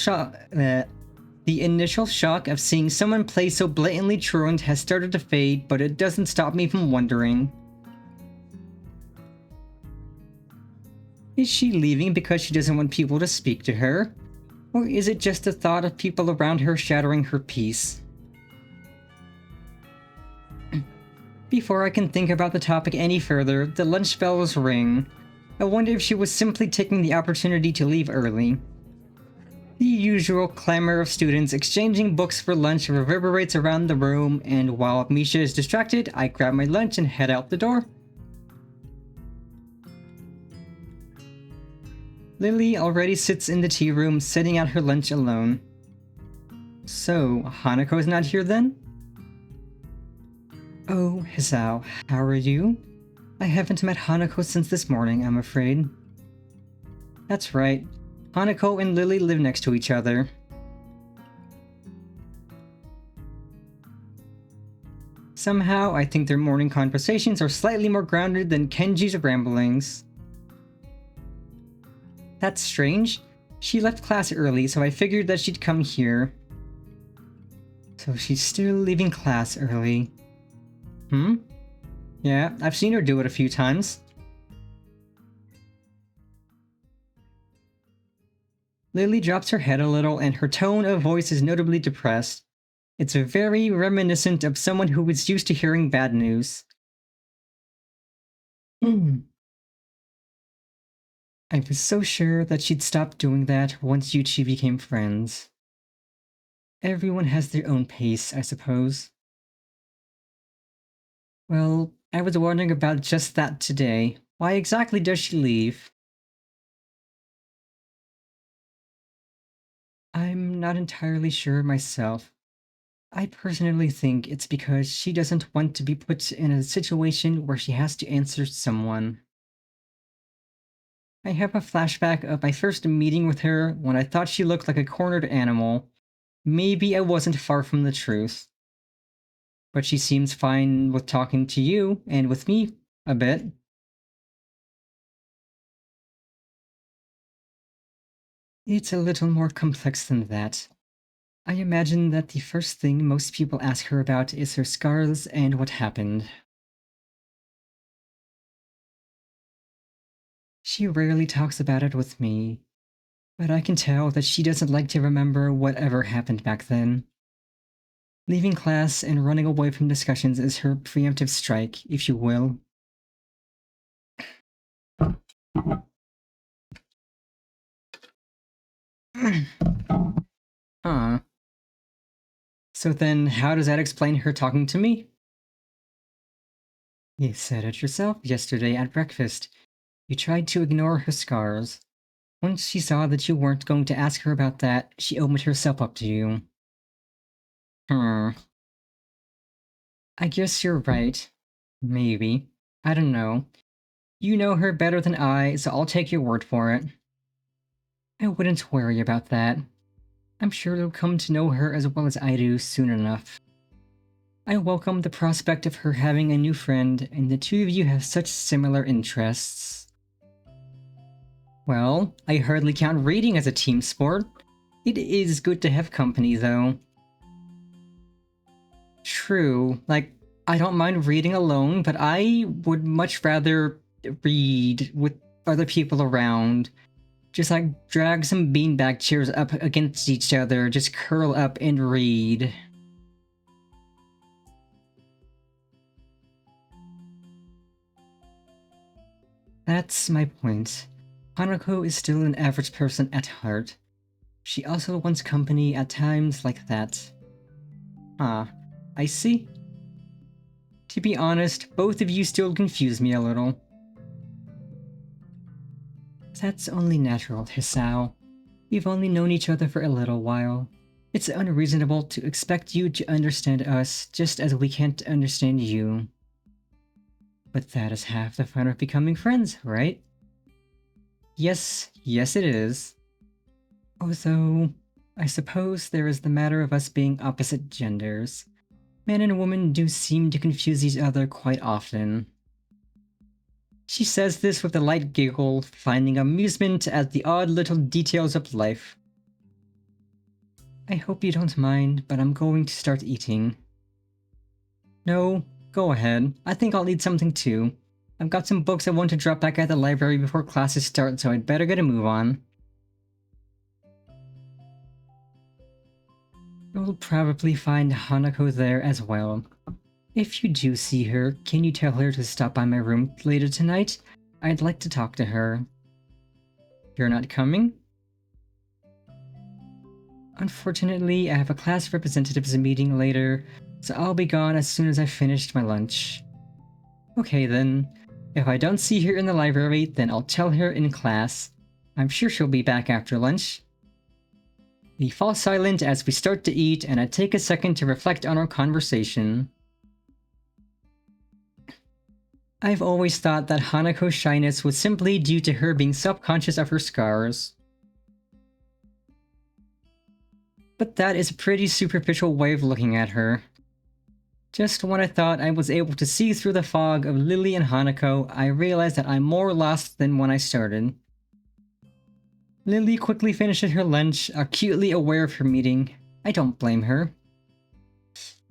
shock of seeing someone play so blatantly truant has started to fade, but it doesn't stop me from wondering. Is she leaving because she doesn't want people to speak to her? Or is it just the thought of people around her shattering her peace? Before I can think about the topic any further, the lunch bells ring. I wonder if she was simply taking the opportunity to leave early. The usual clamor of students exchanging books for lunch reverberates around the room, and while Misha is distracted, I grab my lunch and head out the door. Lily already sits in the tea room, setting out her lunch alone. So, Hanako is not here then? Oh, Hisao, how are you? I haven't met Hanako since this morning, I'm afraid. That's right. Hanako and Lily live next to each other. Somehow, I think their morning conversations are slightly more grounded than Kenji's ramblings. That's strange. She left class early, so I figured that she'd come here. So she's still leaving class early. Yeah, I've seen her do it a few times. Lily drops her head a little, and her tone of voice is notably depressed. It's very reminiscent of someone who was used to hearing bad news. I was so sure that she'd stop doing that once you two became friends. Everyone has their own pace, I suppose. Well, I was wondering about just that today. Why exactly does she leave? I'm not entirely sure myself. I personally think it's because she doesn't want to be put in a situation where she has to answer someone. I have a flashback of my first meeting with her when I thought she looked like a cornered animal. Maybe I wasn't far from the truth. But she seems fine with talking to you and with me a bit. It's a little more complex than that. I imagine that the first thing most people ask her about is her scars and what happened. She rarely talks about it with me, but I can tell that she doesn't like to remember whatever happened back then. Leaving class and running away from discussions is her preemptive strike, if you will. Huh. So then, how does that explain her talking to me? You said it yourself yesterday at breakfast. You tried to ignore her scars. Once she saw that you weren't going to ask her about that, she opened herself up to you. Hmm. I guess you're right. Maybe. I don't know. You know her better than I, so I'll take your word for it. I wouldn't worry about that. I'm sure you'll come to know her as well as I do soon enough. I welcome the prospect of her having a new friend, and the two of you have such similar interests. Well, I hardly count reading as a team sport. It is good to have company, though. True, like, I don't mind reading alone, but I would much rather read with other people around. Just like drag some beanbag chairs up against each other, just curl up and read. That's my point. Hanako is still an average person at heart. She also wants company at times like that. Ah, I see. To be honest, both of you still confuse me a little. That's only natural, Hisao. We've only known each other for a little while. It's unreasonable to expect you to understand us just as we can't understand you. But that is half the fun of becoming friends, right? Yes, yes it is. Although, I suppose there is the matter of us being opposite genders. Man and woman do seem to confuse each other quite often. She says this with a light giggle, finding amusement at the odd little details of life. I hope you don't mind, but I'm going to start eating. No, go ahead. I think I'll eat something too. I've got some books I want to drop back at the library before classes start, so I'd better get a move on. You'll probably find Hanako there as well. If you do see her, can you tell her to stop by my room later tonight? I'd like to talk to her. You're not coming? Unfortunately, I have a class representatives meeting later, so I'll be gone as soon as I've finished my lunch. Okay then. If I don't see her in the library, then I'll tell her in class. I'm sure she'll be back after lunch. We fall silent as we start to eat, and I take a second to reflect on our conversation. I've always thought that Hanako's shyness was simply due to her being self-conscious of her scars. But that is a pretty superficial way of looking at her. Just when I thought I was able to see through the fog of Lily and Hanako, I realized that I'm more lost than when I started. Lily quickly finishes her lunch, acutely aware of her meeting. I don't blame her.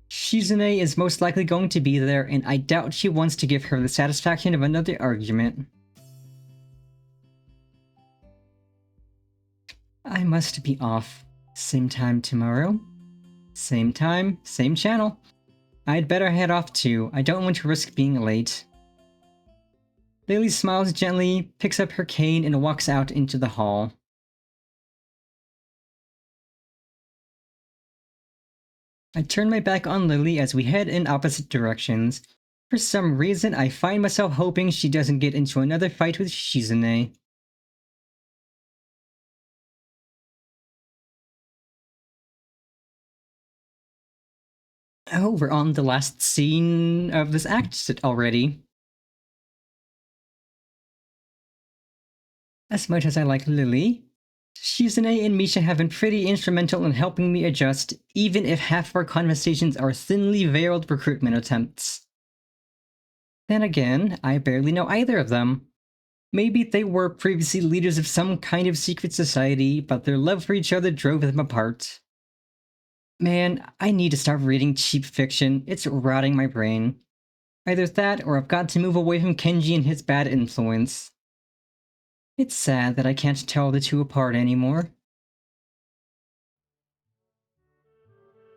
Shizune is most likely going to be there, and I doubt she wants to give her the satisfaction of another argument. I must be off. Same time tomorrow? Same time, same channel. I'd better head off too. I don't want to risk being late. Lily smiles gently, picks up her cane, and walks out into the hall. I turn my back on Lily as we head in opposite directions. For some reason, I find myself hoping she doesn't get into another fight with Shizune. Oh, we're on the last scene of this act already. As much as I like Lily, Shizune and Misha have been pretty instrumental in helping me adjust, even if half of our conversations are thinly veiled recruitment attempts. Then again, I barely know either of them. Maybe they were previously leaders of some kind of secret society, but their love for each other drove them apart. Man, I need to stop reading cheap fiction, it's rotting my brain. Either that, or I've got to move away from Kenji and his bad influence. It's sad that I can't tell the two apart anymore.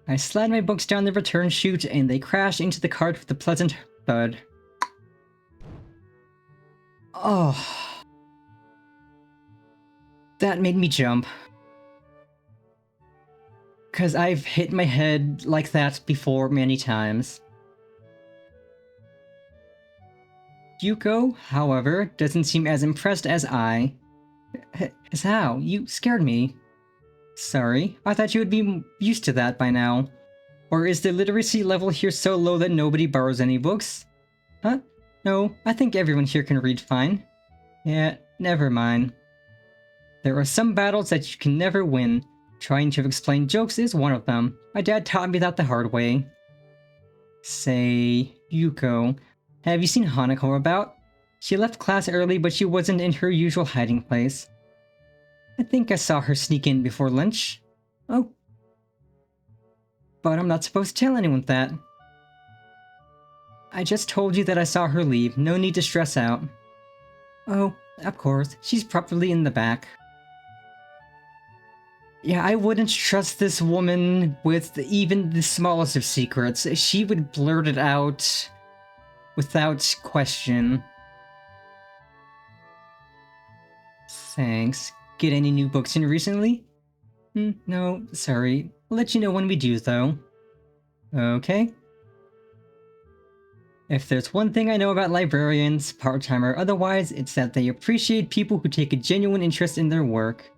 I slide my books down the return chute and they crash into the cart with a pleasant thud. Oh. That made me jump. 'Cause I've hit my head like that before many times. Yuko, however, doesn't seem as impressed as I. As how? You scared me. Sorry, I thought you would be used to that by now. Or is the literacy level here so low that nobody borrows any books? Huh? No, I think everyone here can read fine. Yeah, never mind. There are some battles that you can never win. Trying to explain jokes is one of them. My dad taught me that the hard way. Say, Yuko, have you seen Hanako about? She left class early, but she wasn't in her usual hiding place. I think I saw her sneak in before lunch. Oh. But I'm not supposed to tell anyone that. I just told you that I saw her leave, no need to stress out. Oh, of course, she's probably in the back. Yeah, I wouldn't trust this woman with even the smallest of secrets. She would blurt it out without question. Thanks. Get any new books in recently? No, sorry. I'll let you know when we do, though. Okay. If there's one thing I know about librarians, part-time or otherwise, it's that they appreciate people who take a genuine interest in their work.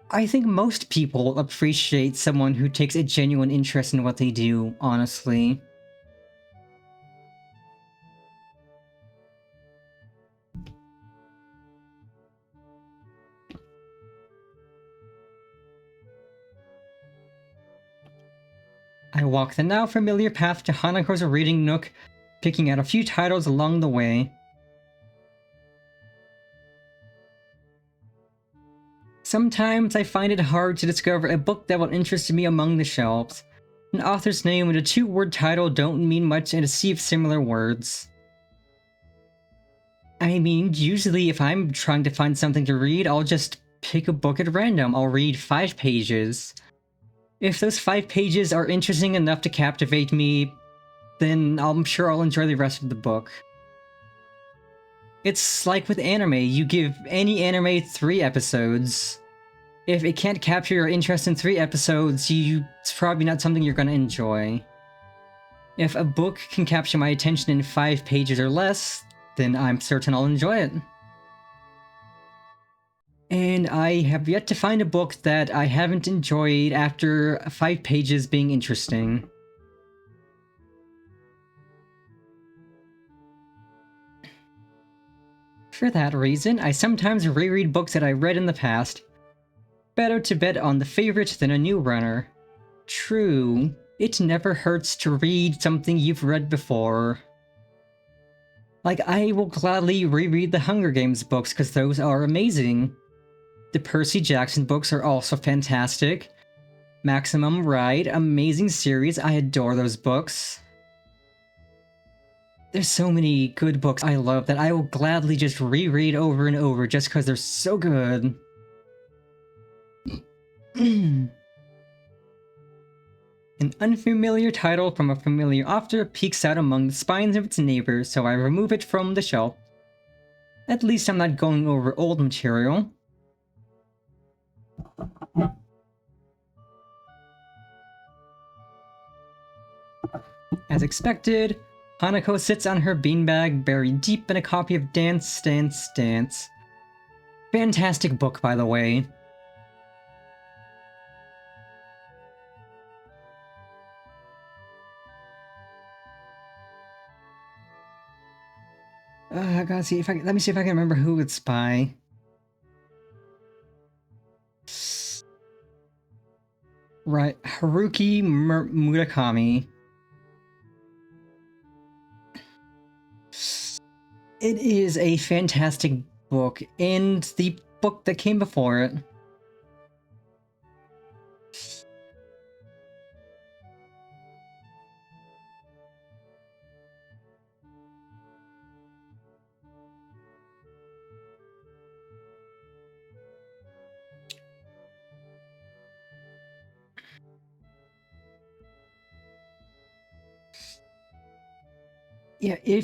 I think most people appreciate someone who takes a genuine interest in what they do, honestly. I walk the now familiar path to Hanako's reading nook, picking out a few titles along the way. Sometimes I find it hard to discover a book that will interest me among the shelves. An author's name and a two-word title don't mean much in a sea of similar words. I mean, usually if I'm trying to find something to read, I'll just pick a book at random. I'll read 5 pages. If those 5 pages are interesting enough to captivate me, then I'm sure I'll enjoy the rest of the book. It's like with anime, you give any anime 3 episodes. If it can't capture your interest in 3 episodes, it's probably not something you're gonna enjoy. If a book can capture my attention in 5 pages or less, then I'm certain I'll enjoy it. And I have yet to find a book that I haven't enjoyed after 5 pages being interesting. For that reason, I sometimes reread books that I read in the past. Better to bet on the favorite than a new runner. True, it never hurts to read something you've read before. Like, I will gladly reread the Hunger Games books because those are amazing. The Percy Jackson books are also fantastic. Maximum Ride, amazing series, I adore those books. There's so many good books I love that I will gladly just reread over and over just because they're so good. An unfamiliar title from a familiar author peeks out among the spines of its neighbors, so I remove it from the shelf. At least I'm not going over old material. As expected, Hanako sits on her beanbag, buried deep in a copy of Dance, Dance, Dance. Fantastic book, by the way. I gotta see if let me see if I can remember who it's by. Right, Haruki Murakami. It is a fantastic book, and the book that came before it. Yeah,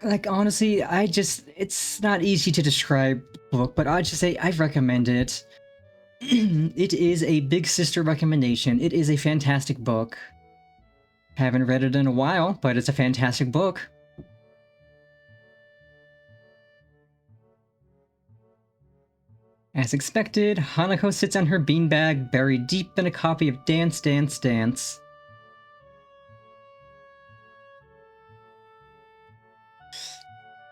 like, honestly, it's not easy to describe the book, but I'd just say I recommend it. It is a big sister recommendation. It is a fantastic book. Haven't read it in a while, but it's a fantastic book. As expected, Hanako sits on her beanbag, buried deep in a copy of Dance, Dance, Dance.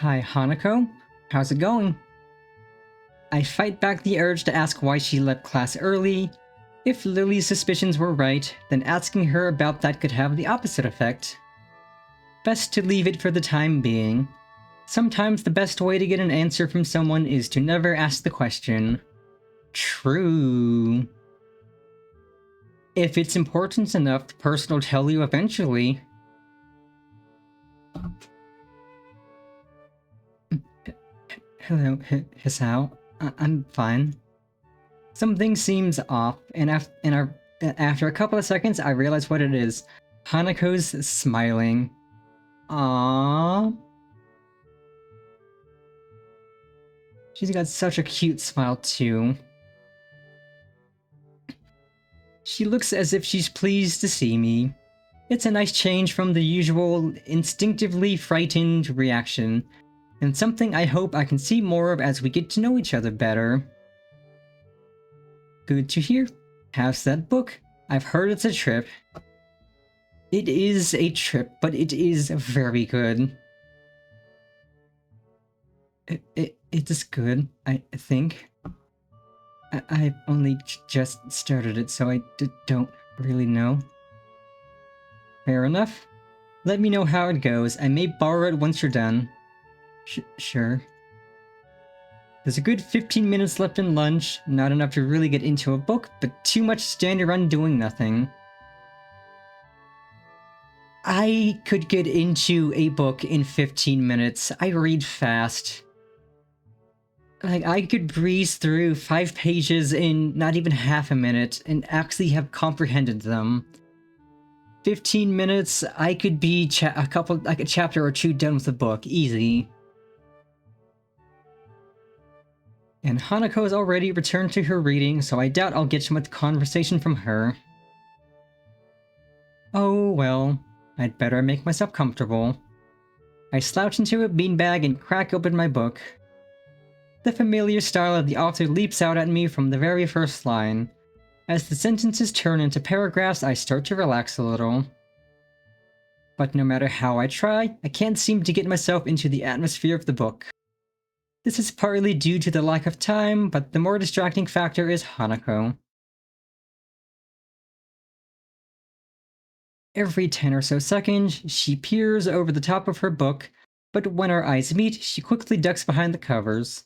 Hi, Hanako. How's it going? I fight back the urge to ask why she left class early. If Lily's suspicions were right, then asking her about that could have the opposite effect. Best to leave it for the time being. Sometimes the best way to get an answer from someone is to never ask the question. True. If it's important enough, the person will tell you eventually. Hello, Hisao. I'm fine. Something seems off, and after a couple of seconds, I realize what it is. Hanako's smiling. Aww. She's got such a cute smile, too. She looks as if she's pleased to see me. It's a nice change from the usual instinctively frightened reaction, and something I hope I can see more of as we get to know each other better. Good to hear. How's that book? I've heard it's a trip. It is a trip, but it is very good. It is good, I think. I've only just started it, so I don't really know. Fair enough. Let me know how it goes. I may borrow it once you're done. Sure. There's a good 15 minutes left in lunch, not enough to really get into a book, but too much standing around doing nothing. I could get into a book in 15 minutes. I read fast. Like, I could breeze through 5 pages in not even half a minute and actually have comprehended them. 15 minutes, I could be a chapter or two done with the book, easy. And Hanako has already returned to her reading, so I doubt I'll get much conversation from her. Oh well, I'd better make myself comfortable. I slouch into a beanbag and crack open my book. The familiar style of the author leaps out at me from the very first line. As the sentences turn into paragraphs, I start to relax a little. But no matter how I try, I can't seem to get myself into the atmosphere of the book. This is partly due to the lack of time, but the more distracting factor is Hanako. Every 10 or so seconds, she peers over the top of her book, but when our eyes meet, she quickly ducks behind the covers.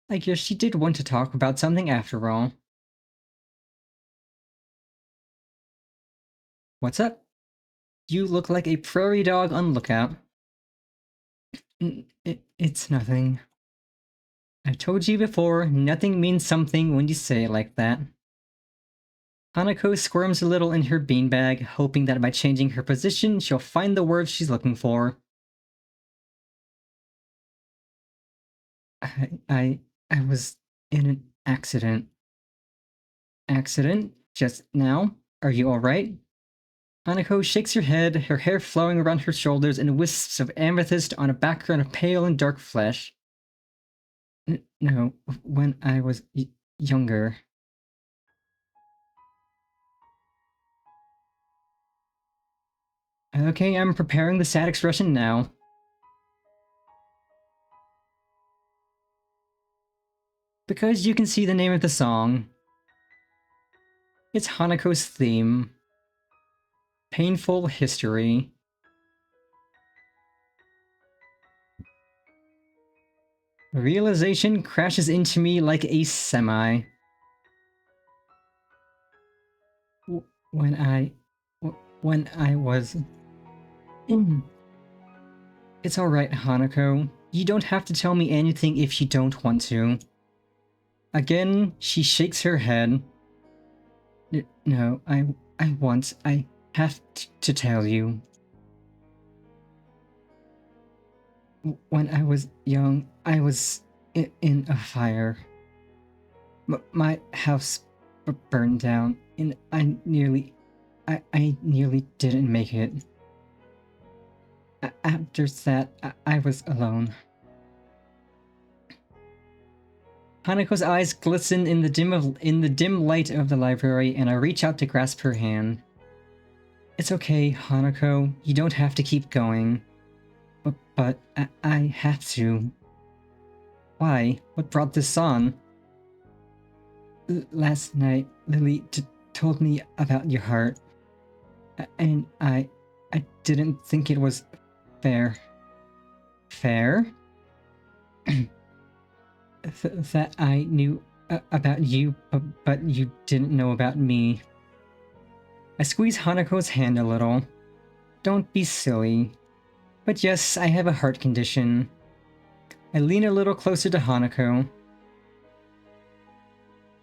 I guess she did want to talk about something after all. What's up? You look like a prairie dog on lookout. It's nothing. I've told you before, nothing means something when you say it like that. Hanako squirms a little in her beanbag, hoping that by changing her position, she'll find the words she's looking for. I was in an accident. Accident? Just now? Are you alright? Hanako shakes her head, her hair flowing around her shoulders in wisps of amethyst on a background of pale and dark flesh. No, when I was younger. Okay, I'm preparing the sad expression now. Because you can see the name of the song. It's Hanako's theme. Painful history. Realization crashes into me like a semi. When I was... It's alright, Hanako. You don't have to tell me anything if you don't want to. Again, she shakes her head. No, I have to tell you. When I was young, I was in a fire. My house burned down, and I nearly didn't make it. After that, I was alone. Hanako's eyes glisten in the dim light of the library, and I reach out to grasp her hand. It's okay, Hanako. You don't have to keep going. But I have to. Why? What brought this on? Last night, Lily told me about your heart, and I didn't think it was fair. Fair? That I knew about you, but you didn't know about me. I squeeze Hanako's hand a little. Don't be silly. But yes, I have a heart condition. I lean a little closer to Hanako.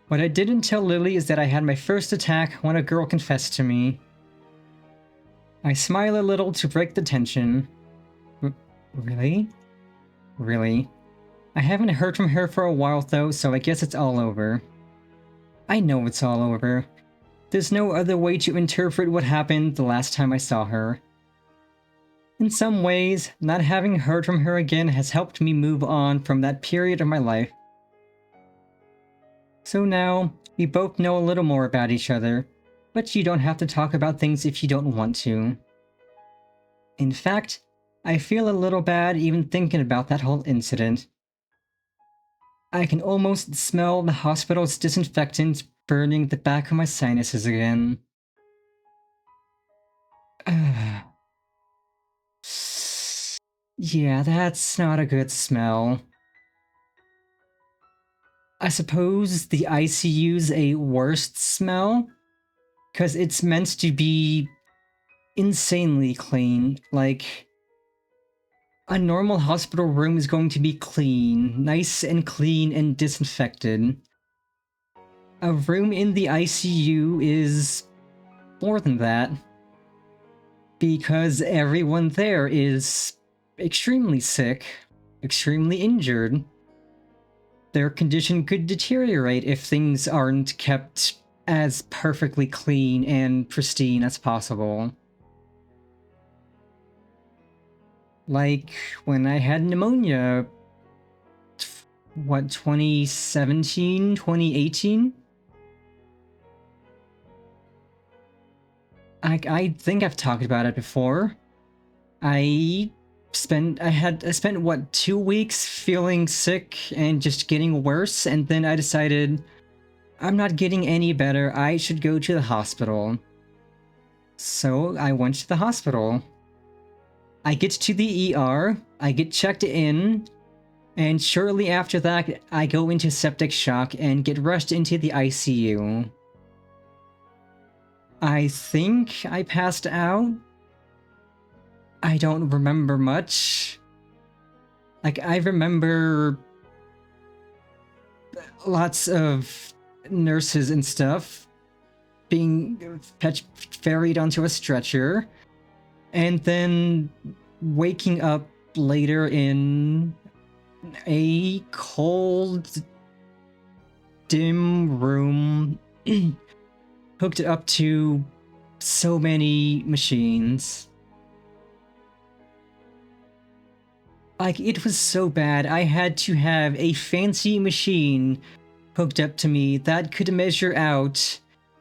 What I didn't tell Lily is that I had my first attack when a girl confessed to me. I smile a little to break the tension. Really? Really? I haven't heard from her for a while though, so I guess it's all over. I know it's all over. There's no other way to interpret what happened the last time I saw her. In some ways, not having heard from her again has helped me move on from that period of my life. So now, we both know a little more about each other, but you don't have to talk about things if you don't want to. In fact, I feel a little bad even thinking about that whole incident. I can almost smell the hospital's disinfectant burning the back of my sinuses again. Yeah, that's not a good smell. I suppose the ICU's a worst smell? Because it's meant to be insanely clean. Like, a normal hospital room is going to be clean, nice and clean and disinfected. A room in the ICU is more than that. Because everyone there is extremely sick, extremely injured. Their condition could deteriorate if things aren't kept as perfectly clean and pristine as possible. Like when I had pneumonia, what, 2017, 2018? I think I've talked about it before. I spent what, 2 weeks feeling sick and just getting worse, and then I decided I'm not getting any better, I should go to the hospital. So I went to the hospital. I get to the ER, I get checked in, and shortly after that I go into septic shock and get rushed into the ICU. I think I passed out. I don't remember much. Like, I remember lots of nurses and stuff being ferried onto a stretcher, and then waking up later in a cold, dim room hooked up to so many machines. Like, it was so bad, I had to have a fancy machine hooked up to me that could measure out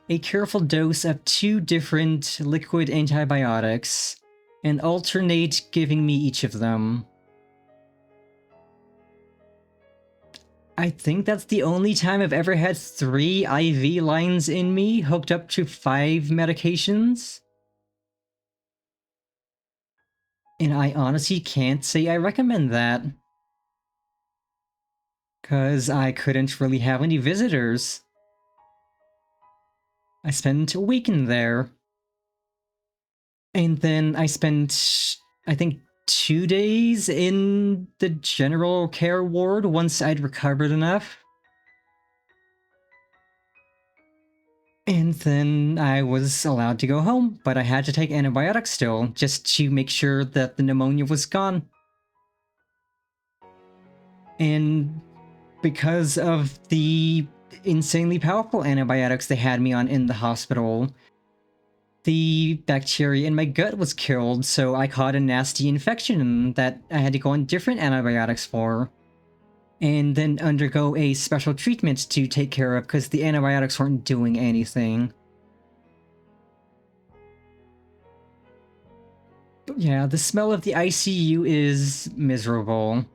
a careful dose of 2 different liquid antibiotics and alternate giving me each of them. I think that's the only time I've ever had 3 IV lines in me hooked up to 5 medications. And I honestly can't say I recommend that. Cause I couldn't really have any visitors. I spent a week in there. And then I spent, I think, 2 days in the general care ward once I'd recovered enough. And then I was allowed to go home, but I had to take antibiotics still, just to make sure that the pneumonia was gone. And because of the insanely powerful antibiotics they had me on in the hospital, the bacteria in my gut was killed, so I caught a nasty infection that I had to go on different antibiotics for, and then undergo a special treatment to take care of because the antibiotics weren't doing anything. But yeah, the smell of the ICU is miserable.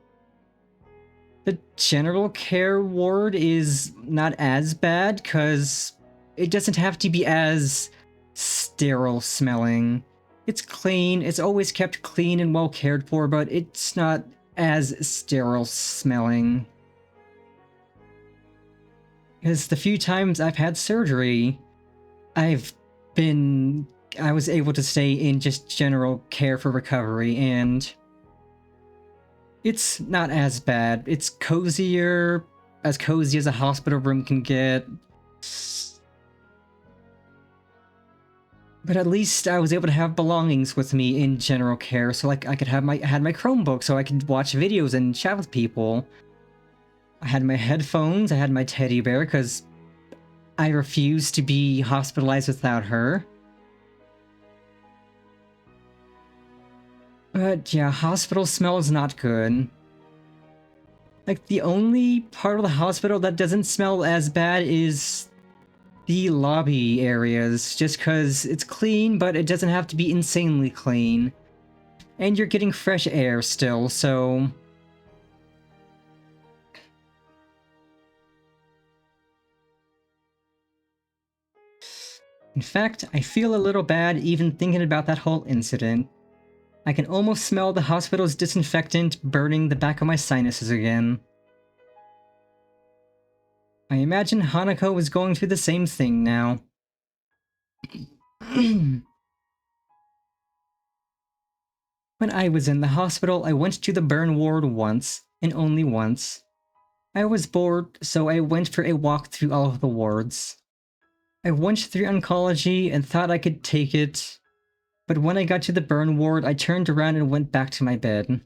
The general care ward is not as bad because it doesn't have to be as sterile smelling. It's clean, it's always kept clean and well cared for, but it's not as sterile smelling. Because the few times I've had surgery, I was able to stay in just general care for recovery, and it's not as bad. It's cozier, as cozy as a hospital room can get. But at least I was able to have belongings with me in general care, so like I had my Chromebook so I could watch videos and chat with people. I had my headphones, I had my teddy bear, because I refused to be hospitalized without her. But yeah, hospital smell is not good. Like, the only part of the hospital that doesn't smell as bad is the lobby areas, just because it's clean, but it doesn't have to be insanely clean. And you're getting fresh air still, so... In fact, I feel a little bad even thinking about that whole incident. I can almost smell the hospital's disinfectant burning the back of my sinuses again. I imagine Hanako was going through the same thing now. When I was in the hospital, I went to the burn ward once, and only once. I was bored, so I went for a walk through all of the wards. I went through oncology and thought I could take it, but when I got to the burn ward, I turned around and went back to my bed.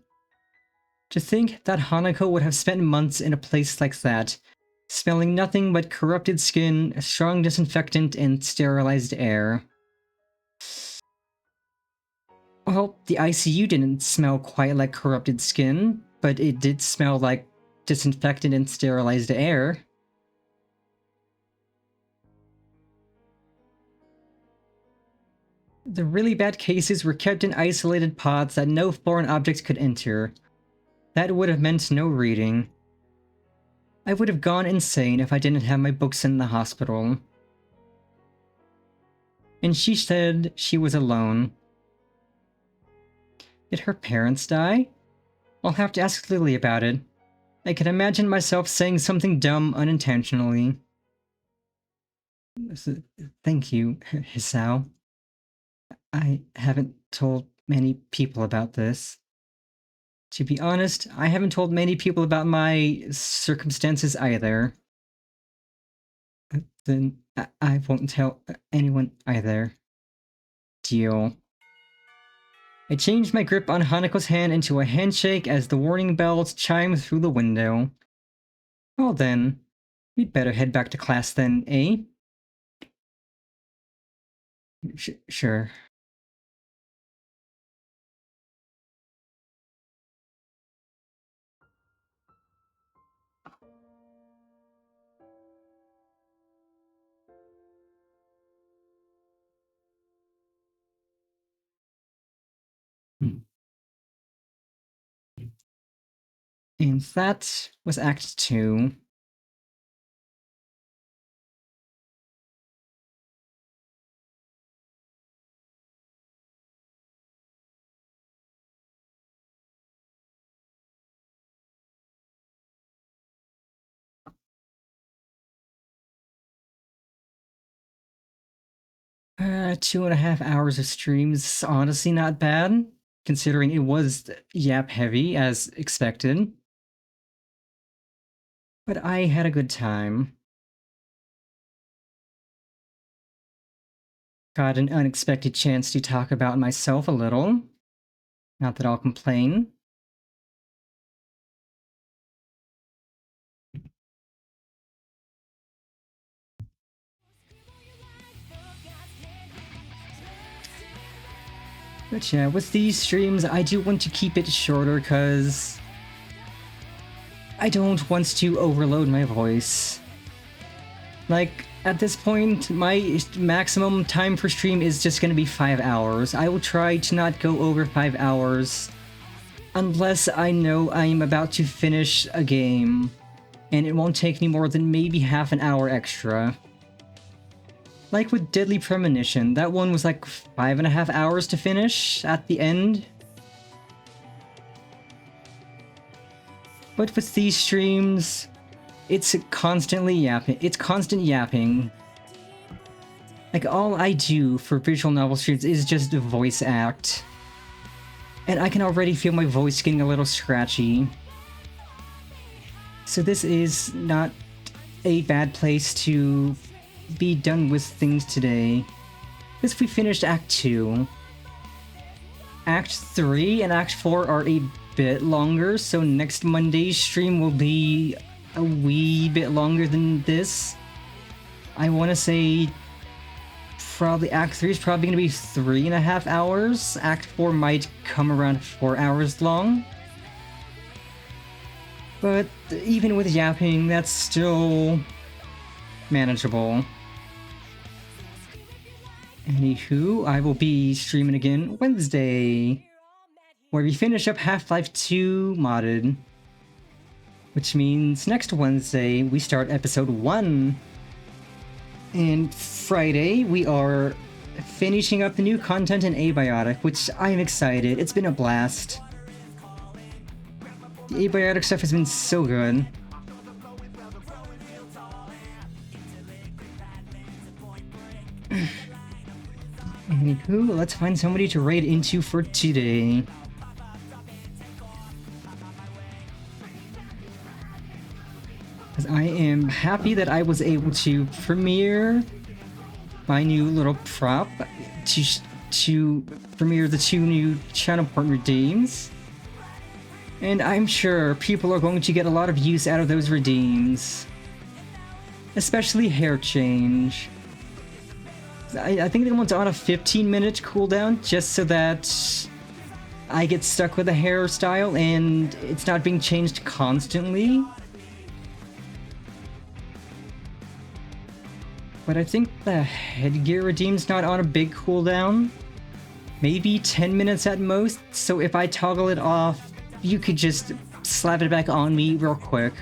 To think that Hanako would have spent months in a place like that, smelling nothing but corrupted skin, strong disinfectant, and sterilized air. Well, the ICU didn't smell quite like corrupted skin, but it did smell like disinfectant and sterilized air. The really bad cases were kept in isolated pods that no foreign objects could enter. That would have meant no reading. I would have gone insane if I didn't have my books in the hospital. And she said she was alone. Did her parents die? I'll have to ask Lily about it. I can imagine myself saying something dumb unintentionally. Thank you, Hisao. I haven't told many people about this. To be honest, I haven't told many people about my circumstances either. Then I won't tell anyone either. Deal. I changed my grip on Hanako's hand into a handshake as the warning bells chimed through the window. Well then, we'd better head back to class then, eh? Sure. And that was Act 2. Two and a half hours of streams, honestly not bad, considering it was yap heavy as expected. But I had a good time. Got an unexpected chance to talk about myself a little. Not that I'll complain. But yeah, with these streams, I do want to keep it shorter because I don't want to overload my voice. Like, at this point, my maximum time per stream is just gonna be 5 hours. I will try to not go over 5 hours unless I know I'm about to finish a game, and it won't take me more than maybe half an hour extra. Like with Deadly Premonition, that one was like 5.5 hours to finish at the end. But with these streams, it's constantly yapping. It's constant yapping. Like, all I do for visual novel streams is just voice act. And I can already feel my voice getting a little scratchy. So this is not a bad place to be done with things today. Because we finished Act 2. Act 3 and Act 4 are a bit longer, so next Monday's stream will be a wee bit longer than this. I want to say probably Act 3 is probably going to be 3.5 hours. Act 4 might come around 4 hours long. But even with yapping, that's still manageable. Anywho, I will be streaming again Wednesday, where we finish up Half-Life 2 modded. Which means next Wednesday we start episode 1. And Friday we are finishing up the new content in Abiotic, which I'm excited. It's been a blast. The Abiotic stuff has been so good. Anywho, let's find somebody to raid into for today. Because I am happy that I was able to premiere my new little prop to premiere the 2 new channel partner redeems. And I'm sure people are going to get a lot of use out of those redeems. Especially hair change. I think that one's on a 15-minute cooldown, just so that I get stuck with a hairstyle and it's not being changed constantly. But I think the headgear redeem's not on a big cooldown. Maybe 10 minutes at most, so if I toggle it off, you could just slap it back on me real quick.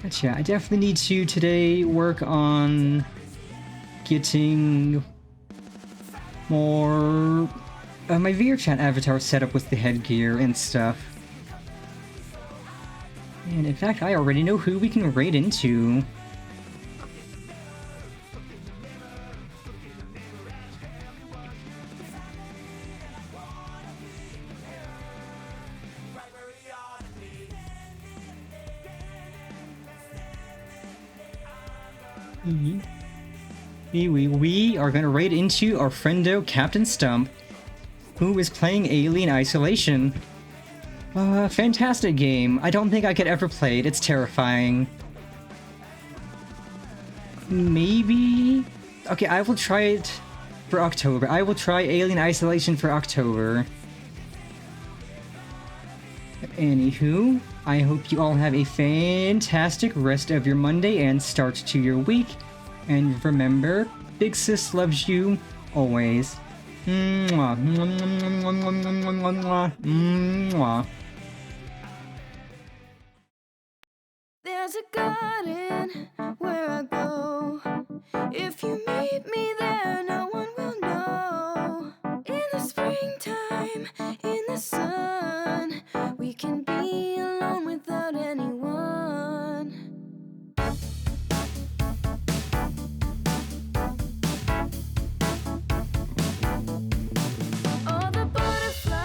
But yeah, I definitely need to today work on getting more my VRChat avatar set up with the headgear and stuff. And in fact, I already know who we can raid into. We are gonna raid into our friendo Captain Stump, who is playing Alien Isolation. Fantastic game. I don't think I could ever play it. It's terrifying. Maybe? Okay, I will try it for October. I will try Alien Isolation for October. Anywho, I hope you all have a fantastic rest of your Monday and start to your week. And remember, Big Sis loves you always. Mwah. Mwah, mwah, mwah, mwah, mwah, mwah, mwah, mwah. There's a garden where I go. If you meet me there, no